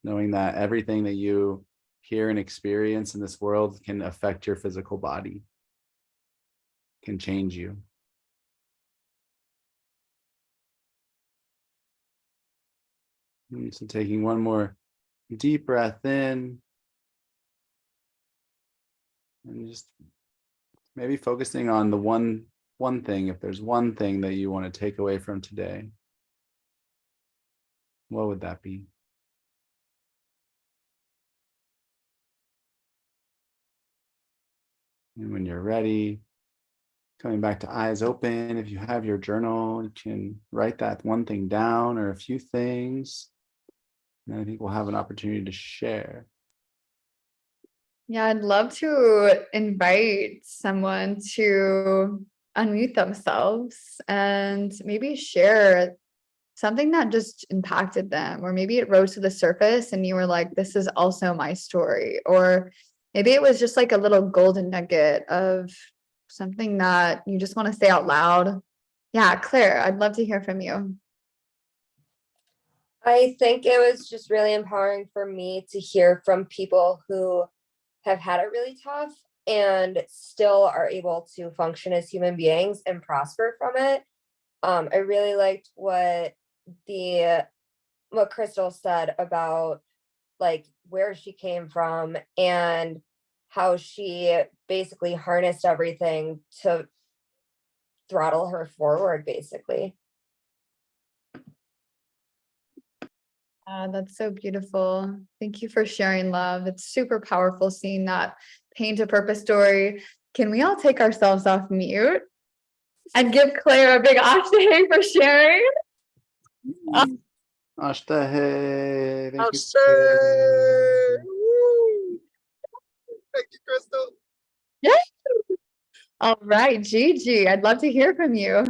knowing that everything that you hear and experience in this world can affect your physical body, can change you. And so taking one more deep breath in and just maybe focusing on the one thing. If there's one thing that you want to take away from today, what would that be? And when you're ready, coming back to eyes open, if you have your journal, you can write that one thing down or a few things. And I think we'll have an opportunity to share. Yeah, I'd love to invite someone to unmute themselves and maybe share something that just impacted them, or maybe it rose to the surface and you were like, this is also my story. Or maybe it was just like a little golden nugget of something that you just want to say out loud. Yeah, Claire, I'd love to hear from you. I think it was just really empowering for me to hear from people who have had it really tough and still are able to function as human beings and prosper from it. I really liked what Krystal said about like where she came from and how she basically harnessed everything to throttle her forward, basically. That's so beautiful. Thank you for sharing, love. It's super powerful seeing that pain to purpose story. Can we all take ourselves off mute and give Claire a big ashe for sharing? Ashtahe. Thank you. Thank you, Krystal. Yes. All right, Gigi, I'd love to hear from you.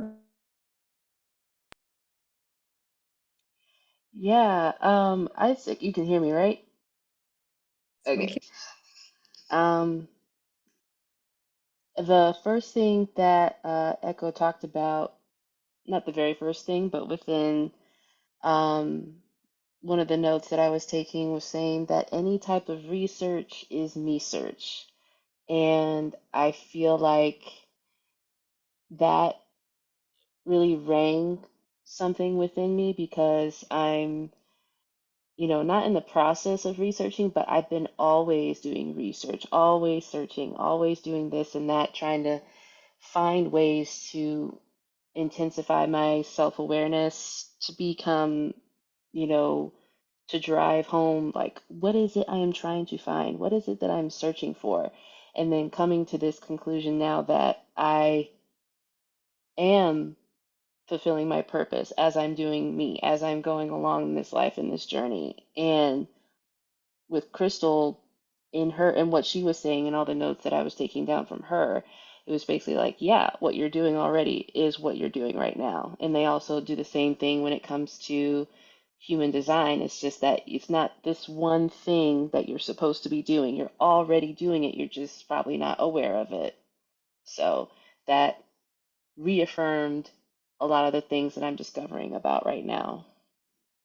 Yeah, Isaac, you can hear me, right? Okay. Um, the first thing that Echo talked about, not the very first thing, but within one of the notes that I was taking was saying that any type of research is me search. And I feel like that really rang something within me because I'm not in the process of researching, but I've been always doing research, always searching, always doing this and that, trying to find ways to intensify my self-awareness, to become, to drive home, like, what is it I am trying to find? What is it that I'm searching for? And then coming to this conclusion now that I am fulfilling my purpose as I'm doing me, as I'm going along in this life, in this journey. And with Krystal in her and what she was saying and all the notes that I was taking down from her, it was basically like, yeah, what you're doing already is what you're doing right now. And they also do the same thing when it comes to human design. It's just that it's not this one thing that you're supposed to be doing. You're already doing it. You're just probably not aware of it. So that reaffirmed a lot of the things that I'm discovering about right now.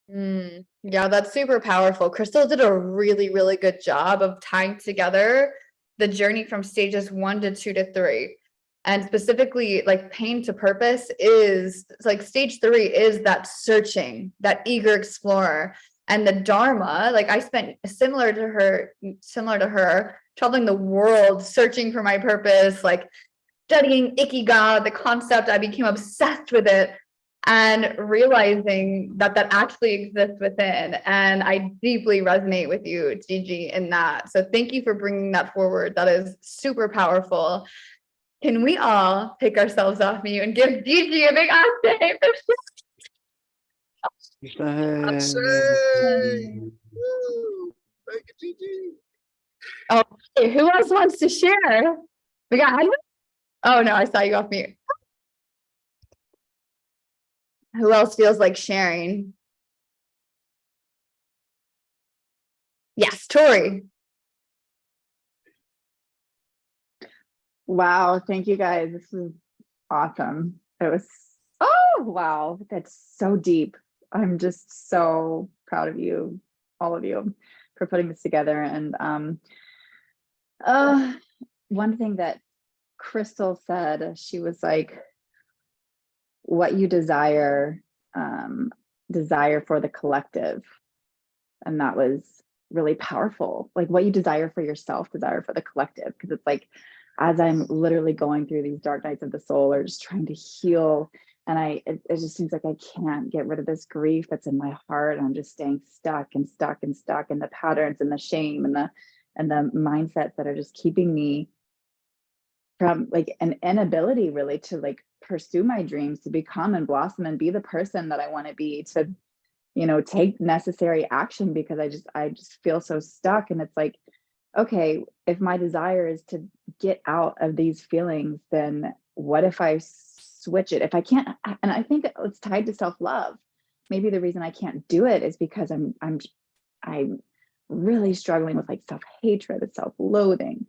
Yeah, that's super powerful. Krystal did a really, really good job of tying together the journey from stages 1 to 2 to 3. And specifically, like pain to purpose is like stage 3 is that searching, that eager explorer. And the Dharma, like I spent similar to her, traveling the world, searching for my purpose, like studying Ikigai, the concept. I became obsessed with it and realizing that that actually exists within. And I deeply resonate with you, Gigi, in that. So thank you for bringing that forward. That is super powerful. Can we all pick ourselves off mute and give Gigi a big ashe for Ashe! Woo! Thank you, Gigi. Oh, okay. Who else wants to share? We got Henry? Oh no, I saw you off mute. Who else feels like sharing? Yes, Tori. Wow, thank you guys. This was awesome. It was, oh, wow, that's so deep. I'm just so proud of you, all of you, for putting this together. And one thing that Krystal said, she was like, what you desire, desire for the collective. And that was really powerful. Like what you desire for yourself, desire for the collective. Because it's like, as I'm literally going through these dark nights of the soul or just trying to heal, and it just seems like I can't get rid of this grief that's in my heart. And I'm just staying stuck and stuck and stuck in the patterns and the shame and the mindsets that are just keeping me from like an inability really to like pursue my dreams, to become and blossom and be the person that I want to be, to, you know, take necessary action, because I just feel so stuck. And it's like, okay, if my desire is to get out of these feelings, then what if I switch it? If I can't, and I think it's tied to self-love. Maybe the reason I can't do it is because I'm really struggling with like self-hatred and self-loathing.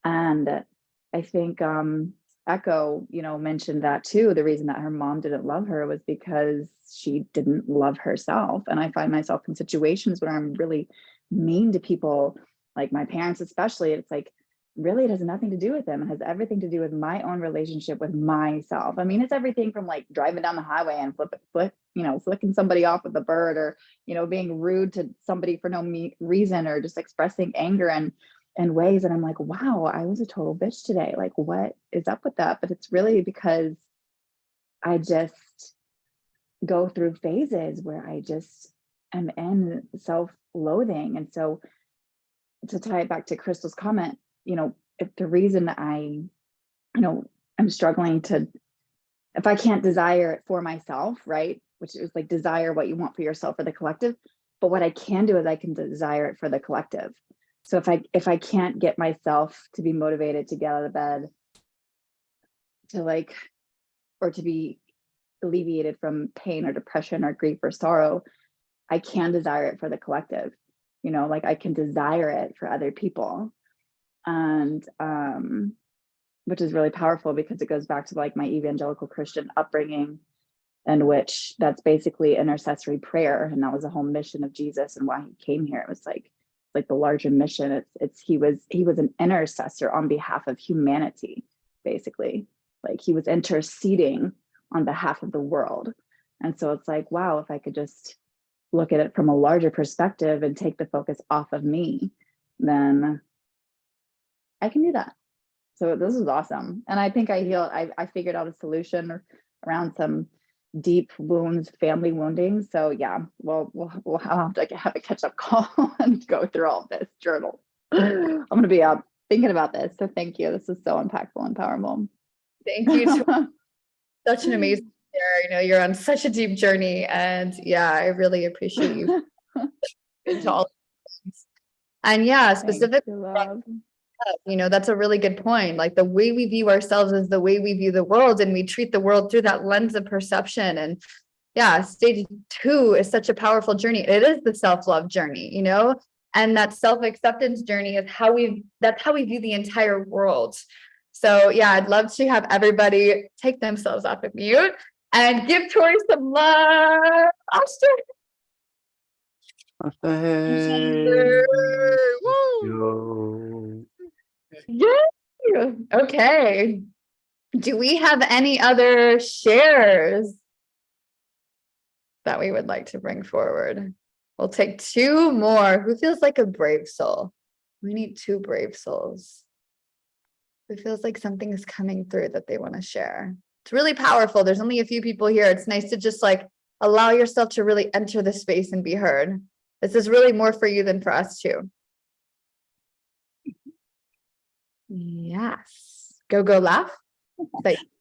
And I think Echo, you know, mentioned that too. The reason that her mom didn't love her was because she didn't love herself. And I find myself in situations where I'm really mean to people, like my parents especially. It's like, really, it has nothing to do with them. It has everything to do with my own relationship with myself. I mean, it's everything from like driving down the highway and flicking somebody off with a bird, or, you know, being rude to somebody for no reason, or just expressing anger and ways that I'm like, wow, I was a total bitch today. Like, what is up with that? But it's really because I just go through phases where I just am in self-loathing. And so to tie it back to Krystal's comment, you know, if the reason I'm struggling to, if I can't desire it for myself, right? Which is like desire what you want for yourself or the collective. But what I can do is I can desire it for the collective. So if I can't get myself to be motivated to get out of bed, to like, or to be alleviated from pain or depression or grief or sorrow, I can desire it for the collective. You know, like I can desire it for other people. And which is really powerful, because it goes back to like my evangelical Christian upbringing, in which that's basically intercessory prayer. And that was the whole mission of Jesus and why he came here. It was like the larger mission. He was an intercessor on behalf of humanity, basically. Like he was interceding on behalf of the world. And so it's like, wow, if I could just look at it from a larger perspective and take the focus off of me, then I can do that. So this is awesome. And I think I figured out a solution around some deep wounds, family wounding. So yeah, well, we'll have to have a catch-up call and go through all of this journal. I'm going to be thinking about this. So thank you. This is so impactful and powerful. Thank you. Such an amazing share. You know, you're on such a deep journey, and yeah, I really appreciate you into all of this. And yeah, specifically, you know, that's a really good point. Like the way we view ourselves is the way we view the world, and we treat the world through that lens of perception. And yeah, stage 2 is such a powerful journey. It is the self-love journey, you know, and that self-acceptance journey is that's how we view the entire world. So yeah, I'd love to have everybody take themselves off of mute and give Tori some love. Woo! Yeah. Okay. Do we have any other shares that we would like to bring forward? We'll take 2 more. Who feels like a brave soul? We need 2 brave souls. Who feels like something is coming through that they want to share? It's really powerful. There's only a few people here. It's nice to just like allow yourself to really enter the space and be heard. This is really more for you than for us too. Yes. Go laugh.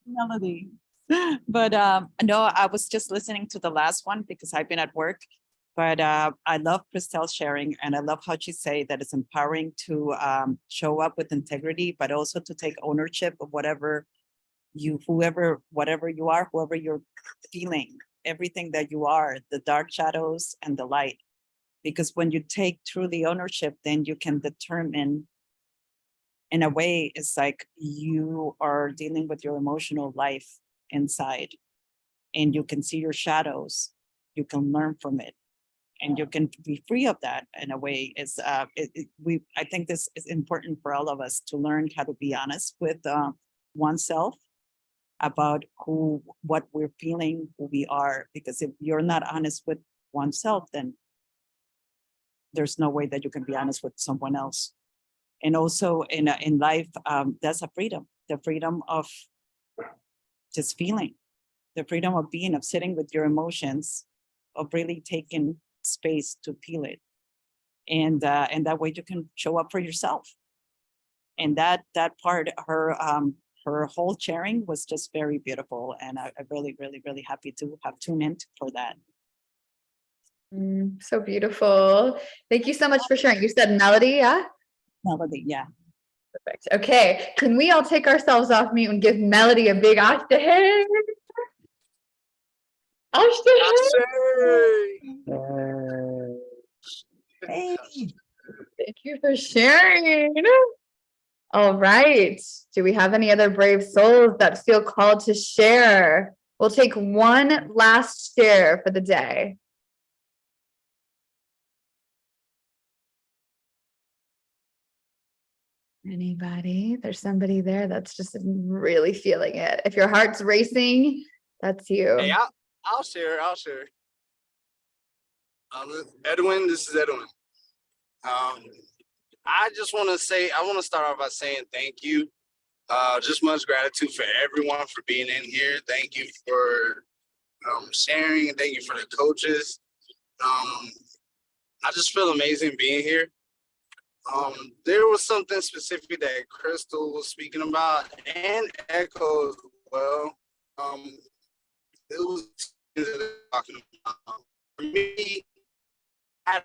Melody. But no, I was just listening to the last one because I've been at work. But I love Krystal sharing, and I love how she say that it's empowering to show up with integrity, but also to take ownership of whatever you are, whoever you're feeling, everything that you are, the dark shadows and the light. Because when you take truly ownership, then you can determine in a way, it's like you are dealing with your emotional life inside, and you can see your shadows, you can learn from it, and you can be free of that in a way. Is I think this is important for all of us to learn how to be honest with oneself about what we're feeling, who we are, because if you're not honest with oneself, then there's no way that you can be honest with someone else. And also in life, that's a freedom, the freedom of just feeling, the freedom of being, of sitting with your emotions, of really taking space to feel it. And that way you can show up for yourself. And that part, her whole sharing was just very beautiful. And I'm really, really, really happy to have tuned in for that. So beautiful. Thank you so much for sharing. You said Melody, yeah? Melody, yeah. Perfect. Okay, can we all take ourselves off mute and give Melody a big Ashtay? Hey. Thank you for sharing. All right. Do we have any other brave souls that feel called to share? We'll take one last share for the day. Anybody? There's somebody there that's just really feeling it. If your heart's racing, that's you. Hey, I'll share. Edwin, this is Edwin. I just want to start off by saying thank you. Just much gratitude for everyone for being in here. Thank you for sharing, and thank you for the coaches. I just feel amazing being here. There was something specific that Krystal was speaking about, and Echo as well. It was talking about. For me, I had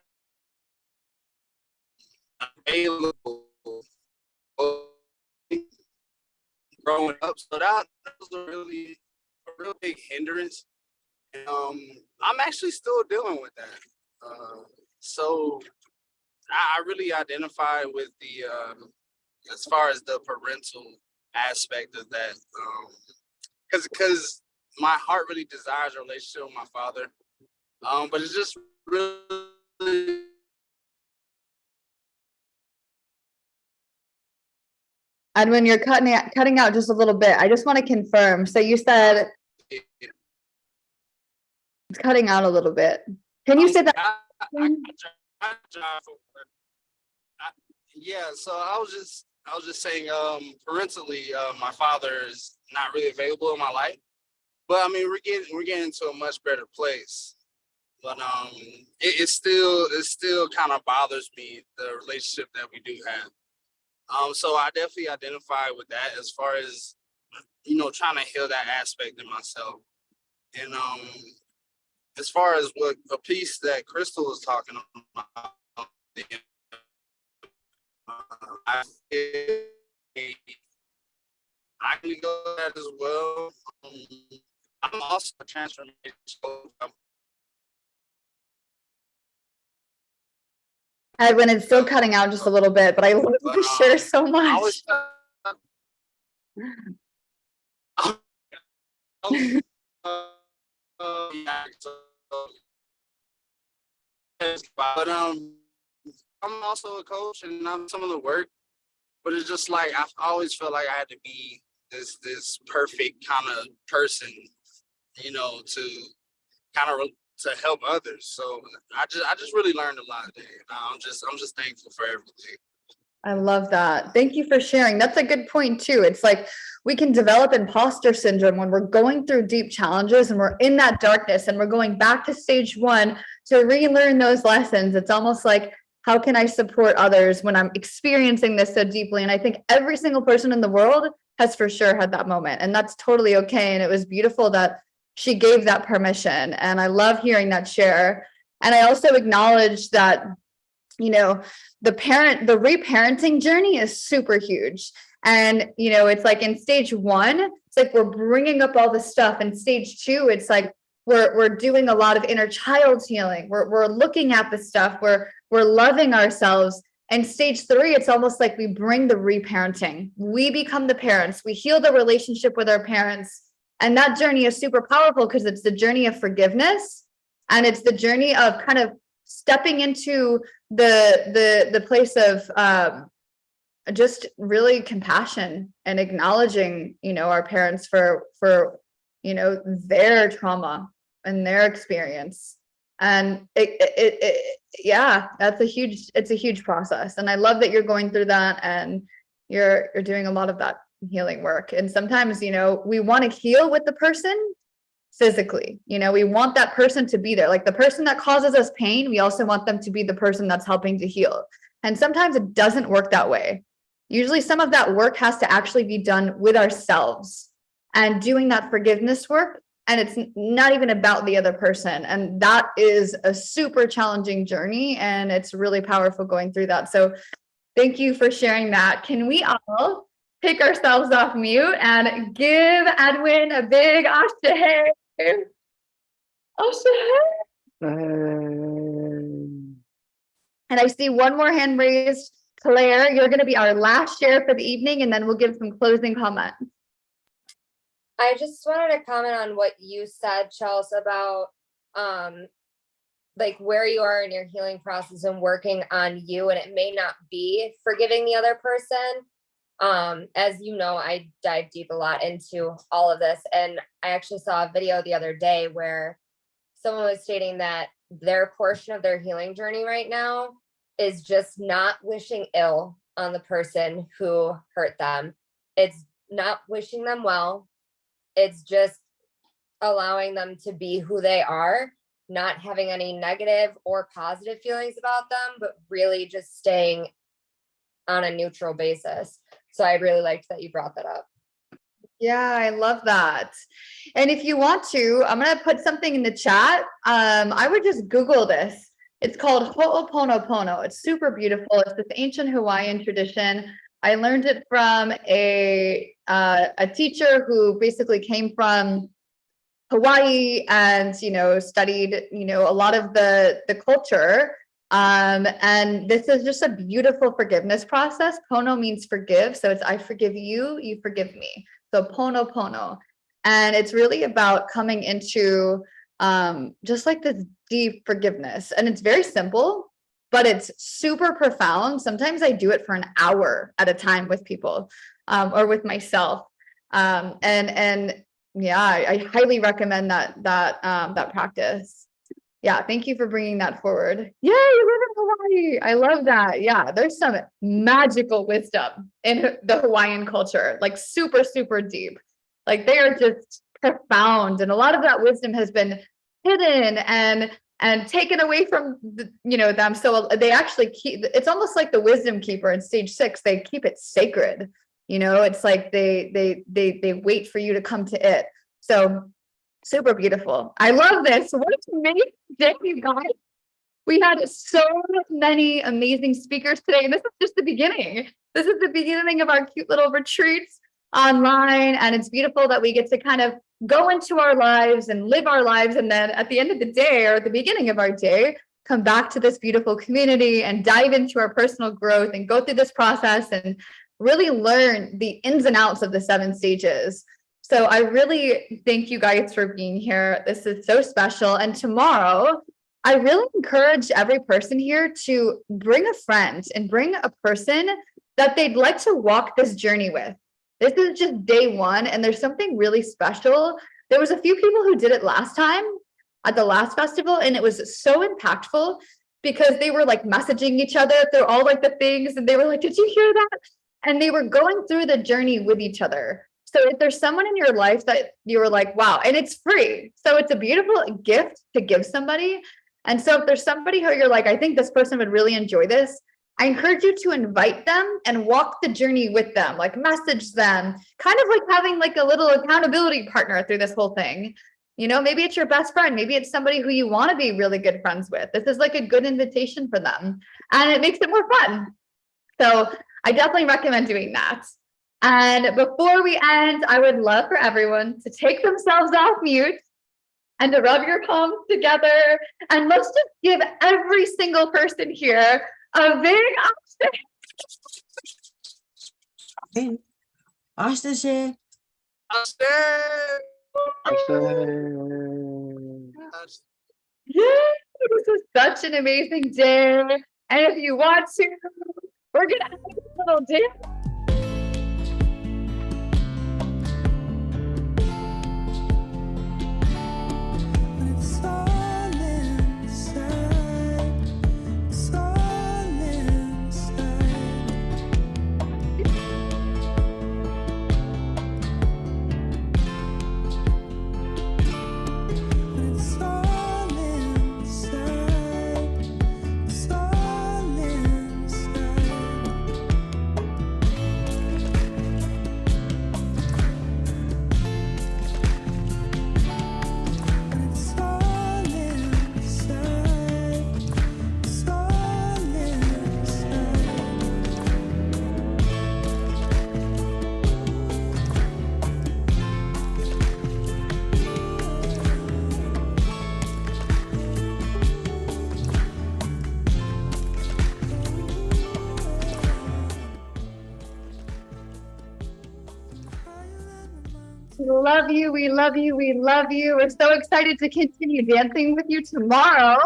available growing up, so that was a real big hindrance. And, I'm actually still dealing with that. So I really identify with the as far as the parental aspect of that, because my heart really desires a relationship with my father, but it's just really. Edwin, you're cutting out just a little bit. I just want to confirm. So you said it's cutting out a little bit. Can you say that? Yeah, so I was just saying, parentally, my father is not really available in my life, but I mean, we're getting to a much better place. But it still kind of bothers me, the relationship that we do have. So I definitely identify with that as far as, trying to heal that aspect in myself. And as far as what a piece that Krystal was talking about, I can go that as well. I'm also a transformation coach. Edwin, it's still cutting out just a little bit, but I love to share so much. But I'm also a coach, and I'm some of the work. But it's just like I've always felt like I had to be this perfect kind of person, to kind of to help others. So I just really learned a lot today. I'm just thankful for everything. I love that. Thank you for sharing. That's a good point too. It's like we can develop imposter syndrome when we're going through deep challenges and we're in that darkness and we're going back to stage one to relearn those lessons. It's almost like, how can I support others when I'm experiencing this so deeply? And I think every single person in the world has for sure had that moment, and that's totally okay. And it was beautiful that she gave that permission. And I love hearing that share. And I also acknowledge that, the reparenting journey is super huge. And, it's like in stage one, it's like we're bringing up all the stuff. In stage two, it's like we're doing a lot of inner child healing. We're looking at the stuff. We're loving ourselves. And stage 3, it's almost like we bring the reparenting. We become the parents. We heal the relationship with our parents. And that journey is super powerful because it's the journey of forgiveness. And it's the journey of kind of stepping into the place of just really compassion and acknowledging, our parents for their trauma and their experience. And yeah, it's a huge process. And I love that you're going through that and you're doing a lot of that healing work. And sometimes, we want to heal with the person physically, we want that person to be there. Like the person that causes us pain, we also want them to be the person that's helping to heal. And sometimes it doesn't work that way. Usually some of that work has to actually be done with ourselves and doing that forgiveness work. And it's not even about the other person. And that is a super challenging journey. And it's really powerful going through that. So thank you for sharing that. Can we all take ourselves off mute and give Edwin a big ashe? And I see one more hand raised. Claire, you're going to be our last share for the evening, and then we'll give some closing comments. I just wanted to comment on what you said, Chelsea, about like where you are in your healing process and working on you, and it may not be forgiving the other person. As you know, I dive deep a lot into all of this, and I actually saw a video the other day where someone was stating that their portion of their healing journey right now is just not wishing ill on the person who hurt them. It's not wishing them well. It's just allowing them to be who they are, not having any negative or positive feelings about them, but really just staying on a neutral basis. So I really liked that you brought that up. Yeah, I love that. And if you want to, I'm going to put something in the chat. I would just Google this. It's called Ho'oponopono. It's super beautiful. It's this ancient Hawaiian tradition. I learned it from a teacher who basically came from Hawaii and, studied, a lot of the culture. And this is just a beautiful forgiveness process. Pono means forgive. So it's I forgive you, you forgive me. So pono. And it's really about coming into just like this deep forgiveness. And it's very simple, but it's super profound. Sometimes I do it for an hour at a time with people or with myself. And yeah, I highly recommend that practice. Yeah, thank you for bringing that forward. Yeah, you live in Hawaii. I love that. Yeah, there's some magical wisdom in the Hawaiian culture, like super, super deep. Like they are just profound. And a lot of that wisdom has been hidden and taken away from them. So they actually keep, it's almost like the wisdom keeper in stage 6, they keep it sacred. It's like they wait for you to come to it. So super beautiful. I love this. What a amazing day, you guys. We had so many amazing speakers today. And this is just the beginning. This is the beginning of our cute little retreats online. And it's beautiful that we get to kind of go into our lives and live our lives. And then at the end of the day or at the beginning of our day, come back to this beautiful community and dive into our personal growth and go through this process and really learn the ins and outs of the 7 stages. So I really thank you guys for being here. This is so special. And tomorrow, I really encourage every person here to bring a friend and bring a person that they'd like to walk this journey with. This is just day 1, and there's something really special. There was a few people who did it last time at the last festival, and it was so impactful because they were like messaging each other through all like the things, and they were like, did you hear that? And they were going through the journey with each other. So if there's someone in your life that you were like, wow, and it's free. So it's a beautiful gift to give somebody. And so if there's somebody who you're like, I think this person would really enjoy this, I encourage you to invite them and walk the journey with them, like message them, kind of like having like a little accountability partner through this whole thing. Maybe it's your best friend. Maybe it's somebody who you want to be really good friends with. This is like a good invitation for them, and it makes it more fun. So I definitely recommend doing that. And before we end, I would love for everyone to take themselves off mute and to rub your palms together. And let's just give every single person here a big Ashtashe. Yeah, this was such an amazing day. And if you want to, we're gonna have a little dance. We love you. We love you. We love you. We're so excited to continue dancing with you tomorrow.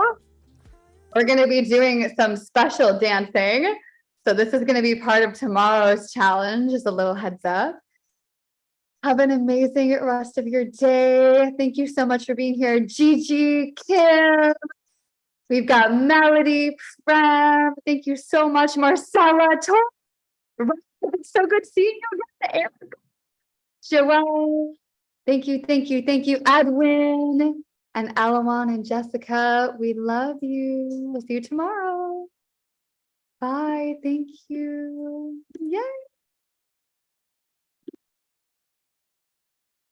We're going to be doing some special dancing. So this is going to be part of tomorrow's challenge, just a little heads up. Have an amazing rest of your day. Thank you so much for being here. Gigi, Kim, we've got Melody, Prem. Thank you so much, Marcella. It's so good seeing you again. Joelle, thank you, thank you, thank you. Edwin and Alawan and Jessica, we love you. We'll see you tomorrow. Bye, thank you. Yay.